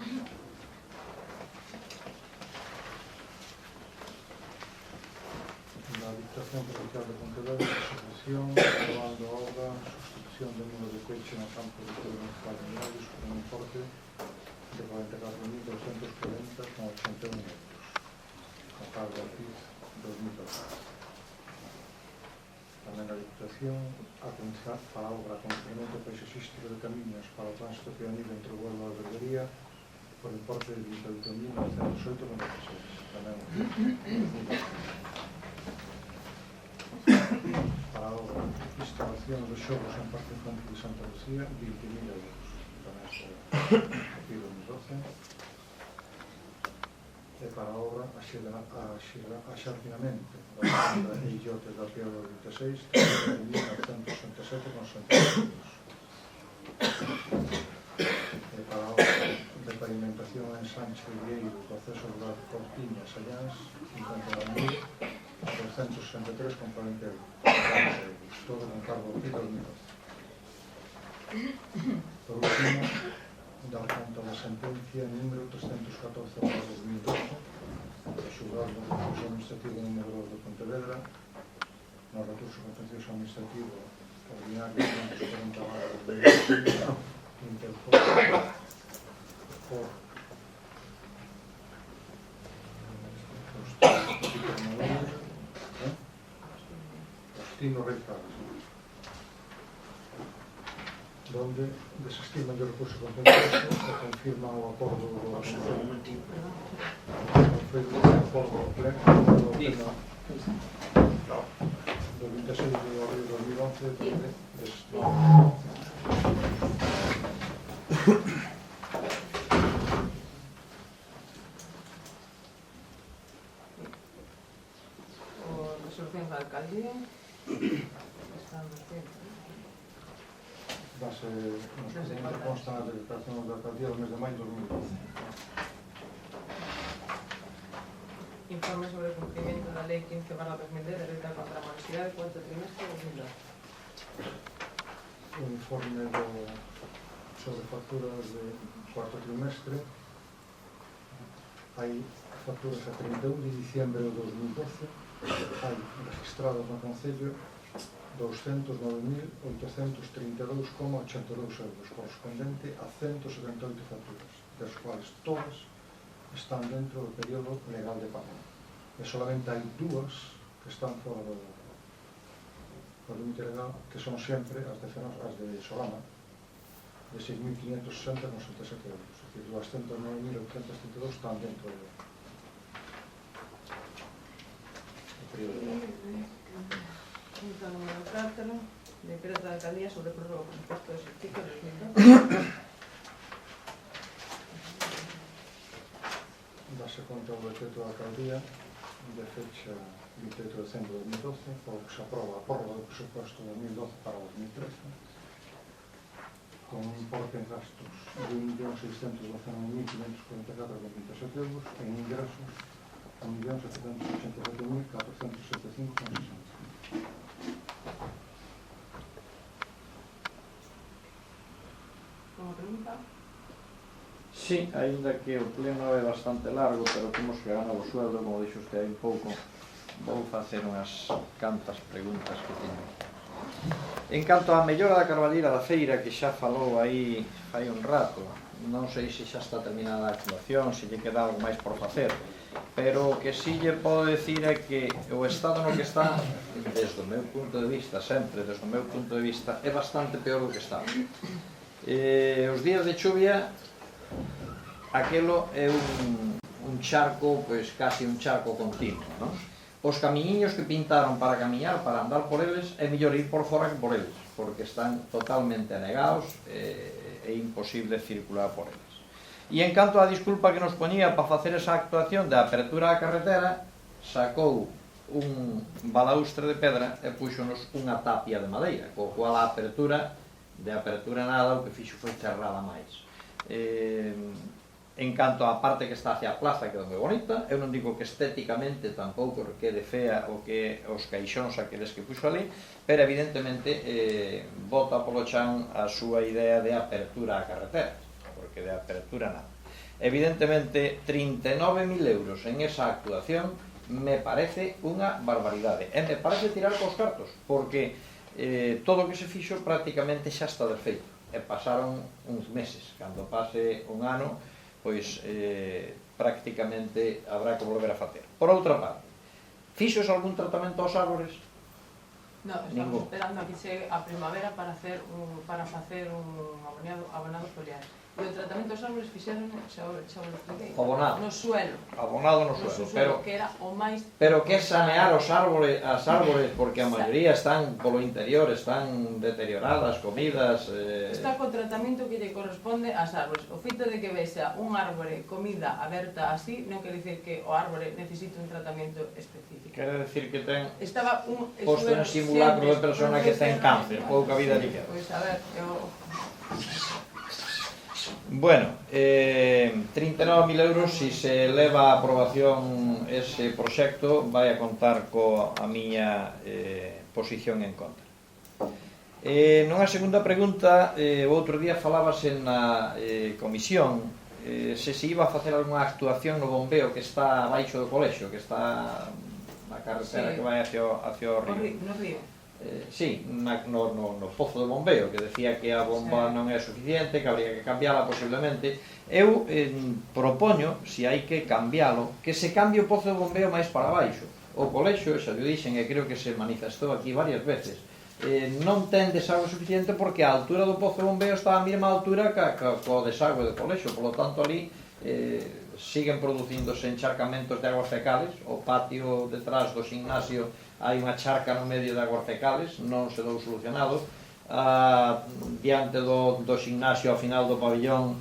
La Diputación Provincial de Pontevedra, sucesión, aprobando a obra, sustitución del número de coche no campo de todo municipal de Miralles con un importe de 44.240,81 euros. Con cargo al PIB 2012. Tamén a Diputación a comenzar para a obra complemento paisaxístico de camiños para o tránsito peonil entre o Huelva e a Berbería por importe de 28.908,96. Tamén para a obra instalación de xogos en Parque Infantil de Santa Lucía 20.000 euros. Tamén se pido 2012. E para a obra axardinamento da banda de illotes da Pia do 26 3.967,60 euros. E para a obra de pavimentación en Sánchez de Vieiro do acceso rural Cortiñas Allans 59.263,40 euros. Todo con cargo de 2012. Por último, dar conta da sentencia número 314/2012 do xulgado do recurso administrativo número 2 de Pontevedra no recurso contencioso administrativo ordinario 240/2012 interposto por Faustino Rey Carlos, donde desestima o recurso contencioso e confirma o acordo do acordo pleno do 26 de abril de 2011 donde desestima. Resolucións da alcaldía están nos tiempos. Base, nos documentos constan as declaracións da alcaldía do mes de maio de 2012. Informe sobre o cumprimento da Lei 15/2010 de luta contra a morosidade, cuarto trimestre de 2012. O informe sobre facturas de cuarto trimestre. Hai facturas a 31 de diciembre de 2012. Hai registrados no Concello 209.832,82 euros, correspondente a 178 facturas, das quais todas están dentro do período legal de pago. E solamente hai dúas que están fora do límite legal, que son sempre as de Solana, de 6.560,67 euros. É dicir, 209.832 están dentro do período legal. Junta número 4, decreto da alcaldía sobre prórroga do presupuesto de exercicio de 2012. Dase conta o decreto da alcaldía de fecha 28 de decembro de 2012, por que se aproba a prórroga do presupuesto de 2012 para 2013, con un importe en gastos de 1.619.544,27 euros, en ingresos 1.787.475,60. Como pregunta? Sí, aínda que o pleno é bastante largo, pero temos que ganar o sueldo, como dixo usted hai un pouco, vou facer unhas cantas preguntas que teño. En canto á mellora da Carballeira da Feira, que xa falou aí fai un rato, non sei se xa está terminada a actuación, se lle queda algo máis por facer, pero o que sí lle podo decir é que o estado no que está, desde o meu punto de vista, sempre desde o meu punto de vista, é bastante peor do que estaba. Os días de chuvia, aquelo é un charco, pois casi un charco continuo, non? Os camiñiños que pintaron para camiñar, para andar por eles, é mellor ir por fora que por eles, porque están totalmente anegados, é imposible circular por eles. E en canto á disculpa que nos poñía para facer esa actuación de apertura da carretera, sacou un balaustre de pedra e puxonos unha tapia de madeira, co cual a apertura nada, o que fixo foi cerrada máis. En canto á parte que está hacia a plaza, que é moi bonita, eu non digo que estéticamente tampouco quede fea o que os caixóns aqueles que puxo ali, pero evidentemente bota polo chan a súa idea de apertura á carretera, porque de apertura nada. Evidentemente, 39.000 euros en esa actuación me parece unha barbaridade, e me parece tirar cos cartos, porque todo o que se fixo prácticamente xa está desfeito, e pasaron uns meses. Cando pase un ano, pois prácticamente habrá que volver a facer. Por outra parte, fixos algún tratamento aos árbores? No, estamos esperando a que chegue a primavera para facer un abonado foliar. E o tratamento dos árboles fixeron, xa o expliquei, Abonado. no suelo. Abonado no suelo, pero que era o máis... Pero que sanear as árbores, porque a maioría están polo interior, están deterioradas, comidas... Está co tratamento que lle corresponde ás árbores. O feito de que vexa un árbore comida aberta así non quere dicir que o árbore necesite un tratamento específico. Quere decir que ten Estaba posto en simulacro de persona que ten cáncer, pouca vida lle queda. Pois a ver, eu... Bueno, 39.000 euros, si se leva a aprobación ese proxecto, vai a contar coa miña posición en contra. Nunha segunda pregunta, o outro día falábase na comisión se iba a facer algunha actuación no bombeo que está abaixo do colexio, que está na carretera que vai hacia o río. No río. Sí, no pozo de bombeo, que decía que a bomba non é suficiente, que habría que cambiala posiblemente. Eu propoño, se hai que cambialo, que se cambie o pozo de bombeo máis para baixo. O colexio, xa o dixen, e creo que se manifestou aquí varias veces, non ten desagüe suficiente porque a altura do pozo de bombeo está a mesma altura co desagüe do colexio, polo tanto ali siguen producíndose encharcamentos de aguas fecales. O patio detrás do gimnasio hai unha charca no medio de aguas fecales, non se dou solucionado. Diante do gimnasio, ao final do pabillón,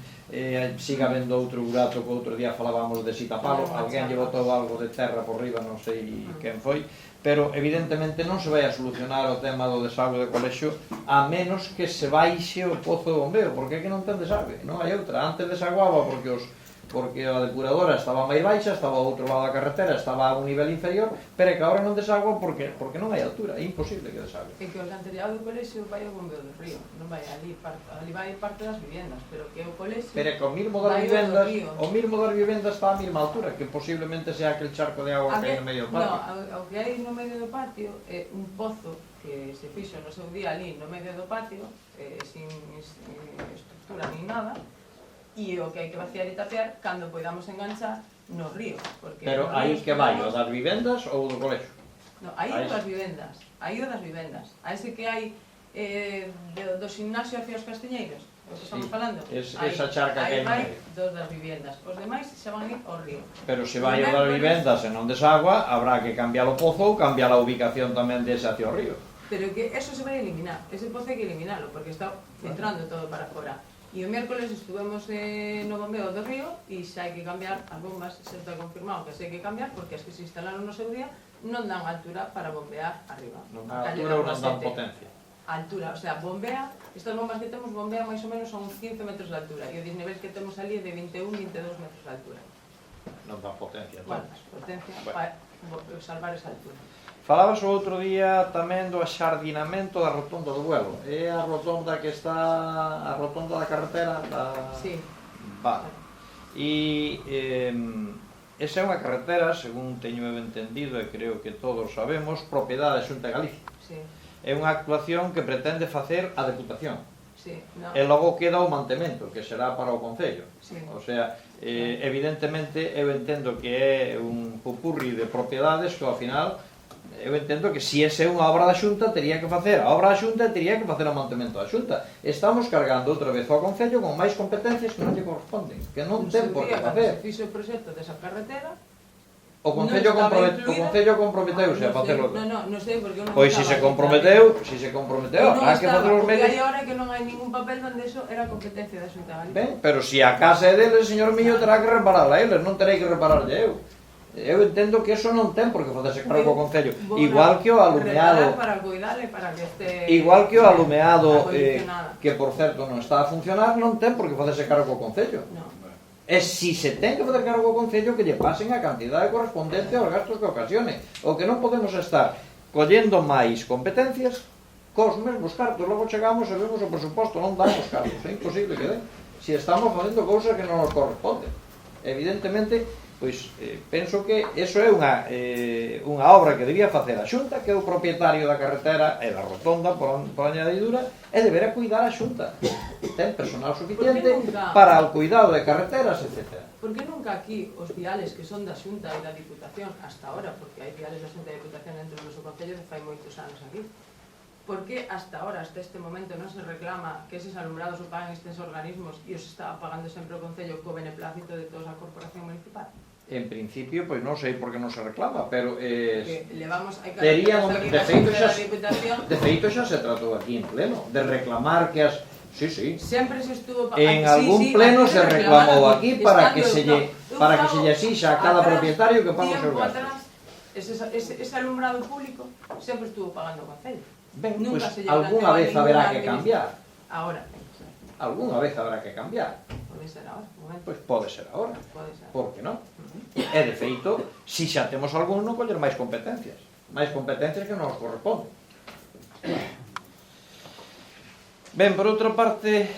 sigue habendo outro burato que outro día falábamos de sitapalo, alguén lle botou algo de terra por riba, non sei quen foi, pero evidentemente non se vai a solucionar o tema do desagüe do colexio a menos que se baixe o pozo de bombeo, porque é que non ten desagüe, non hai outra. Antes desaguaba porque a depuradora estaba máis baixa, estaba ao outro lado da carretera, estaba a un nivel inferior, pero é que agora non desagua porque non hai altura, é imposible que desague. É que o alcantarillado do colexio vai ao bombeo do río, non vai ali vai parte das vivendas, pero que o colexio... Pero é que o mismo das vivendas está a mesma altura, que posiblemente sea aquel charco de agua que hai no medio do patio. No, o que hai no medio do patio é un pozo que se fixo no seu día ali no medio do patio, sin estructura ni nada, e o que hai que vaciar e tapear cando podamos enganchar no río. Pero aí que vai, o das vivendas ou do colexio? No, aí o das vivendas, a ese que hai do gimnasio hacia os Castiñeiros, o que estamos falando. Esa charca que hai no medio. Dos das vivendas, os demais xa van ir ao río. Pero se vai o das vivendas e non desagua, habrá que cambiar o pozo ou cambiar a ubicación tamén dese hacia o río. Pero que eso se vai eliminar, ese pozo hai que eliminalo, porque está filtrando todo para fora. E o miércoles estuvemos no bombeo do río e xa hai que cambiar as bombas, xa está confirmado que xa hai que cambiar porque as que se instalaron no seu día non dan altura para bombear arriba. Non dan altura ou non dan potencia? Altura, o sea, bombea, estas bombas que temos bombean máis ou menos a uns 15 metros de altura e o desnivel que temos ali é de 21-22 metros de altura. Non dan potencia, bueno, potencia para salvar esa altura. Falabas o outro día tamén do axardinamento da rotonda do Buelo. É a rotonda que está a rotonda da carretera da... Sí. Vale. E esa é unha carretera, según teño entendido e creo que todos sabemos, propiedade da Xunta de Galicia. Sí. É unha actuación que pretende facer a Deputación. Sí, no. E logo queda o mantemento, que será para o Concello. Sí. O sea, evidentemente eu entendo que é un pupurri de propiedades que ao final eu entendo que se esa é unha obra da Xunta tería que facer a obra da Xunta e tería que facer o mantemento da Xunta. Estamos cargando outra vez ao Concello con máis competencias que non lle corresponden, que non ten por que facer. Se fixo o proxecto desa carretera, o Concello comprometeuse a facelo. Non sei porque non. Pois se se comprometeu, habrá que facer os medios. E agora que non hai ningún papel onde eso era competencia da Xunta de Galicia. Ben, pero se a casa é deles, señor miño, terá que repararla eles, non terei que repararlle eu. Eu entendo que eso non ten por que facerse cargo co Concello. Vou Igual que o alumeado, para cuidale, para que este... igual que o alumeado acondicionada. que por certo non está a funcionar, non ten por que facerse cargo co Concello. No. E si se ten que facer cargo co Concello, que lle pasen a cantidade correspondente aos gastos que ocasione. O que non podemos estar collendo máis competencias cos mesmos cartos. Logo chegamos e vemos o presuposto, non dan os cartos, é imposible que den. Si estamos facendo cousas que non nos corresponden. Evidentemente, pois penso que eso é unha obra que debía facer a Xunta, que é o propietario da carretera e da rotonda por añadidura, e deberá cuidar a Xunta. Ten personal suficiente para o cuidado de carreteras, etc. Por que nunca aquí os viales que son da Xunta e da Diputación hasta ahora, porque hai viales da Xunta e da Diputación dentro do noso Concello de fai moitos anos aquí, por que hasta ahora, hasta este momento, non se reclama que eses alumbrados o paguen estes organismos e os está pagando sempre o Concello co beneplácito de toda a Corporación Municipal? En principio, pois non sei por que non se reclama, pero terían de feito xa se tratou aquí en pleno, de reclamar que as... Sí. Sempre se estuvo... En algún pleno se reclamou aquí para que se lle exixa a cada propietario que pague os seus gastos. Ese alumbrado público sempre estuvo pagando o Concello. Ben, pois algunha vez haberá que cambiar. Ahora. Algunha vez haberá que cambiar. Pode ser ahora, un momento. Pois pode ser agora. Pode ser. Por que non? E de feito, si xa temos algún, non coller máis competencias. Máis competencias que non nos corresponden. Ben, por outra parte,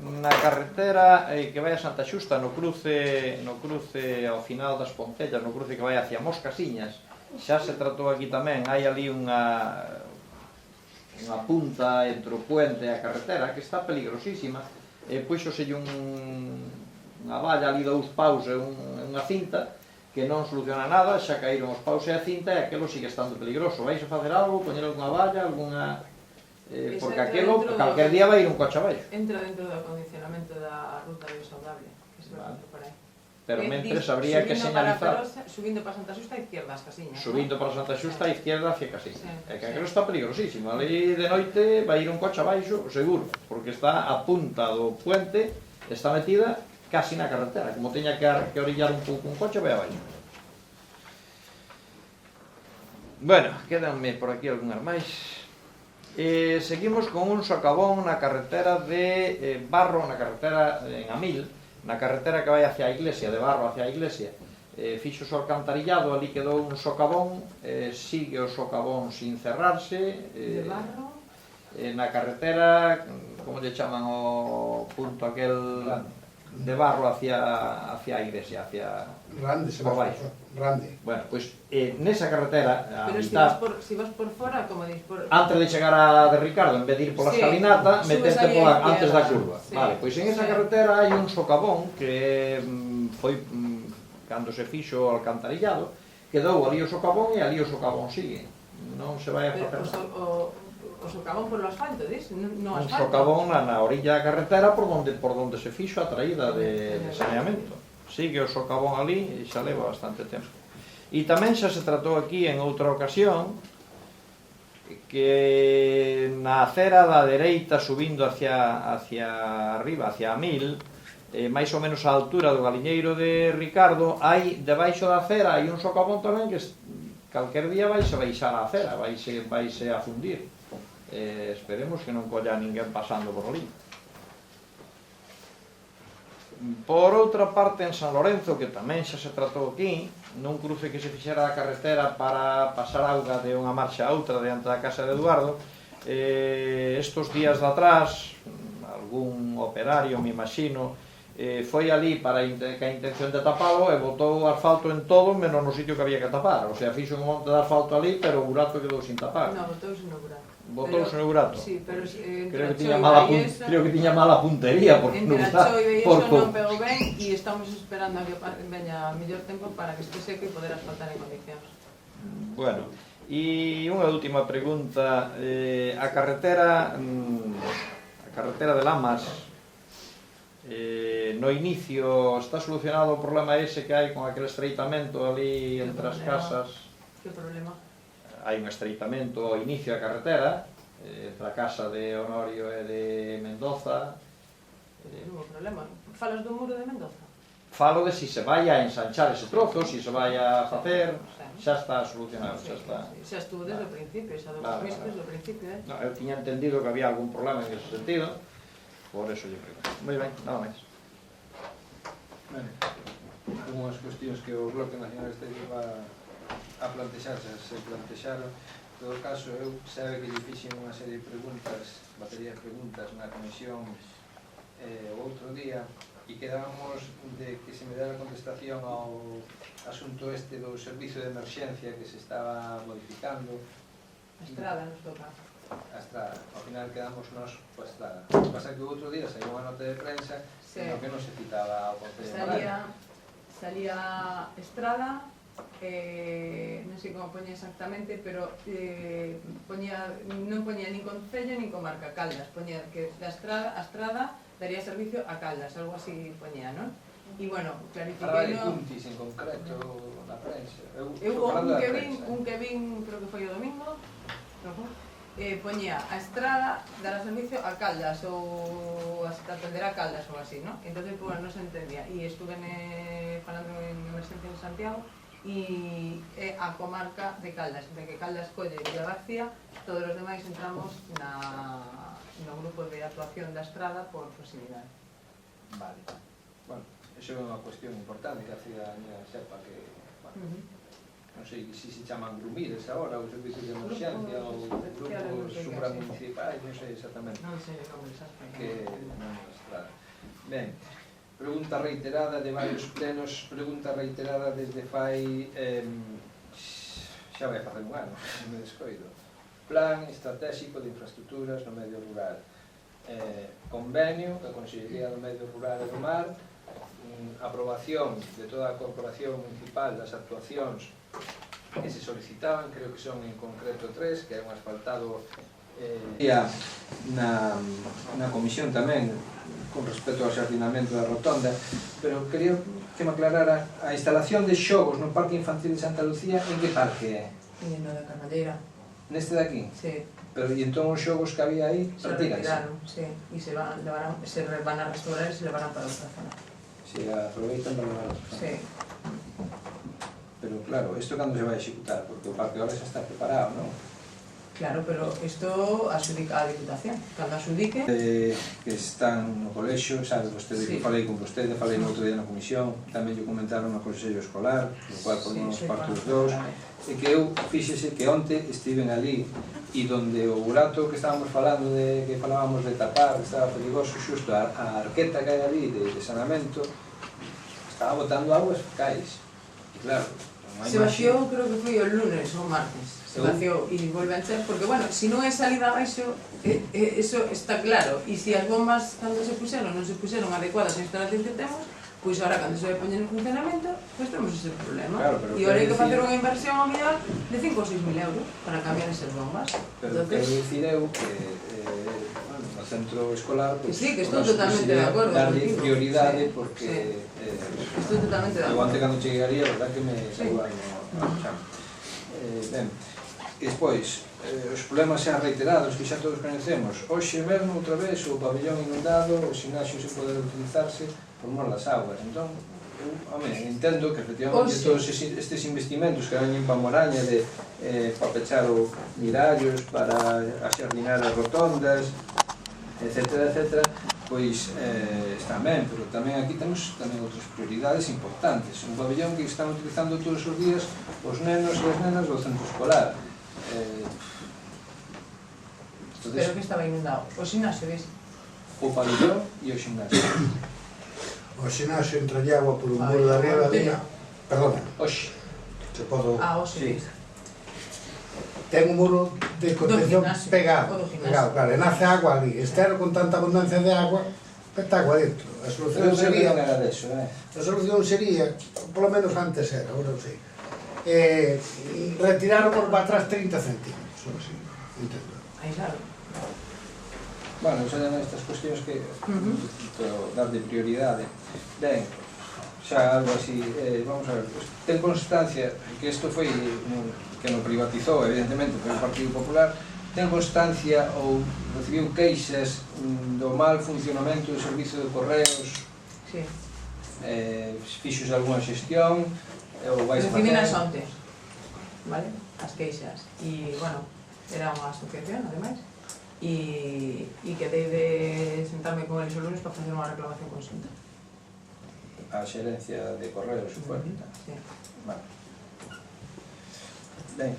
na carretera que vai a Santa Xusta, no cruce ao final das Pontellas, no cruce que vai hacia Moscasiñas, xa se tratou aquí tamén, hai ali unha punta entre o puente e a carretera que está peligrosísima, puxoselle unha valla ali 2 paus e unha cinta que non soluciona nada, xa caíron os paus e a cinta e aquelo sigue estando peligroso. Vais a facer algo, poñer algunha valla, porque aquelo, calquer día vai ir un coche abaixo. Entra dentro do acondicionamento da ruta biosaudable, que se vai por aí. Pero mentres habría que señalizar. Subindo para Santa Xusta a izquierda as Casiñas. Subindo para Santa Xusta a izquierda hacia Casiñas. É que aquilo está peligrosísimo. Ali de noite vai ir un coche abaixo, seguro, porque está a punta do puente, está metida casi na carretera. Como teña que orillar un pouco un coche, vai abaixo. Bueno, quedanme por aquí algunhas máis. Seguimos con un socavón na carretera de Barro, na carretera en Amil, na carretera que vai hacia a iglesia, de Barro hacia a iglesia. Fixo o alcantarillado, ali quedou un socavón, sigue o socavón sin cerrarse. De Barro? Na carretera, como lle chaman o punto aquel de Barro hacia a iglesia, hacia... Rande, se por vai baixo. Rande. Bueno, pois nesa carretera, a pero mitad... si vas por fora, como dis, por... Antes de chegar a de Ricardo, en vez de ir pola escalinata, meteste pola antes da curva. Sí. Vale, pois en esa carretera hai un socavón que foi cando se fixo o alcantarillado, quedou ali o socavón e ali o socavón sigue. Non se vai a facer nada. O socavón por o asfalto, dis? No Un asfalto. socavón na orilla da carretera por donde se fixo a traída de saneamento. Sigue o socavón ali e xa leva bastante tempo. E tamén xa se tratou aquí en outra ocasión que na acera da dereita subindo hacia arriba, hacia Amil, máis ou menos á altura do galiñeiro de Ricardo, hai debaixo da acera hai un socavón tamén que calquer día vaise baixar a acera, vaise a fundir. Esperemos que non colla ninguén pasando por ali. Por outra parte, en San Lorenzo, que tamén xa se tratou aquí, nun cruce que se fixera a carretera para pasar auga de unha marcha a outra diante da casa de Eduardo, estos días de atrás, algún operario, me imagino, foi ali para a intención de tapalo e botou asfalto en todo menos no sitio que había que tapar. O sea, fixo un monte de asfalto ali, pero o burato quedou sin tapar. No, botouse no burato. Botouse no burato? Sí, pero creo que tiña mala puntería porque entre a choiva e iso non pegou ben e estamos esperando a que veña mellor tempo para que este seco e poder asfaltar en condicións. Bueno, e unha última pregunta, a carretera de Lamas, no inicio está solucionado o problema ese que hai con aquel estreitamento ali entre as casas? Que problema? Hai un estreitamento ao inicio da carretera entre a casa de Honorio e de Mendoza. Non hai problema. Falas do muro de Mendoza? Falo de si se vai a ensanchar ese trozo, si se vai a facer, xa está solucionado, xa está. Xa estuvo desde o principio, xa dos mismos desde o principio, No, eu tiña entendido que había algún problema en ese sentido, por eso lle pregunto. Moi ben, nada máis. Ben, algunhas cuestións que o Bloque Nacionalista iba a plantexarse, se plantexaron. En todo caso, eu sabe que lle fixen unha serie de preguntas, batería de preguntas na comisión o outro día, e quedábamos de que se me dera contestación ao asunto este do servizo de emerxencia que se estaba modificando. A Estrada nos toca. A Estrada, ao final quedamos nós coa Estrada. O que pasa é que o outro día saiu unha nota de prensa no que non se citaba ao Concello de Morales. Salía Estrada, non sei como poñía exactamente, pero non poñía nin Concello nin comarca, Caldas, poñía que a Estrada daría servicio a Caldas, algo así poñía, non? E, bueno, Falaba de clarifiquei... Cuntis en concreto na prensa. Eu un que vin, creo que foi o domingo, poñía a Estrada dará servicio a Caldas ou a atender a Caldas ou así, non? Entón, pues, non se entendía. E estuve falando en emerxencia en Santiago e é a comarca de Caldas, de que Caldas colle Villa García, todos os demais entramos no grupo de actuación da Estrada por proximidade. Vale. Bueno, iso é unha cuestión importante que a ciudadanía sepa que, bueno, non sei se chaman grumires agora, ou servicios de emerxencia, ou grupos supramunicipais, non sei exactamente. Non sei como exactamente. Que non é Estrada. Ben, pregunta reiterada de varios plenos, pregunta reiterada desde fai... xa vai a facer un ano, non me descoido. Plan estratégico de infraestructuras no medio rural. Convenio da Consellería do Medio Rural e do Mar, aprobación de toda a Corporación Municipal das actuacións que se solicitaban, creo que son en concreto 3, que é un asfaltado na comisión tamén con respecto ao xardinamento da rotonda, pero quería que me aclarara a instalación de xogos no Parque Infantil de Santa Lucía, en que parque é? No da Carballeira. Neste de aquí? Sí. Pero e entón os xogos que había aí Se retiraron, sí, e se van a restaurar e se levarán para outra zona. Se aproveitan para levar outra zona. Sí. Pero claro, isto cando se vai a executar? Porque o parque ahora xa está preparado, non? Claro, pero isto adxudica a Diputación. Cando adxudique... Que están no colexio, sabe vostede que falei con vostede, falei no outro día na comisión, tamén lle comentaron no Consello Escolar, no cual formamos parte os dous, e que eu fíxese que onte estiven ali e donde o burato que estábamos falando de que falábamos de tapar, que estaba perigoso, xusto a arqueta que hai ali de sanamento estaba botando aguas fecais. E claro, se vació, creo que foi o lunes ou martes. Se vació e volve a encher, porque, bueno, se non é salida abaixo, eso está claro. E se as bombas, cando se puxeron, non se puxeron adecuadas a instalación que temos, pois agora, cando se vai poñer en funcionamento, pois temos ese problema. E agora hai que facer unha inversión ao mellor de 5 ou 6 mil euros para cambiar esas bombas. Pero quero dicir eu que no centro escolar, que sí, que estou totalmente de acordo darlle prioridade, porque estou totalmente de acordo. Ante cando chegaría, a verdad que me salvaron no chamo. Ben, e despois, os problemas xa reiterados que xa todos conhecemos. Hoxe mesmo, outra vez, o pabellón inundado, o ximnasio sen poder utilizarse por mor das augas. Entón, entendo que efectivamente todos estes investimentos que veñen para Moraña de para pechar o mirallos, para axardinar as rotondas, etcétera, etcétera, pois está ben, pero tamén aquí temos tamén outras prioridades importantes. Un pabellón que están utilizando todos os días os nenos e as nenas do centro escolar. Pero que estaba inundado? O ximnasio, ves? O pabellón e o ximnasio. O ximnasio entra agua por un muro de arriba de... Perdona. Oxe. Se podo... Oxe. Ten un muro de contención pegado, claro, e nace agua ali. Estero con tanta abundancia de agua, peta agua dentro. A solución sería... A solución sería, polo menos antes era, agora non sei, retirar por atrás 30 centímetros, ou así, entendo. Claro. Bueno, xa dan estas cuestións que dar de prioridade. Ben, xa algo así, vamos a ver, ten constancia que isto foi que non privatizou, evidentemente, foi o Partido Popular, ten constancia ou recibiu queixas do mal funcionamento do servizo de correos? Sí. fixos algunha xestión ou vais a facer? Recibín as onte, vale? As queixas. E, bueno, era unha asociación, ademais, e quedei de sentarme con eles o lunes para facer unha reclamación conxunta. A xerencia de correos, supoño. Sí. Vale. Ben,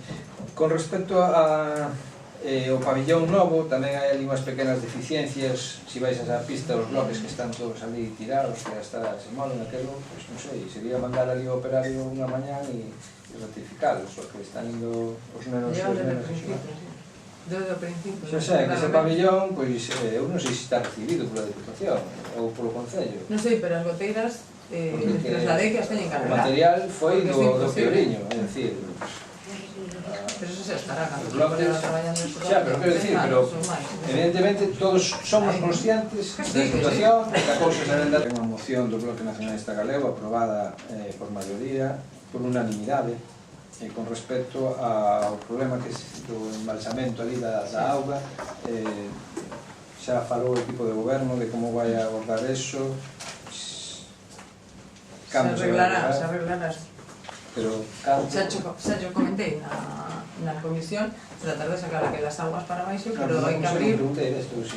con respecto ao pabillón novo, tamén hai ali unhas pequenas deficiencias. Se vais a esa pista, os bloques que están todos ali tirados, que hasta se molen aquelo, pois non sei, sería mandar ali ao operario unha mañán e ratificalos, porque están indo os nenos e os nenos a xogar. Desde o principio. Xa sei, que ese pabillón, pois, eu non sei se está recibido pola Diputación ou polo Concello. Non sei, pero as goteiras, les trasladei que as teñen que O arreglar. material foi do Pioriño, é dicir, Pero eso se estará cando os bloques, xa, pero quero dicir, pero evidentemente todos somos conscientes da situación, que a cousa se venda. Unha moción do Bloque Nacionalista Galego aprobada por maioría, por unanimidade, con respecto ao problema que do embalsamento ali da auga. Xa falou o equipo de goberno de como vai a abordar eso. Se arreglará. Pero xa yo comentei na comisión tratar de sacar aquelas aguas para baixo, pero hai que abrir.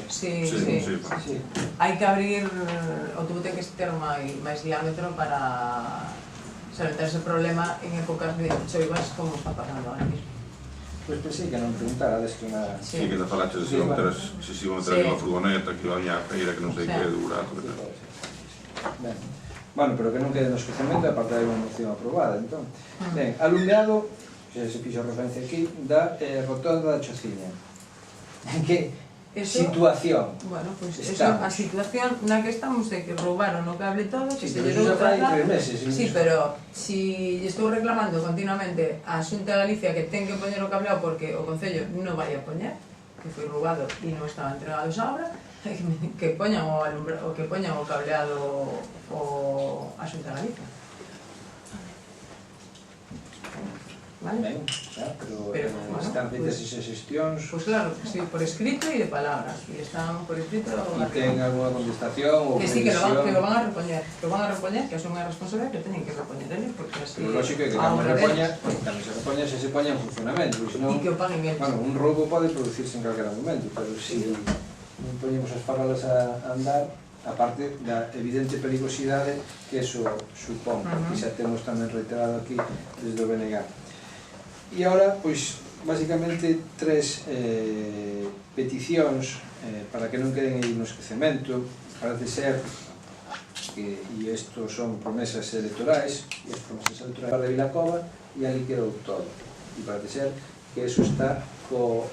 Sí. Hai que abrir o tubo, ten que ter máis diámetro para solventar ese problema en épocas de choivas como está pasando ahora mismo. Pois pensei que non preguntarades que unha... Sí, que te falaste se iban a meter unha furgoneta, que iban a feira, que non sei que dura. Ben. Bueno, pero que non quede no esquecemento, aparte hai unha moción aprobada, entón. Ben, alumbrado, que se fixo referencia aquí, da rotonda da Chociña. En que situación? Bueno, pois a situación na que estamos é que roubaron o cable todo, que se lle dou trata. 3 meses. Sí, pero si lle estou reclamando continuamente a Xunta de Galicia que ten que poñer o cableado porque o Concello non vai a poñer, que foi roubado e non estaba entregado esa obra, que poñan o cableado a Xunta de Galicia. Vale? Ben, pero están feitas esas xestións. Pois claro, sí, por escrito e de palabras. E están por escrito... E ten alguna contestación ou que sí, que previsión? lo van a repoñer. Que lo van a repoñer, que asumen a responsabilidad que teñen que repoñer eles, porque así... Pero lógico que cando se repoña, se poña en funcionamento. E que o paguen eles. Bueno, un roubo pode producirse en calquera momento, pero se non poñemos as farolas a andar, aparte da evidente perigosidade que eso supón, que xa temos tamén reiterado aquí desde o BNG. E agora, pois, basicamente, 3 peticións para que non queden aí no esquecemento. Parece ser que, e isto son promesas electorais, e as promesas electorais de Vilacova, e ali quedou todo. E parece ser que eso está co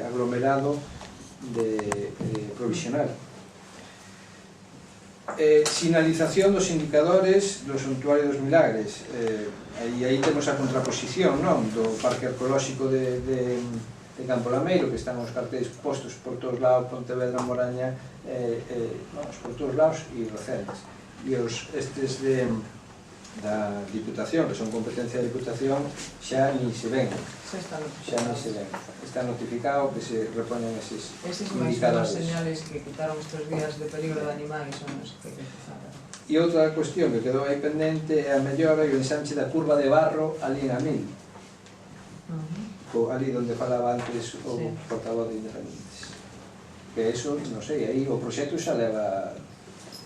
aglomerado provisional. Sinalización dos indicadores do Santuario dos Milagres. Aí temos a contraposición, non? Do Parque Arqueolóxico de Campo Lameiro, que están os cartéis postos por todos lados, Pontevedra, Moraña, por todos lados, e Rocentes. E estes da Diputación, que son competencia da Diputación, xa ni se ven. Xa ni se ven. Está notificado que se repoñen eses indicadores. Eses señales que quitaron estes días de peligro de animais son os que empezaron. E outra cuestión que quedou aí pendente é a mellora e o ensanche da curva de barro ali en Amil. Ali onde falaba antes o portavoz de Independentes. Que eso, non sei, aí o proxecto xa leva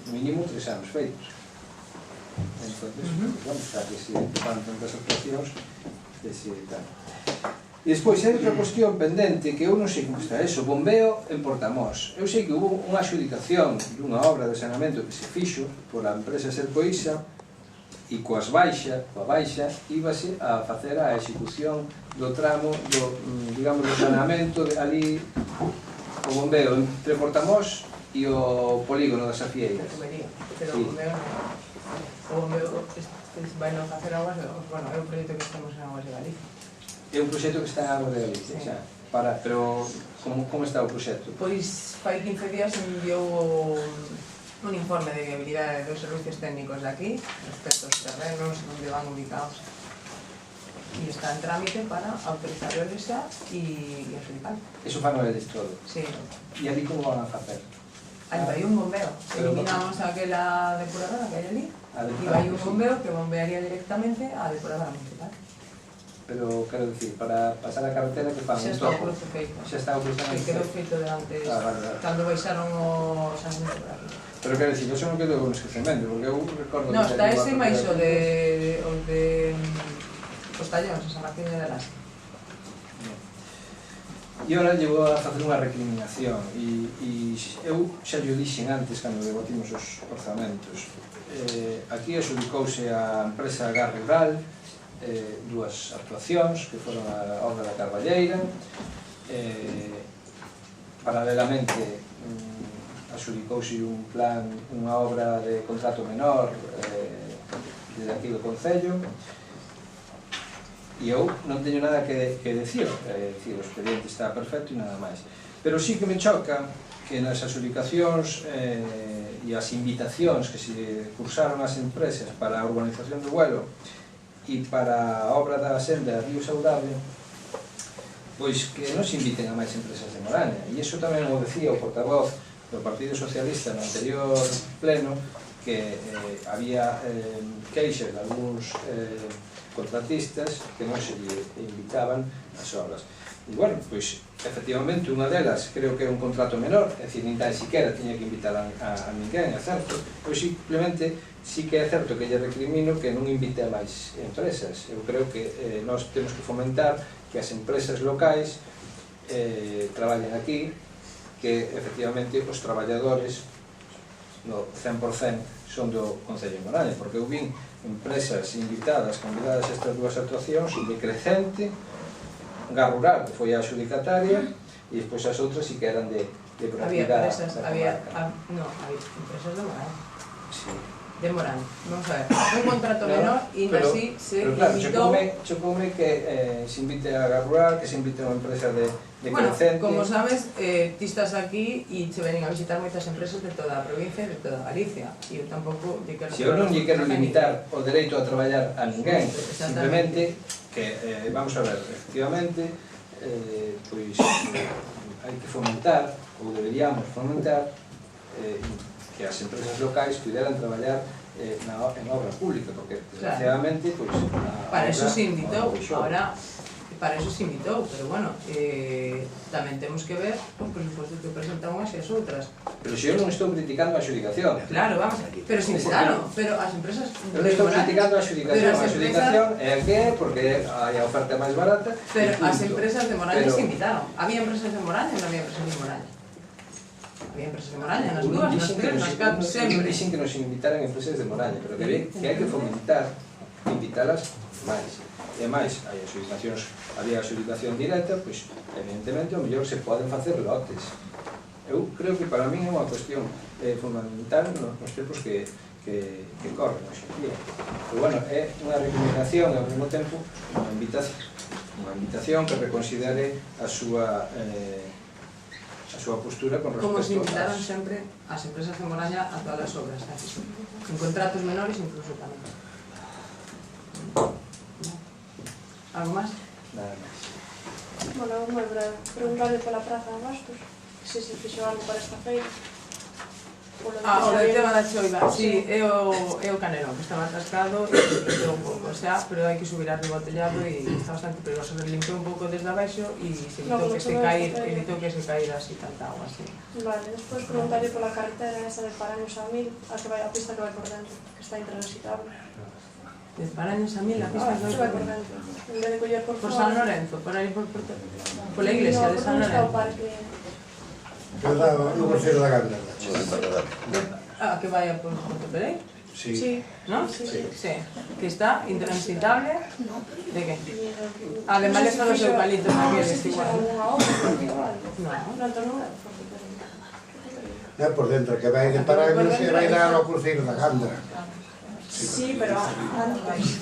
mínimo 3 anos feitos. Entonces, vamos, xa que se fan tantas actuacións, que se tal. E despois hai outra cuestión pendente que eu non sei como está eso, bombeo en Portamós. Eu sei que hubo unha adxudicación dunha obra de saneamento que se fixo pola empresa Sercoisa e coa baixa íbase a facer a execución do tramo do, digamos, do saneamento de ali o bombeo entre Portamós e o polígono das Afieiras. Pero o bombeo vai non facer aguas, bueno, é un proxecto que estamos en Aguas de Galicia. É un proxecto que está en Aguas de Galicia, xa. Pero como está o proxecto? Pois fai 15 días enviou un informe de viabilidade dos servicios técnicos de aquí respecto aos terrenos onde van ubicados e está en trámite para autorizar o LSA e adjudicar. Eso fan eles todo? Sí. E ali como van a facer? Ali vai un bombeo. Eliminamos aquela depuradora que hai ali E vai un bombeo que bombearía directamente á depuradora municipal. Pero, quero dicir, para pasar a carretera que fan Xa un está o topo. cruce feito. Xa está o cruce Que quedou feito delante, vale. cando baixaron os ascensos por aquí. Pero quero dicir, eso non quedou con esquecemento, porque eu recordo... No, que está saiu a ese máis o carretera. de os tallóns, a San Martín de las. E ora llevo a facer unha recriminación e eu xa llo dixen antes cando debatimos os orzamentos. Aquí adjudicouse a empresa Gas Rural dúas actuacións que foron a obra da Carballeira, paralelamente adjudicouse un plan, unha obra de contrato menor desde aquí do Concello, e eu non teño nada que decir, o expediente está perfecto e nada máis. Pero sí que me choca que nas adjudicacións e as invitacións que se cursaron as empresas para a urbanización do Buelo e para a obra da senda Río Saudable, pois que non se inviten a máis empresas de Moraña. E iso tamén o decía o portavoz do Partido Socialista no anterior pleno, que había queixas de algúns contratistas que non se invitaban ás obras. E, bueno, pois, efectivamente, unha delas creo que é un contrato menor, é dicir, nin tan siquiera tiña que invitar a ninguén, é certo, pois simplemente sí que é certo que lle recrimino que non invite a máis empresas. Eu creo que nós temos que fomentar que as empresas locais traballen aquí, que efectivamente os traballadores no 100% son do Concello de Moraña, porque eu vin empresas invitadas, convidadas a estas dúas actuacións de Crecente, Gas Rural, que foi a adjudicataria, e despois as outras sí que eran de propiedade. Había empresas de Moraña. Sí. De Moraña. Vamos a ver, un contrato menor e así se invitó... Chocoume que se invite a Gas Rural, que se invite a unha empresa de Crecente... Bueno, como sabes, ti estás aquí e se venen a visitar moitas empresas de toda a provincia e de toda Galicia. E eu tampouco lle quero... Se eu non lle quero limitar o dereito a traballar a ninguén, simplemente que, vamos a ver, efectivamente, pois hai que fomentar, ou deberíamos fomentar, que as empresas locais puderan traballar en obra pública, porque desgraciadamente pois, para eso se invitou, ahora para eso se invitou, pero bueno, tamén temos que ver os presupostos que presentan unhas e as outras. Pero se eu non estou criticando a adjudicación. Claro, vamos, pero se invitaron, pero as empresas... Eu non estou criticando a adjudicación é a que é, porque hai a oferta máis barata. Pero as empresas de Moraña se invitaron. Había empresas de Moraña ou non había empresas de Moraña? Había empresas de Moraña, nas dúas, nas tres, nas catro, sempre. Dixen que nos invitaran empresas de Moraña, pero que hai que fomentar, invitalas máis. E máis, hai adjudicacións, había adjudicación directa, pois, evidentemente, o mellor se poden facer lotes. Eu creo que para min é unha cuestión fundamental nos tempos que corren hoxe en día. Pero, bueno, é unha recomendación e ao mesmo tempo unha invitación que reconsidere a súa postura con respecto como se invitaron sempre as empresas de Moraña a todas as obras, en contratos menores incluso tamén. Algo máis? Nada máis. Bueno, moi breve. Preguntarle pola Praza de Bastos, se se fixo algo para esta feira. O del tema da choiva, sí, é o canelón, que estaba atascado e se un pouco, pero hai que subir arriba o tellado e está bastante peligroso. Limpou un pouco desde abaixo e se evitou que se caíra así tanta agua, así. Vale, despois preguntarle pola carretera esa de Paraños a Mil, a que vai a pista que vai por dentro, que está intransitable. De Paraños a Mil, a pista que vai por dentro. En vez de coller por San Lorenzo, por aí pola iglesia de San Lorenzo. No Concello da Ganda. Que vaya por Portopelén? Sí. ¿No? Sí. Que está intransitable. ¿De qué? Además están los eucaliptos aqueles igual. É por dentro, que vai de Paraños e vai dar ao cruceiro da Gandra. Sí, pero antes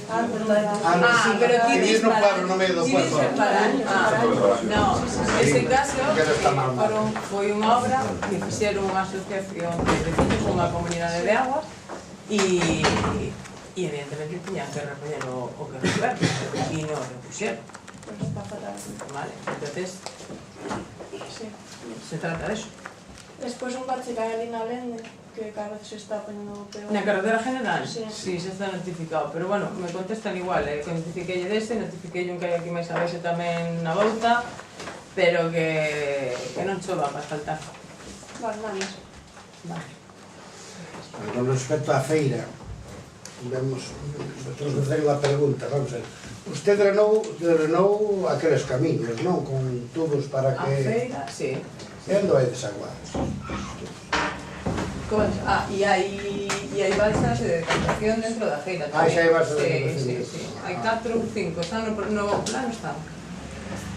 pero ti dis no cuadro no medio do puerto. No, ese caso foi unha obra que fixeron unha asociación de vecinos, unha comunidade de aguas e evidentemente tiñan que recoller o que resolver e non o repuxeron. Vale, entonces se trata de eso. Despois un bache que hai ali na Lende, que cada vez se está poñendo peor. Na carretera general? Sí. Sí, xa está notificado, pero bueno, me contestan igual, que notifiquei dese, notifiquei un que hai aquí máis abaixo tamén na Bouta, pero que non chova para asfaltar. Vale, nada máis. Vale. Con respecto á feira, temos que facer unha pregunta, vamos a ver. Usted drenou aqueles camiños, non? Con tubos para A que... feira, sí. E onde hai desaguados? E hai balsas de decantación dentro da feira. Xa hai balsas de decantación. Sí. Hai 4 ou 5, están no plano, están.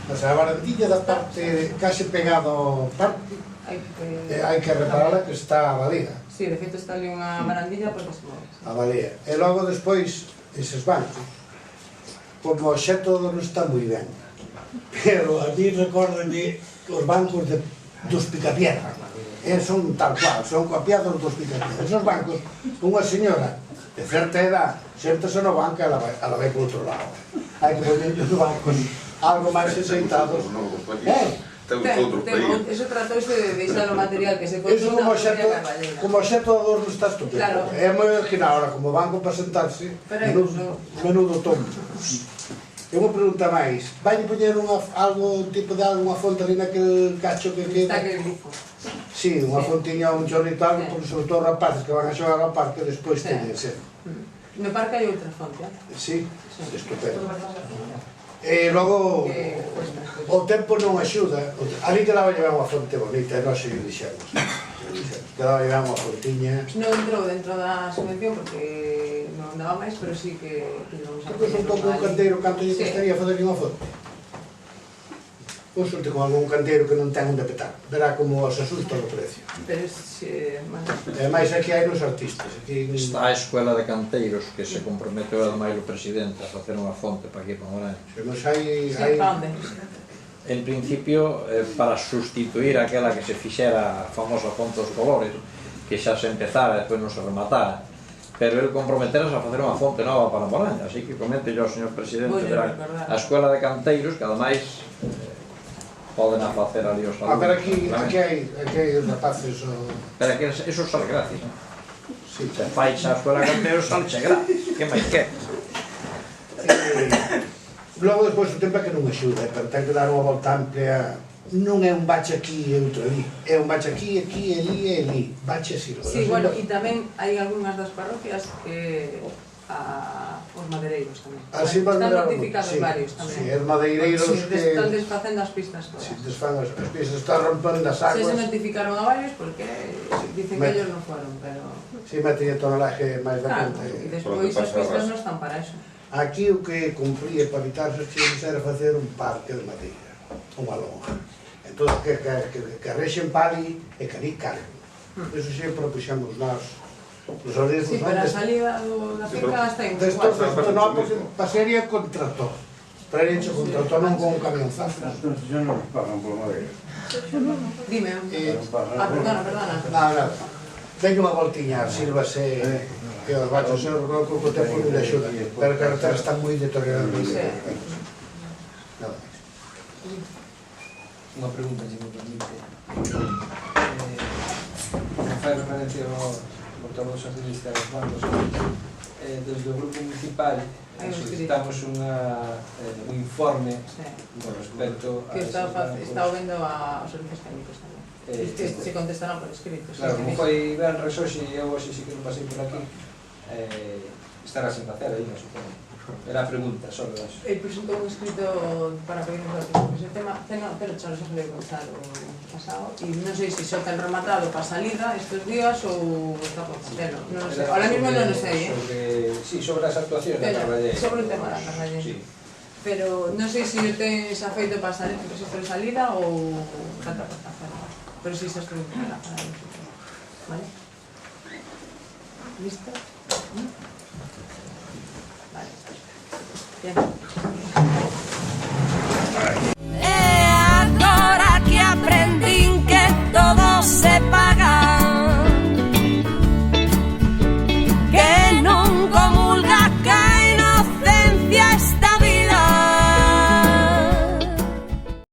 O sea, a barandilla da parte case pegado ao parque, hai que repararla que está avalía. Sí, de feito está ali unha barandilla porque se move. Avalía. E logo despois, eses bancos, como o xeto non está moi ben. Pero a mí recórdenme os bancos dos Picapiedra. Son tal cual, son copiados dos Picapiedra. Esos bancos, unha señora de certa edad, xéntase no banco e ela vai por outro lado. Hai que poñer os bancos algo máis aceitados. Eso tratouse de deixar o material que se Eso consulta por María Carballeira. como xeto de adorno está estupendo. Claro. É moi original ahora, como banco para sentarse, menudo tombo. E unha pregunta máis, vai poñer algo, tipo de algo, unha fonte ali naquele cacho que queda? Está aquel grifo. Sí, unha fontiña, un chorrito, algo, porque sobre todo rapaces que van a xogar ao parque, despois teñen que ser. No parque hai outra fonte, Sí, estupendo. E logo, o tempo non axuda. Ali quedaba llevar unha fonte bonita, e nós se dixemos. Quedaba llevar unha fontiña. Non entrou dentro da subvención porque non daba máis, pero sí que vamos a Pois un pouco un canteiro, canto lle costaría fazer unha fonte? Consulte con algún canteiro que non ten onde petar. Verá como os asusta o precio. Pero E máis aquí hai nos artistas. Está a Escuela de Canteiros que se comprometeu ademais o presidente a facer unha fonte para aquí, para Moraña. Mas hai... En principio, para sustituir aquela que se fixera a famosa fonte dos colores, que xa se empezara e despois non se rematara, pero el comprometerase a facer unha fonte nova para Moraña, así que comente yo ao señor presidente a Escuela de Canteiros, que ademais poden a facer ali os alunos. Pero aquí hai rapaces... Pero que eso sale gratis. Se fai xa a Escuela de Canteiros, sale gratis. Que máis que? Logo, despois, o tempo é que non axuda, pero ten que dar unha volta amplia. Non é un bache aquí e outro ali. É un bache aquí, aquí, ali e ali. Bache así. Sí, bueno, e tamén hai algunhas das parroquias que os madeireiros tamén. Están notificados varios tamén. Sí, os madeireiros que... Están desfacendo as pistas todas. Sí, desfan as pistas, están rompendo as aguas. Se notificaron a varios porque dicen que ellos non foron, pero... Sí, meten a tonelaje máis da conta. E despois as pistas non están para eso. Aquí o que cumpría para evitar os accidentes era facer un parque de madeira, unha lonja. Entón, que rexen pali e que ali carguen. Eso sempre propuxemos nós. Sí, pero a salida da finca está en igual. Non, porque pasaría con tractor. Traeríanse con tractor, non con un camionzazo. Ya non nos pagan por madeira. Dime. Perdona. Nada. Teño unha voltiña, sírvase que os bachos se o tempo non le axuda, pero a carretera está moi deteriorada. Nada máis. Unha pregunta, se me permite. Fai referencia ao portavoz socialista dos bancos. Desde o grupo municipal solicitamos un informe con respecto a... Que está vendo aos servicios técnicos tamén. Se contestarán por escrito. Claro, como foi ben resoxe e eu hoxe sí que non pasei por aquí, estará sen facer aí, non supoño. Era a pregunta, só de eso. El presentou un escrito para pedir un datos, porque ese tema, pero xa se foi contar o pasado, e non sei se xa ten rematado para salida estes días ou está por facelo, non sei. Ahora mismo non o sei, Sí, sobre as actuacións da Carballeira. Sobre o tema da Carballeira. Sí. Pero non sei se o ten xa feito para salir, se foi salida ou falta por facelo. Pero si se estou para nosotros. Vale? ¿Listo? Vale. Bien.